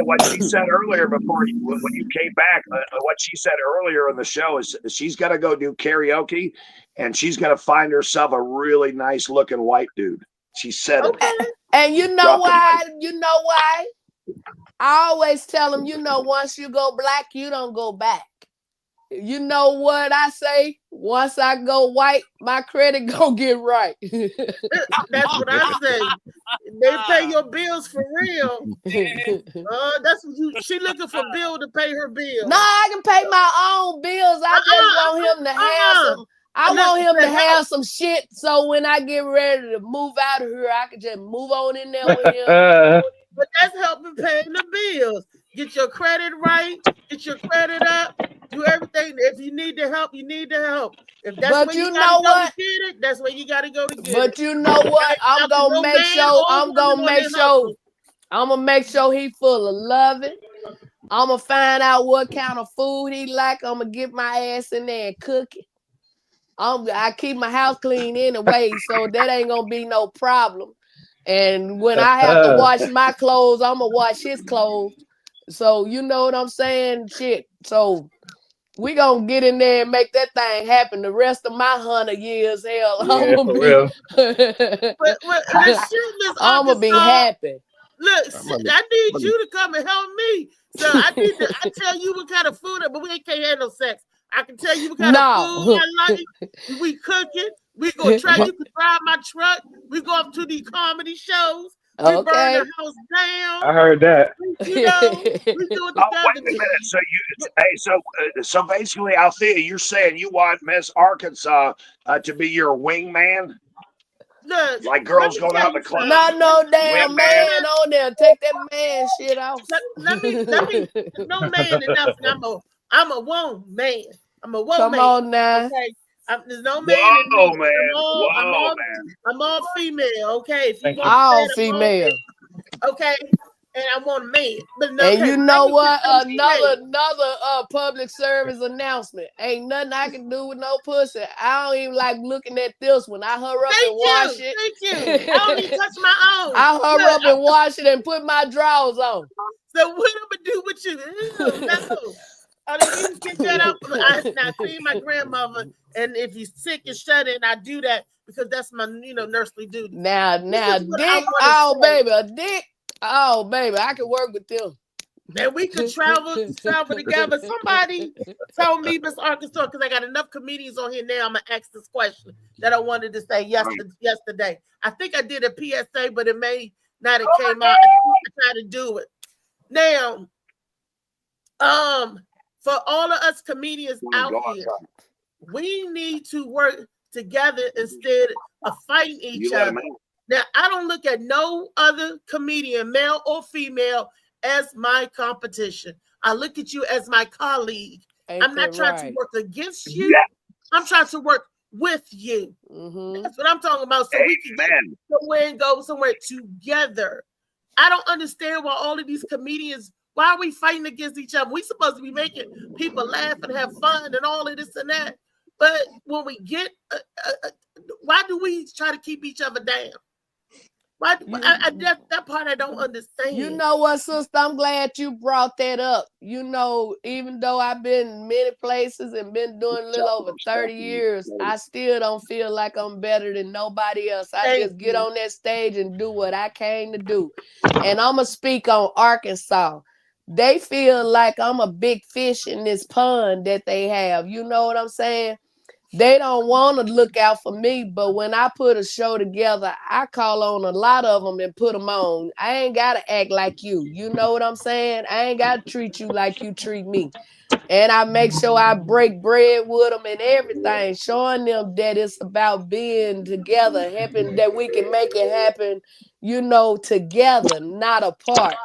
what she said earlier when you came back, what she said earlier in the show is she's got to go do karaoke, and she's got to find herself a really nice looking white dude. She said it. And you know why? You know why? I always tell them, once you go black, you don't go back. You know what I say? Once I go white, my credit gonna get right. That's what I say. They pay your bills for real. That's what she looking for Bill to pay her bills. No, I can pay my own bills. I just want him to have some. I want him to have some shit, so when I get ready to move out of here, I can just move on in there with him. But that's helping pay the bills. Get your credit right. Get your credit up. Do everything. If you need the help, you need the help. If that's But where you you know gotta go what? to get it, that's where you gotta go to get it. But you know what? I'm gonna make sure. I'm gonna make sure he full of loving. I'm gonna find out what kind of food he like. I'm gonna get my ass in there and cook it. I keep my house clean anyway, so that ain't gonna be no problem. And when I have to wash my clothes, I'm gonna wash his clothes. So you know what I'm saying? Shit. So we gonna get in there and make that thing happen. The rest of my 100 years, hell, I'm gonna be. But I'm gonna be happy. Look, I need you to come and help me. So I tell you what kind of food, but we can't have no sex. I can tell you what kind of food I like. We cook it. We gonna try. You can drive my truck. We go up to these comedy shows. We burn the house down. I heard that. You know, we do it together. Wait a minute. So basically, Althea, you're saying you want Miss Arkansas to be your wingman? Look, like girls going out in the club. Not no damn man on there. Take that man shit off. Let me. No man enough. I'm a woman man. I'm a woman. Come on now. Okay. There's no man. Whoa, man. I'm all female. Okay. If you want all to female. Okay. And I want a man. But no, and you know what? Another public service announcement. Ain't nothing I can do with no pussy. I don't even like looking at this one. I hurry up and wash it. Thank you. I don't even touch my own. I hurry up and wash it and put my drawers on. So what I'm gonna do with you? No. I didn't get that up. I see my grandmother, and if you're sick and shut in, I do that because that's my nursery duty. Now, dick, oh baby, a dick. Oh, baby, I can work with them. And we could travel together. Somebody told me, Miss Arkansas, because I got enough comedians on here now, I'm going to ask this question that I wanted to say yesterday. I think I did a PSA, but it may not have came out. I tried to do it. Now, for all of us comedians out here, we need to work together instead of fighting each other. Now, I don't look at no other comedian, male or female, as my competition. I look at you as my colleague. I'm not trying to work against you. Yeah. I'm trying to work with you. Mm-hmm. That's what I'm talking about. So we can get somewhere and go somewhere together. I don't understand why all of these comedians, why are we fighting against each other? We're supposed to be making people laugh and have fun and all of this and that. But when we get, why do we try to keep each other down? That part I don't understand. You know what, sister? I'm glad you brought that up. Even though I've been many places and been doing a little over 30 years, I still don't feel like I'm better than nobody else. I just get on that stage and do what I came to do. And I'm going to speak on Arkansas. They feel like I'm a big fish in this pond that they have. You know what I'm saying? They don't want to look out for me, but when I put a show together, I call on a lot of them and put them on. I ain't got to act like you. You know what I'm saying? I ain't got to treat you like you treat me. And I make sure I break bread with them and everything, showing them that it's about being together, helping that we can make it happen, together, not apart.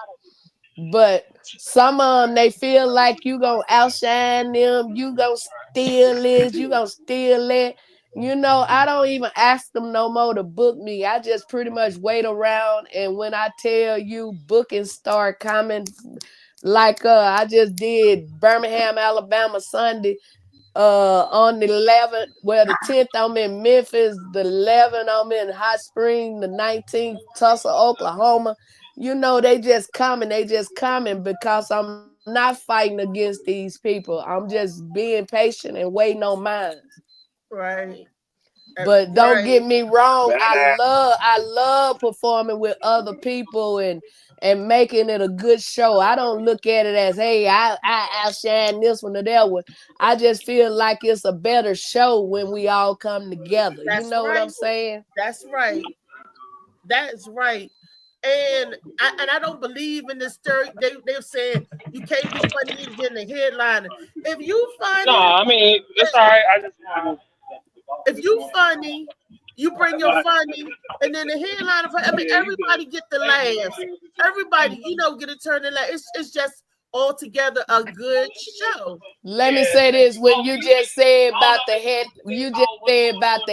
But some of them, they feel like you gonna outshine them, you gonna steal this, you gonna steal that. I don't even ask them no more to book me. I just pretty much wait around, and when I tell you bookings start coming, Like I just did Birmingham, Alabama Sunday. On the 11th, well, the 10th, I'm in Memphis. The 11th, I'm in Hot Spring. The 19th, Tulsa, Oklahoma. You know, they just coming because I'm not fighting against these people. I'm just being patient and waiting on mine. Right. But don't Right. get me wrong, I love performing with other people and making it a good show. I don't look at it as, hey, I outshine this one or that one. I just feel like it's a better show when we all come together. That's you know right. what I'm saying? That's right. That's right. And I don't believe in this story. They're saying you can't be funny than the headliner. If you funny, No, I mean it's all right. if you funny, you bring your funny, and then the headliner. I mean, everybody get the laughs. Everybody, get a turn and laugh. It's just altogether a good show. Let me say this: when you just said about the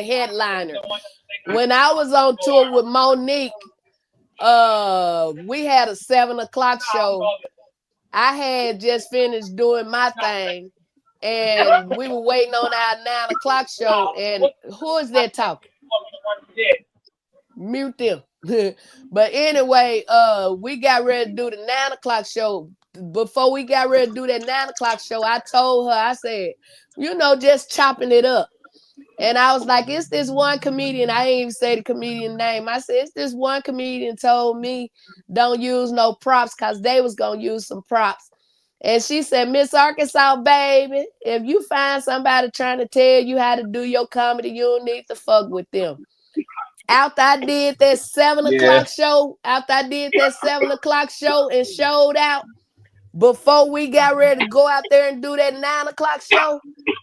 headliner. When I was on tour with Monique, we had a 7:00 show. I had just finished doing my thing, and we were waiting on our 9:00 show. And who is that talking? Mute them. But anyway, we got ready to do the 9:00 show. Before we got ready to do that 9:00 show, I told her, I said, just chopping it up. And I was like, it's this one comedian. I didn't even say the comedian name. I said, it's this one comedian told me don't use no props because they was going to use some props. And she said, Miss Arkansas, baby, if you find somebody trying to tell you how to do your comedy, you don't need to fuck with them. After I did that 7:00 show, and showed out, before we got ready to go out there and do that 9:00 show,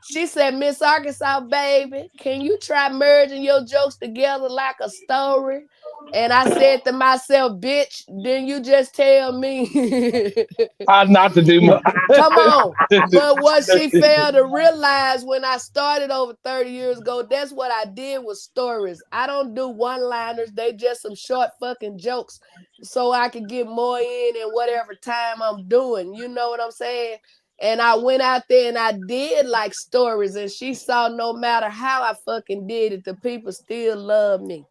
she said, Miss Arkansas, baby, can you try merging your jokes together like a story? And I said to myself, bitch, didn't you just tell me? How not to do more. Come on. But what she failed to realize when I started over 30 years ago, that's what I did with stories. I don't do one-liners. They just some short fucking jokes so I can get more in whatever time I'm doing. You know what I'm saying? And I went out there and I did like stories, and she saw no matter how I fucking did it, the people still love me.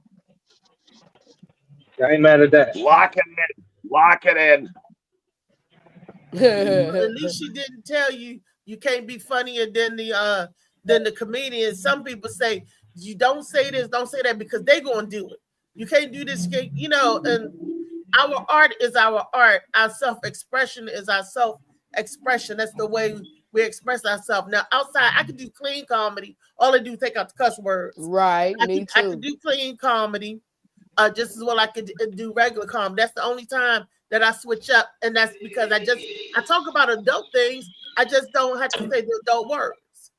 I ain't mad at that. Lock it in. At least she didn't tell you can't be funnier than the comedian. Some people say you don't say this, don't say that because they gonna do it. You can't do this, and our art is our art. Our self-expression is our self-expression. That's the way we express ourselves. Now, outside, I can do clean comedy. All I do is take out the cuss words. Right, I me can too. do clean comedy just as well I could do regular comedy. That's the only time that I switch up, and that's because I talk about adult things. I just don't have to say the adult words.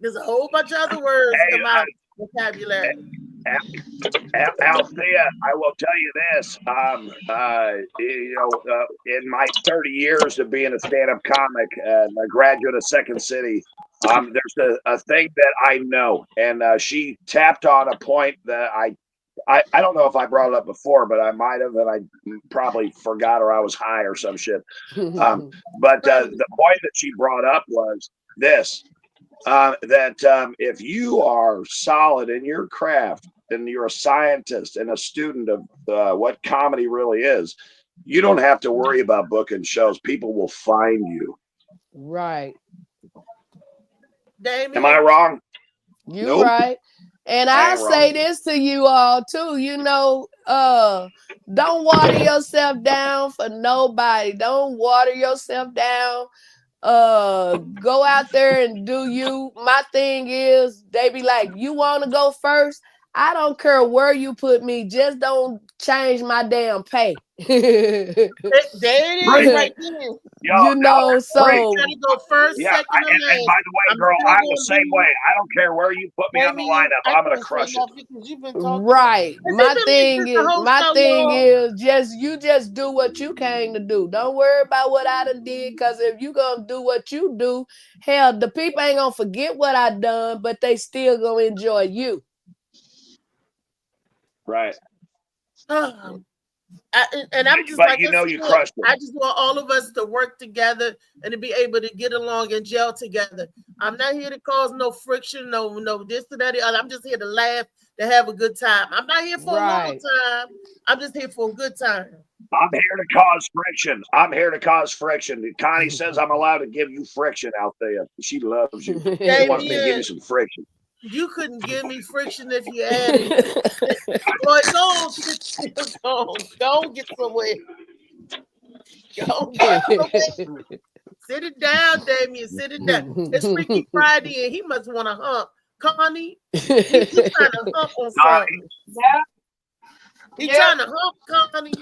There's a whole bunch of other words in my vocabulary. Althea, I will tell you this. In my 30 years of being a stand-up comic and a graduate of Second City, there's a thing that I know, and she tapped on a point that I don't know if I brought it up before, but I might have, and I probably forgot, or I was high or some shit. But the point that she brought up was this. That if you are solid in your craft and you're a scientist and a student of what comedy really is, you don't have to worry about booking shows. People will find you. Right. Damien? Am I wrong? You're right. And I'll say this to you all too, don't water yourself down for nobody. Don't water yourself down. Go out there and do you. My thing is, they be like, you want to go first? I don't care where you put me, just don't change my damn pay. There it is, right there. So gotta go first, yeah, second, or and by the way, girl, I'm the same way. I don't care where you put me on the lineup. I'm gonna crush it. Right. My thing is just do what you came to do. Don't worry about what I done did, because if you gonna do what you do, hell, the people ain't gonna forget what I done, but they still gonna enjoy you. Right. And I'm just But like, you know, you look, crushed it. I just want all of us to work together and to be able to get along and gel together. I'm not here to cause no friction, no this or that. The other. I'm just here to laugh, to have a good time. I'm not here for a long time. I'm just here for a good time. I'm here to cause friction. I'm here to cause friction. Connie says I'm allowed to give you friction out there. She loves you. She wants me to give you some friction. You couldn't give me friction if you had it. Boy, go get somewhere. Go get somewhere. Sit it down, Damien. Sit it down. It's Freaky Friday, and he must want to hump. Connie, he's trying to hump on something. He's trying to hump, Connie.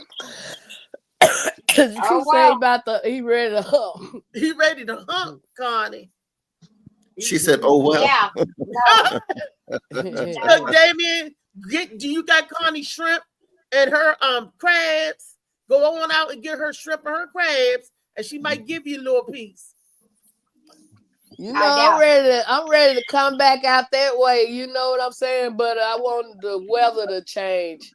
You say about he ready to hump. He ready to hump, Connie. She said, "Oh well." Yeah. Look, Damien, do you got Connie shrimp and her crabs? Go on out and get her shrimp and her crabs, and she might give you a little piece. You know, I'm ready to come back out that way. You know what I'm saying? But I want the weather to change.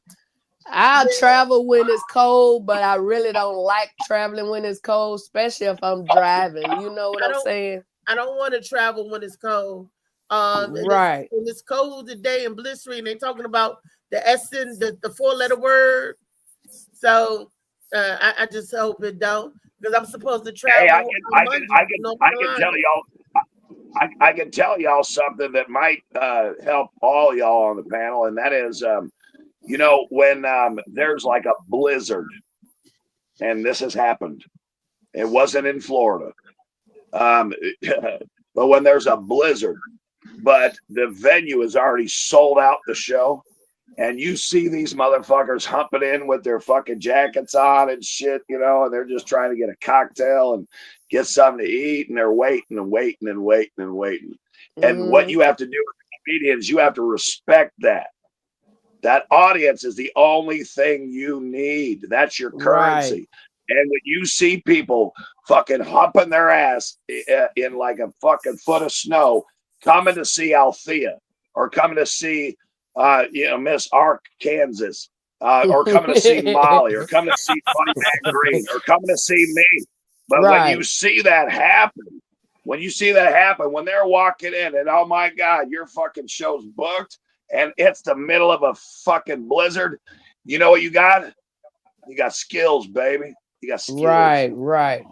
I'll travel when it's cold, but I really don't like traveling when it's cold, especially if I'm driving. You know what I'm saying? I don't want to travel when it's cold. Right. When it's cold today and blistery, and they're talking about the essence, the 4-letter word. So I just hope it don't, because I'm supposed to travel. Hey, I can tell y'all. I can tell y'all something that might help all y'all on the panel, and that is, you know, when there's like a blizzard, and this has happened. It wasn't in Florida, but when there's a blizzard, but the venue is already sold out the show, and you see these motherfuckers humping in with their fucking jackets on and shit, you know, and they're just trying to get a cocktail and get something to eat, and they're waiting and waiting and waiting and waiting. And what you have to do with comedians, you have to respect that. That audience is the only thing you need. That's your currency. Right. And when you see people fucking humping their ass in like a fucking foot of snow, coming to see Althea, or coming to see Miss Ark, Kansas, or coming to see Molly, or coming to see Funny Man Green, or coming to see me. But when you see that happen, when they're walking in and, oh my God, your fucking show's booked and it's the middle of a fucking blizzard, you know what you got? You got skills, baby. You got skills. Right.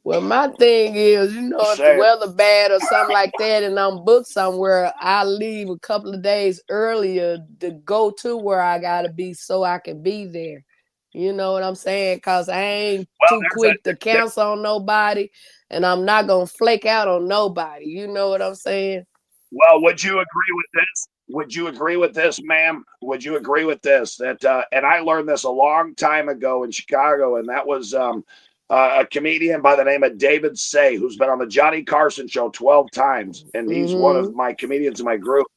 Well, my thing is, you know, if the weather bad or something like that and I'm booked somewhere, I'll leave a couple of days earlier to go to where I gotta be so I can be there. You know what I'm saying? Because I ain't too quick to cancel on nobody, and I'm not gonna flake out on nobody. You know what I'm saying? Well, would you agree with this? Would you agree with this, ma'am? Would you agree with this? That and I learned this a long time ago in Chicago, and that was a comedian by the name of David Say, who's been on the Johnny Carson show 12 times, and he's one of my comedians in my group.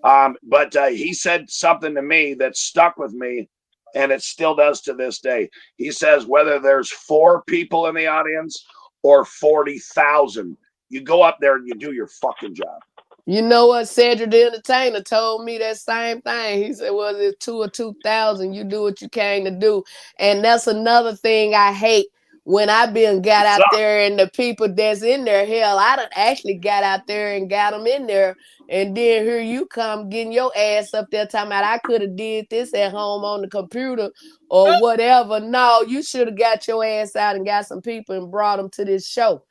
But he said something to me that stuck with me, and it still does to this day. He says, whether there's 4 people in the audience or 40,000, you go up there and you do your fucking job. You know what? Cedric the Entertainer told me that same thing. He said, well, it's 2 or 2,000. You do what you came to do. And that's another thing I hate. When I got out there and the people that's in there, hell, I done actually got out there and got them in there. And then here you come getting your ass up there talking about I could have did this at home on the computer or whatever. No, you should have got your ass out and got some people and brought them to this show.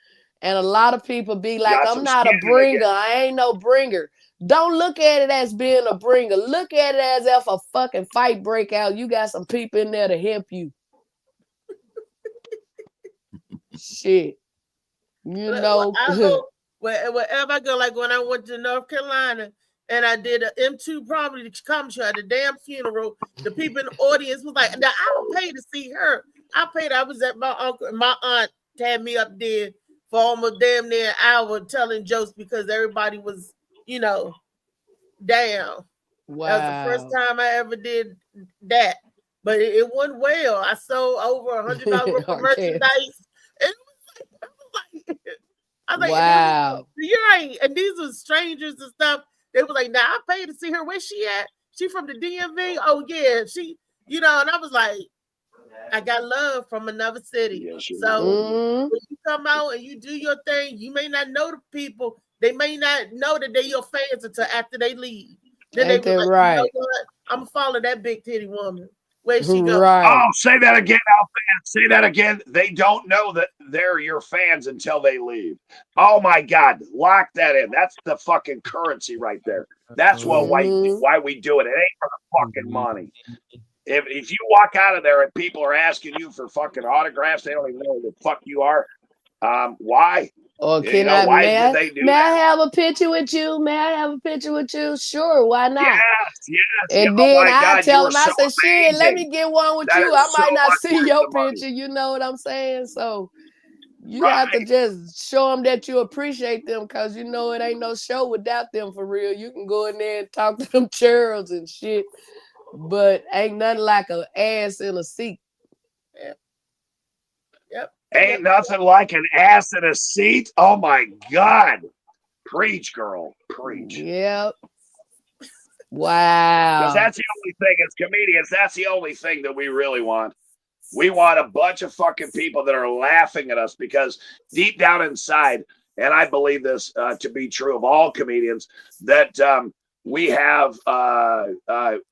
And a lot of people be like, I'm not a bringer. I ain't no bringer. Don't look at it as being a bringer. Look at it as if a fucking fight break out. You got some people in there to help you. Shit. You know. Wherever I go, like when I went to North Carolina and I did an M2 comedy at a damn funeral, the people in the audience was like, now I don't pay to see her. I was at my aunt had me up there for almost damn near an hour telling jokes because everybody was, you know, down. Wow. That was the first time I ever did that. But it went well. I sold over $100 worth of merchandise. I was like, wow. You're right. And these were strangers and stuff. They were like, nah, I paid to see her. Where she at? She from the DMV? Oh yeah, she, you know, and I was like, I got love from another city. So when you come out and you do your thing, you may not know the people. They may not know that they're your fans until after they leave. Then Ain't they be that like, right? you know what? I'm gonna follow that big titty woman. Where she go? Right. Oh, say that again, Alfan. Say that again. They don't know that they're your fans until they leave. Oh my God, lock that in. That's the fucking currency right there. That's why we do it. It ain't for the fucking money. If you walk out of there and people are asking you for fucking autographs, they don't even know who the fuck you are. Why? Or You can know, I, why may, did I, they do may I that? have a picture with you? May I have a picture with you? Sure, why not? Yes. And Oh then my I God, tell you are them, I so say, shit, let me amazing. get one with That you. is I so might not much see worth your the money. picture. You know what I'm saying? So you have to just show them that you appreciate them, because you know it ain't no show without them for real. You can go in there and talk to them churls and shit, but ain't nothing like an ass in a seat. Ain't nothing like an ass in a seat. Oh my God. Preach, girl. Preach. Yep. Because Wow. that's the only thing as comedians, that's the only thing that we really want. We want a bunch of fucking people that are laughing at us, because deep down inside, and I believe this to be true of all comedians, that we have,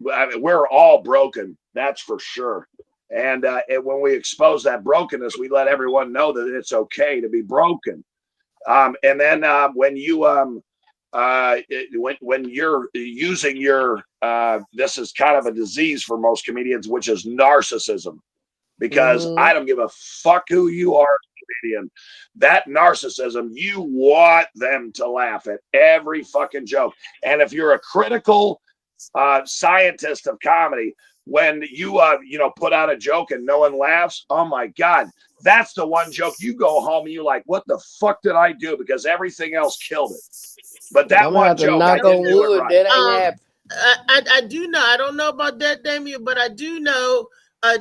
we're all broken. That's for sure. And when we expose that brokenness, we let everyone know that it's okay to be broken. And then when you when you're using your this is kind of a disease for most comedians, which is narcissism, because I don't give a fuck who you are, comedian. That narcissism, you want them to laugh at every fucking joke. And if you're a critical scientist of comedy, when you put out a joke and no one laughs, oh my God, that's the one joke you go home and you're like, what the fuck did I do? Because everything else killed it. But that I'm one have to joke, I knock on didn't do it wood. right. That ain't happening. I do know. I don't know about that, Damien, but I do know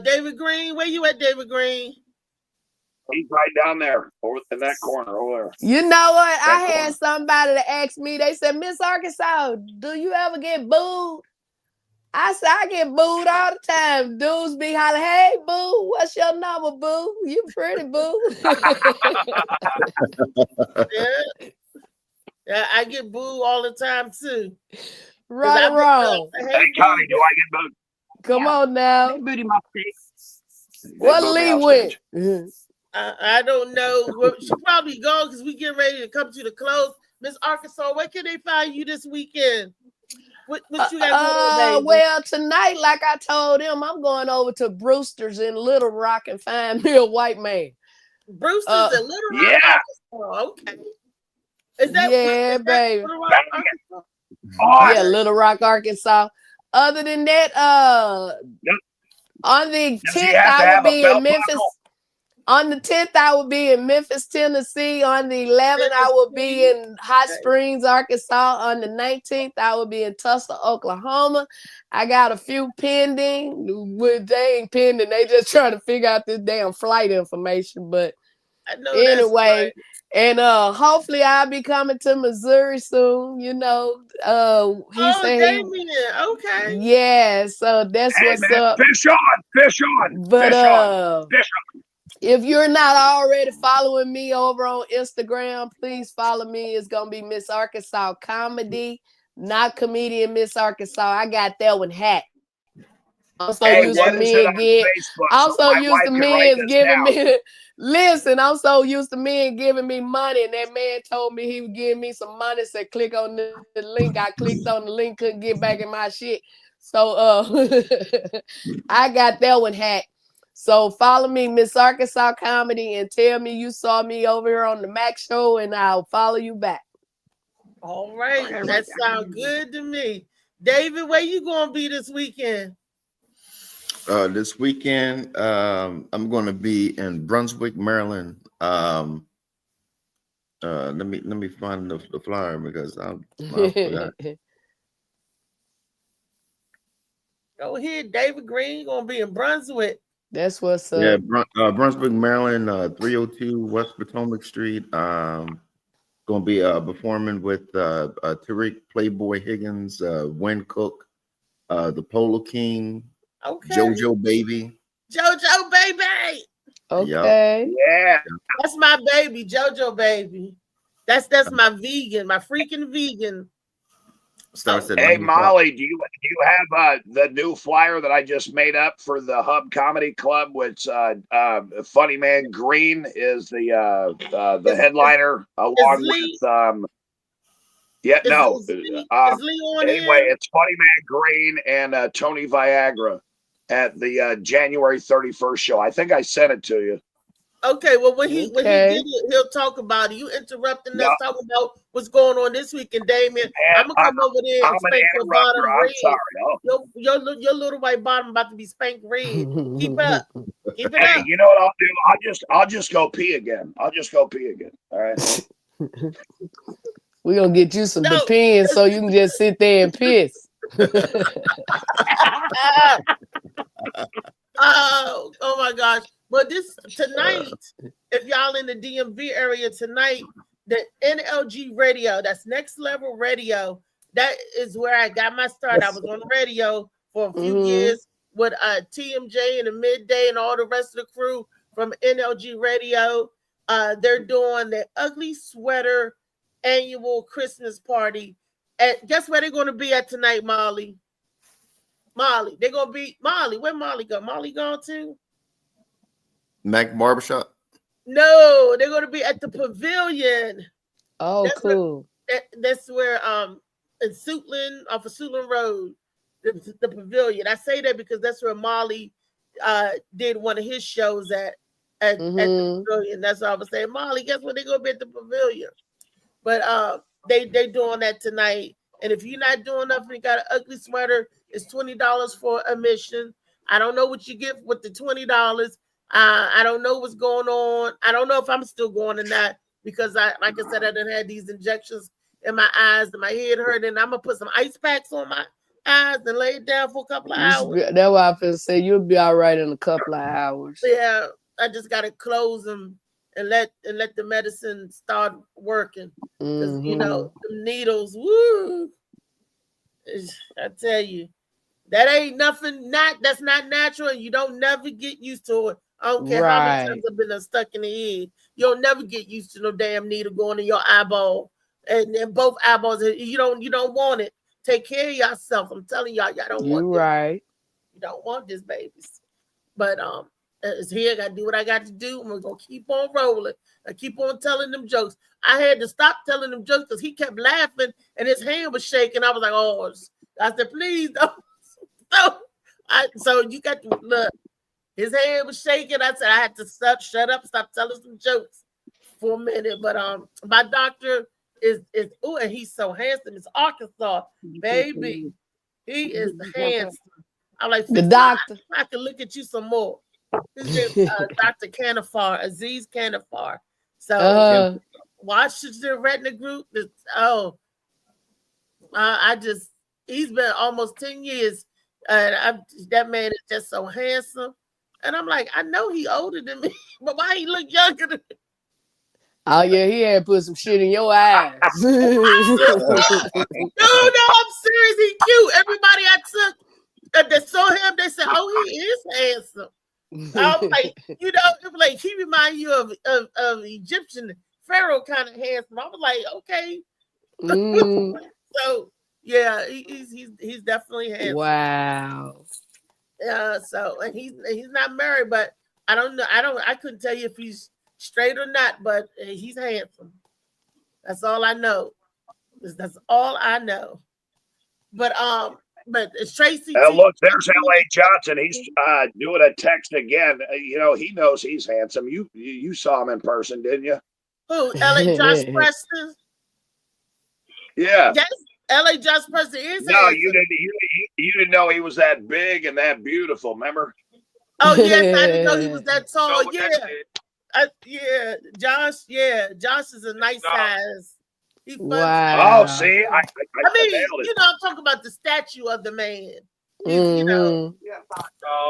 David Green. Where you at, David Green? He's right down there, over in that corner over there. You know what? That I corner. had somebody to ask me, they said, Miss Arkansas, do you ever get booed? I said, I get booed all the time. Dudes be hollering, hey, boo, what's your number, boo? You pretty, boo. Yeah, I get booed all the time, too. Right or wrong? Hey, Connie, do I get booed? Come on now. Booty my face. What Lee went? I don't know. Well, she probably go because we get ready to come to the close. Miss Arkansas, where can they find you this weekend? What you got going, well, tonight, like I told them, I'm going over to Brewster's in Little Rock and find me a white man. Brewster's in Little Rock, Arkansas. Okay. Is that baby. Little Rock, Arkansas? Yeah, Little Rock, Arkansas. Other than that, on the 10th, I will be in Memphis. On the 10th, I will be in Memphis, Tennessee. On the 11th, I will be in Hot Springs, Arkansas. On the 19th, I will be in Tulsa, Oklahoma. I got a few pending. They ain't pending. They just trying to figure out this damn flight information. But anyway, and hopefully I'll be coming to Missouri soon. You know, he said Damien, okay. Yeah, so that's what's up. Fish on. But fish on. if you're not already following me over on Instagram, please follow me. It's gonna be Miss Arkansas Comedy, not comedian Miss Arkansas. I got that one hacked. I'm so used to men giving me. Listen, I'm so used to men giving me money, and that man told me he would give me some money. Said click on the link. I clicked on the link, couldn't get back in my shit. So I got that one hacked. So follow me, Miss Arkansas Comedy, and tell me you saw me over here on the Mac Show, and I'll follow you back. All right, that sounds good to me. David, where you gonna be this weekend? This weekend, I'm going to be in Brunswick, Maryland. Let me find the flyer because I forgot. Go ahead, David Green gonna be in Brunswick. That's what's up. Yeah, Brunswick, Maryland, 302 West Potomac Street. Going to be performing with Tariq Playboy Higgins, Wynn Cook, the Polo King, Okay. JoJo Baby. JoJo baby. Okay. Yeah. That's my baby, JoJo baby. That's my vegan, my freaking vegan. Starts at Hey 9 o'clock. Molly, do you have the new flyer that I just made up for the Hub Comedy Club? Which Funny Man Green is the headliner, along Lee- with Is Lee on anyway, here? it's Funny Man Green and Tony Viagra at the January 31st show. I think I sent it to you. Okay, well when he Okay. get it, he'll talk about it. You interrupting us No. talking about what's going on this week, and Damien, I'm gonna come over there I'm and an spank your interrupter. bottom I'm red. sorry. Your little white bottom about to be spanked red. Keep up. Keep it Hey, up. you know what I'll do? I'll just go pee again. All right. We're gonna get you some No. Depends so you can just sit there and piss. Oh my gosh. But this tonight, if y'all in the DMV area tonight, the NLG radio, that's Next Level Radio, that is where I got my start. I was on the radio for a few years with TMJ in the midday and all the rest of the crew from NLG Radio. They're doing the Ugly Sweater annual Christmas party. And guess where they're going to be at tonight, Molly? Molly, they're going to be Molly. Where Molly go? Molly gone too? Mac Barbershop. No, they're going to be at the Pavilion. Oh, That's cool. That's where in Suitland, off of Suitland Road, the Pavilion. I say that because that's where Molly did one of his shows at the Pavilion. That's what I was saying. Molly, guess what? They're going to be at the Pavilion. But they doing that tonight. And if you're not doing nothing, you got an ugly sweater, it's $20 for admission. I don't know what you get with the $20. I don't know what's going on. I don't know if I'm still going or not because like I said, I done had these injections in my eyes and my head hurt, and I'm gonna put some ice packs on my eyes and lay it down for a couple of hours. That's why I feel say you'll be all right in a couple of hours. Yeah, I just gotta close them and let the medicine start working. Because you know, the needles, woo. I tell you, that ain't nothing. That's not natural, and you don't never get used to it. I don't care how many times I've been stuck in the head. You'll never get used to no damn needle going in your eyeball, and both eyeballs. You don't want it. Take care of yourself. I'm telling y'all don't want this. Right. You don't want this, babies. But it's here. I gotta do what I got to do. And we're gonna keep on rolling. I keep on telling them jokes. I had to stop telling them jokes because he kept laughing and his hand was shaking. I was like, oh, I said, please don't. So you got to look. His hand was shaking. I said I had to shut up, stop telling some jokes for a minute. But my doctor is and he's so handsome. It's Arkansas, baby. He is handsome. I'm like, the doctor. I can look at you some more. His name Dr. Canifar, Aziz Canifar. So Washington Retina Group. He's been almost 10 years. That man is just so handsome. And I'm like, I know he older than me, but why he look younger than me? Oh yeah, he had put some shit in your eyes. No, I'm serious. He cute. Everybody I took that saw him, they said, "Oh, he is handsome." I'm like, like he remind you of Egyptian pharaoh kind of handsome. I was like, okay. So yeah, he's definitely handsome. Wow. Yeah. So and he's not married, but I don't know. I couldn't tell you if he's straight or not, but he's handsome. That's all I know. That's all I know. But it's Tracy. Look, there's L.A. Johnson. He's doing a text again. He knows he's handsome. You saw him in person, didn't you? Who? L.A. Josh Preston? Yeah. Yes, L.A. Josh Preston is No, handsome. you didn't know he was that big and that beautiful. Remember? Oh yes, I didn't know he was that tall. Yeah, Josh. Yeah, Josh is a nice size. He wow. Oh, see, I mean, I'm talking about the statue of the man. Oh,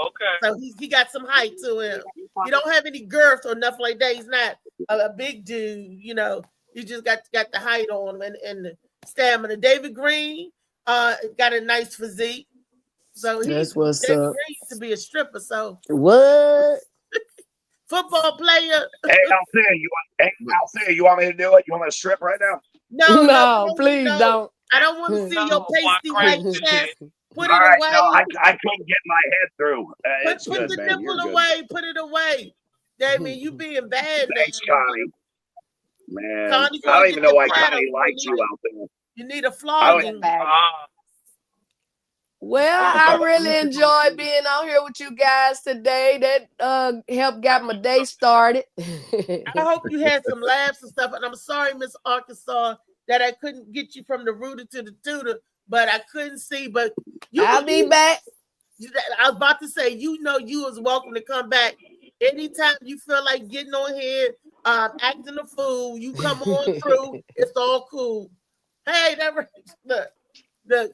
okay. So he got some height to him. He don't have any girth or nothing like that. He's not a big dude. He just got the height on him and the stamina. David Green got a nice physique. So he That's what's Jay up. used to be a stripper. So What? football player. Hey, Althea, you want me to do it? You want me to strip right now? No, please don't. I don't want to see your pasty white chest. Put it All right, away. no, I couldn't get my head through. It's Put good, the man. nipple You're good. away. Put it away. Damien, you being bad. Thanks, Connie. Man, Connie, I don't even know why Connie Connie likes you out there. You need a I flogging. Well, I really enjoyed being on here with you guys today. That helped got my day started. I hope you had some laughs and stuff. And I'm sorry, Miss Arkansas, that I couldn't get you from the rooter to the tutor, but I couldn't see. But I'll be back. I was about to say, you was welcome to come back anytime you feel like getting on here, acting a fool. You come on through. It's all cool. Hey, look,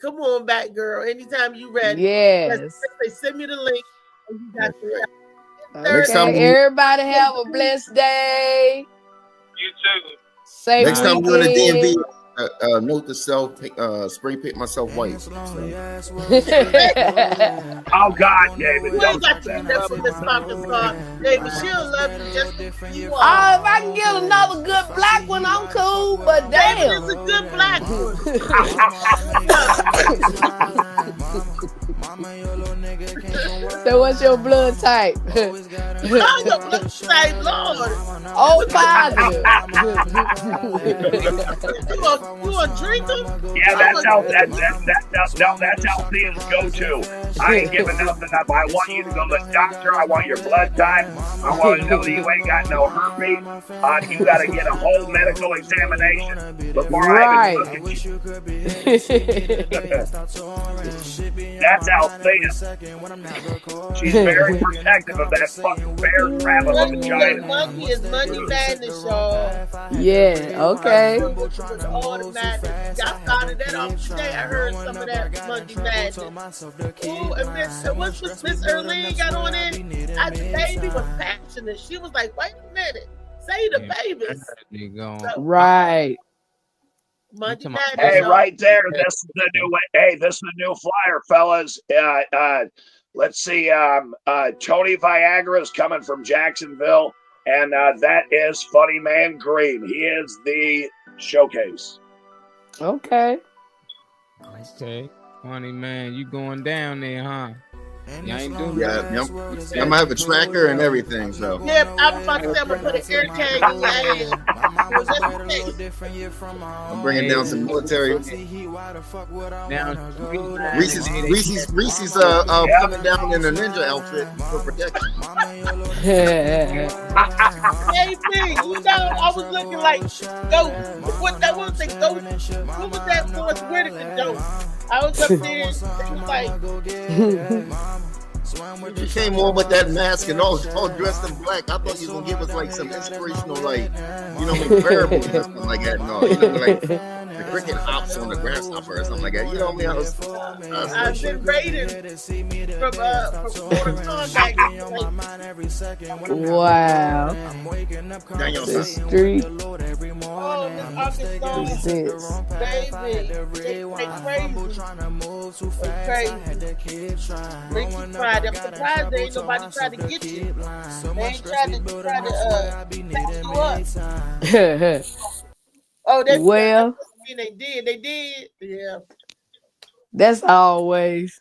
come on back, girl. Anytime you ready. Yes. They send me the link. And you got the Next time Okay, everybody have a blessed day. You too. Safe Next time you're in the weekend. DMV, note to self, spray paint myself white. Oh God, David! You ain't got to do that for Miss Arkansas. David, she'll love you just as you are. Oh, if I can get another good black one, I'm cool. But damn, David is a good black So what's your blood type? I'm the blood type, Lord. Oh, positive. You a drinker? Yeah, that's Althea's go-to. I ain't giving nothing up. I want you to go to the doctor. I want your blood type. I want to know that you ain't got no herpes. You got to get a whole medical examination before I even look at you. That's Althea. She's very protective of that fucking bear crab of a vagina. Monkey is Money Madness, y'all. Yeah, okay. All the madness. Y'all started that off today. I heard some of that Monkey Madness. Ooh, and what's Miss Erlene got on it? The baby was passionate. She was like, wait a minute. Say the babies. Right. Money Madness. Hey, y'all. right there. This is the new. Hey, this is the new flyer, fellas. Let's see. Tony Viagra is coming from Jacksonville, and that is Funny Man Green. He is the showcase. Okay. Okay. Funny man, you going down there, huh? You ain't doing Yeah, I'm gonna have a tracker and everything. So Yeah, I was about to say I'm gonna put an air tag in your ass. I'm bringing down some military. Reese's coming down in a ninja outfit for protection. JP, I was looking like Ghost. What was that Forrest Whitaker joke? I was up there, it was like, You came on with that mask and all dressed in black. I thought you were gonna give us like some inspirational, like, parables or something like that. No, like the cricket hops on the grasshopper or something like that. You know what I mean? I've been raided from Florida Contact. Wow. Daniel, The street. Oh, Miss Arkansas, baby, they crazy. Ricky Pride, I'm surprised they ain't nobody trying to get you. They ain't trying to pass you up. Oh, Well, they did. Yeah. that's always.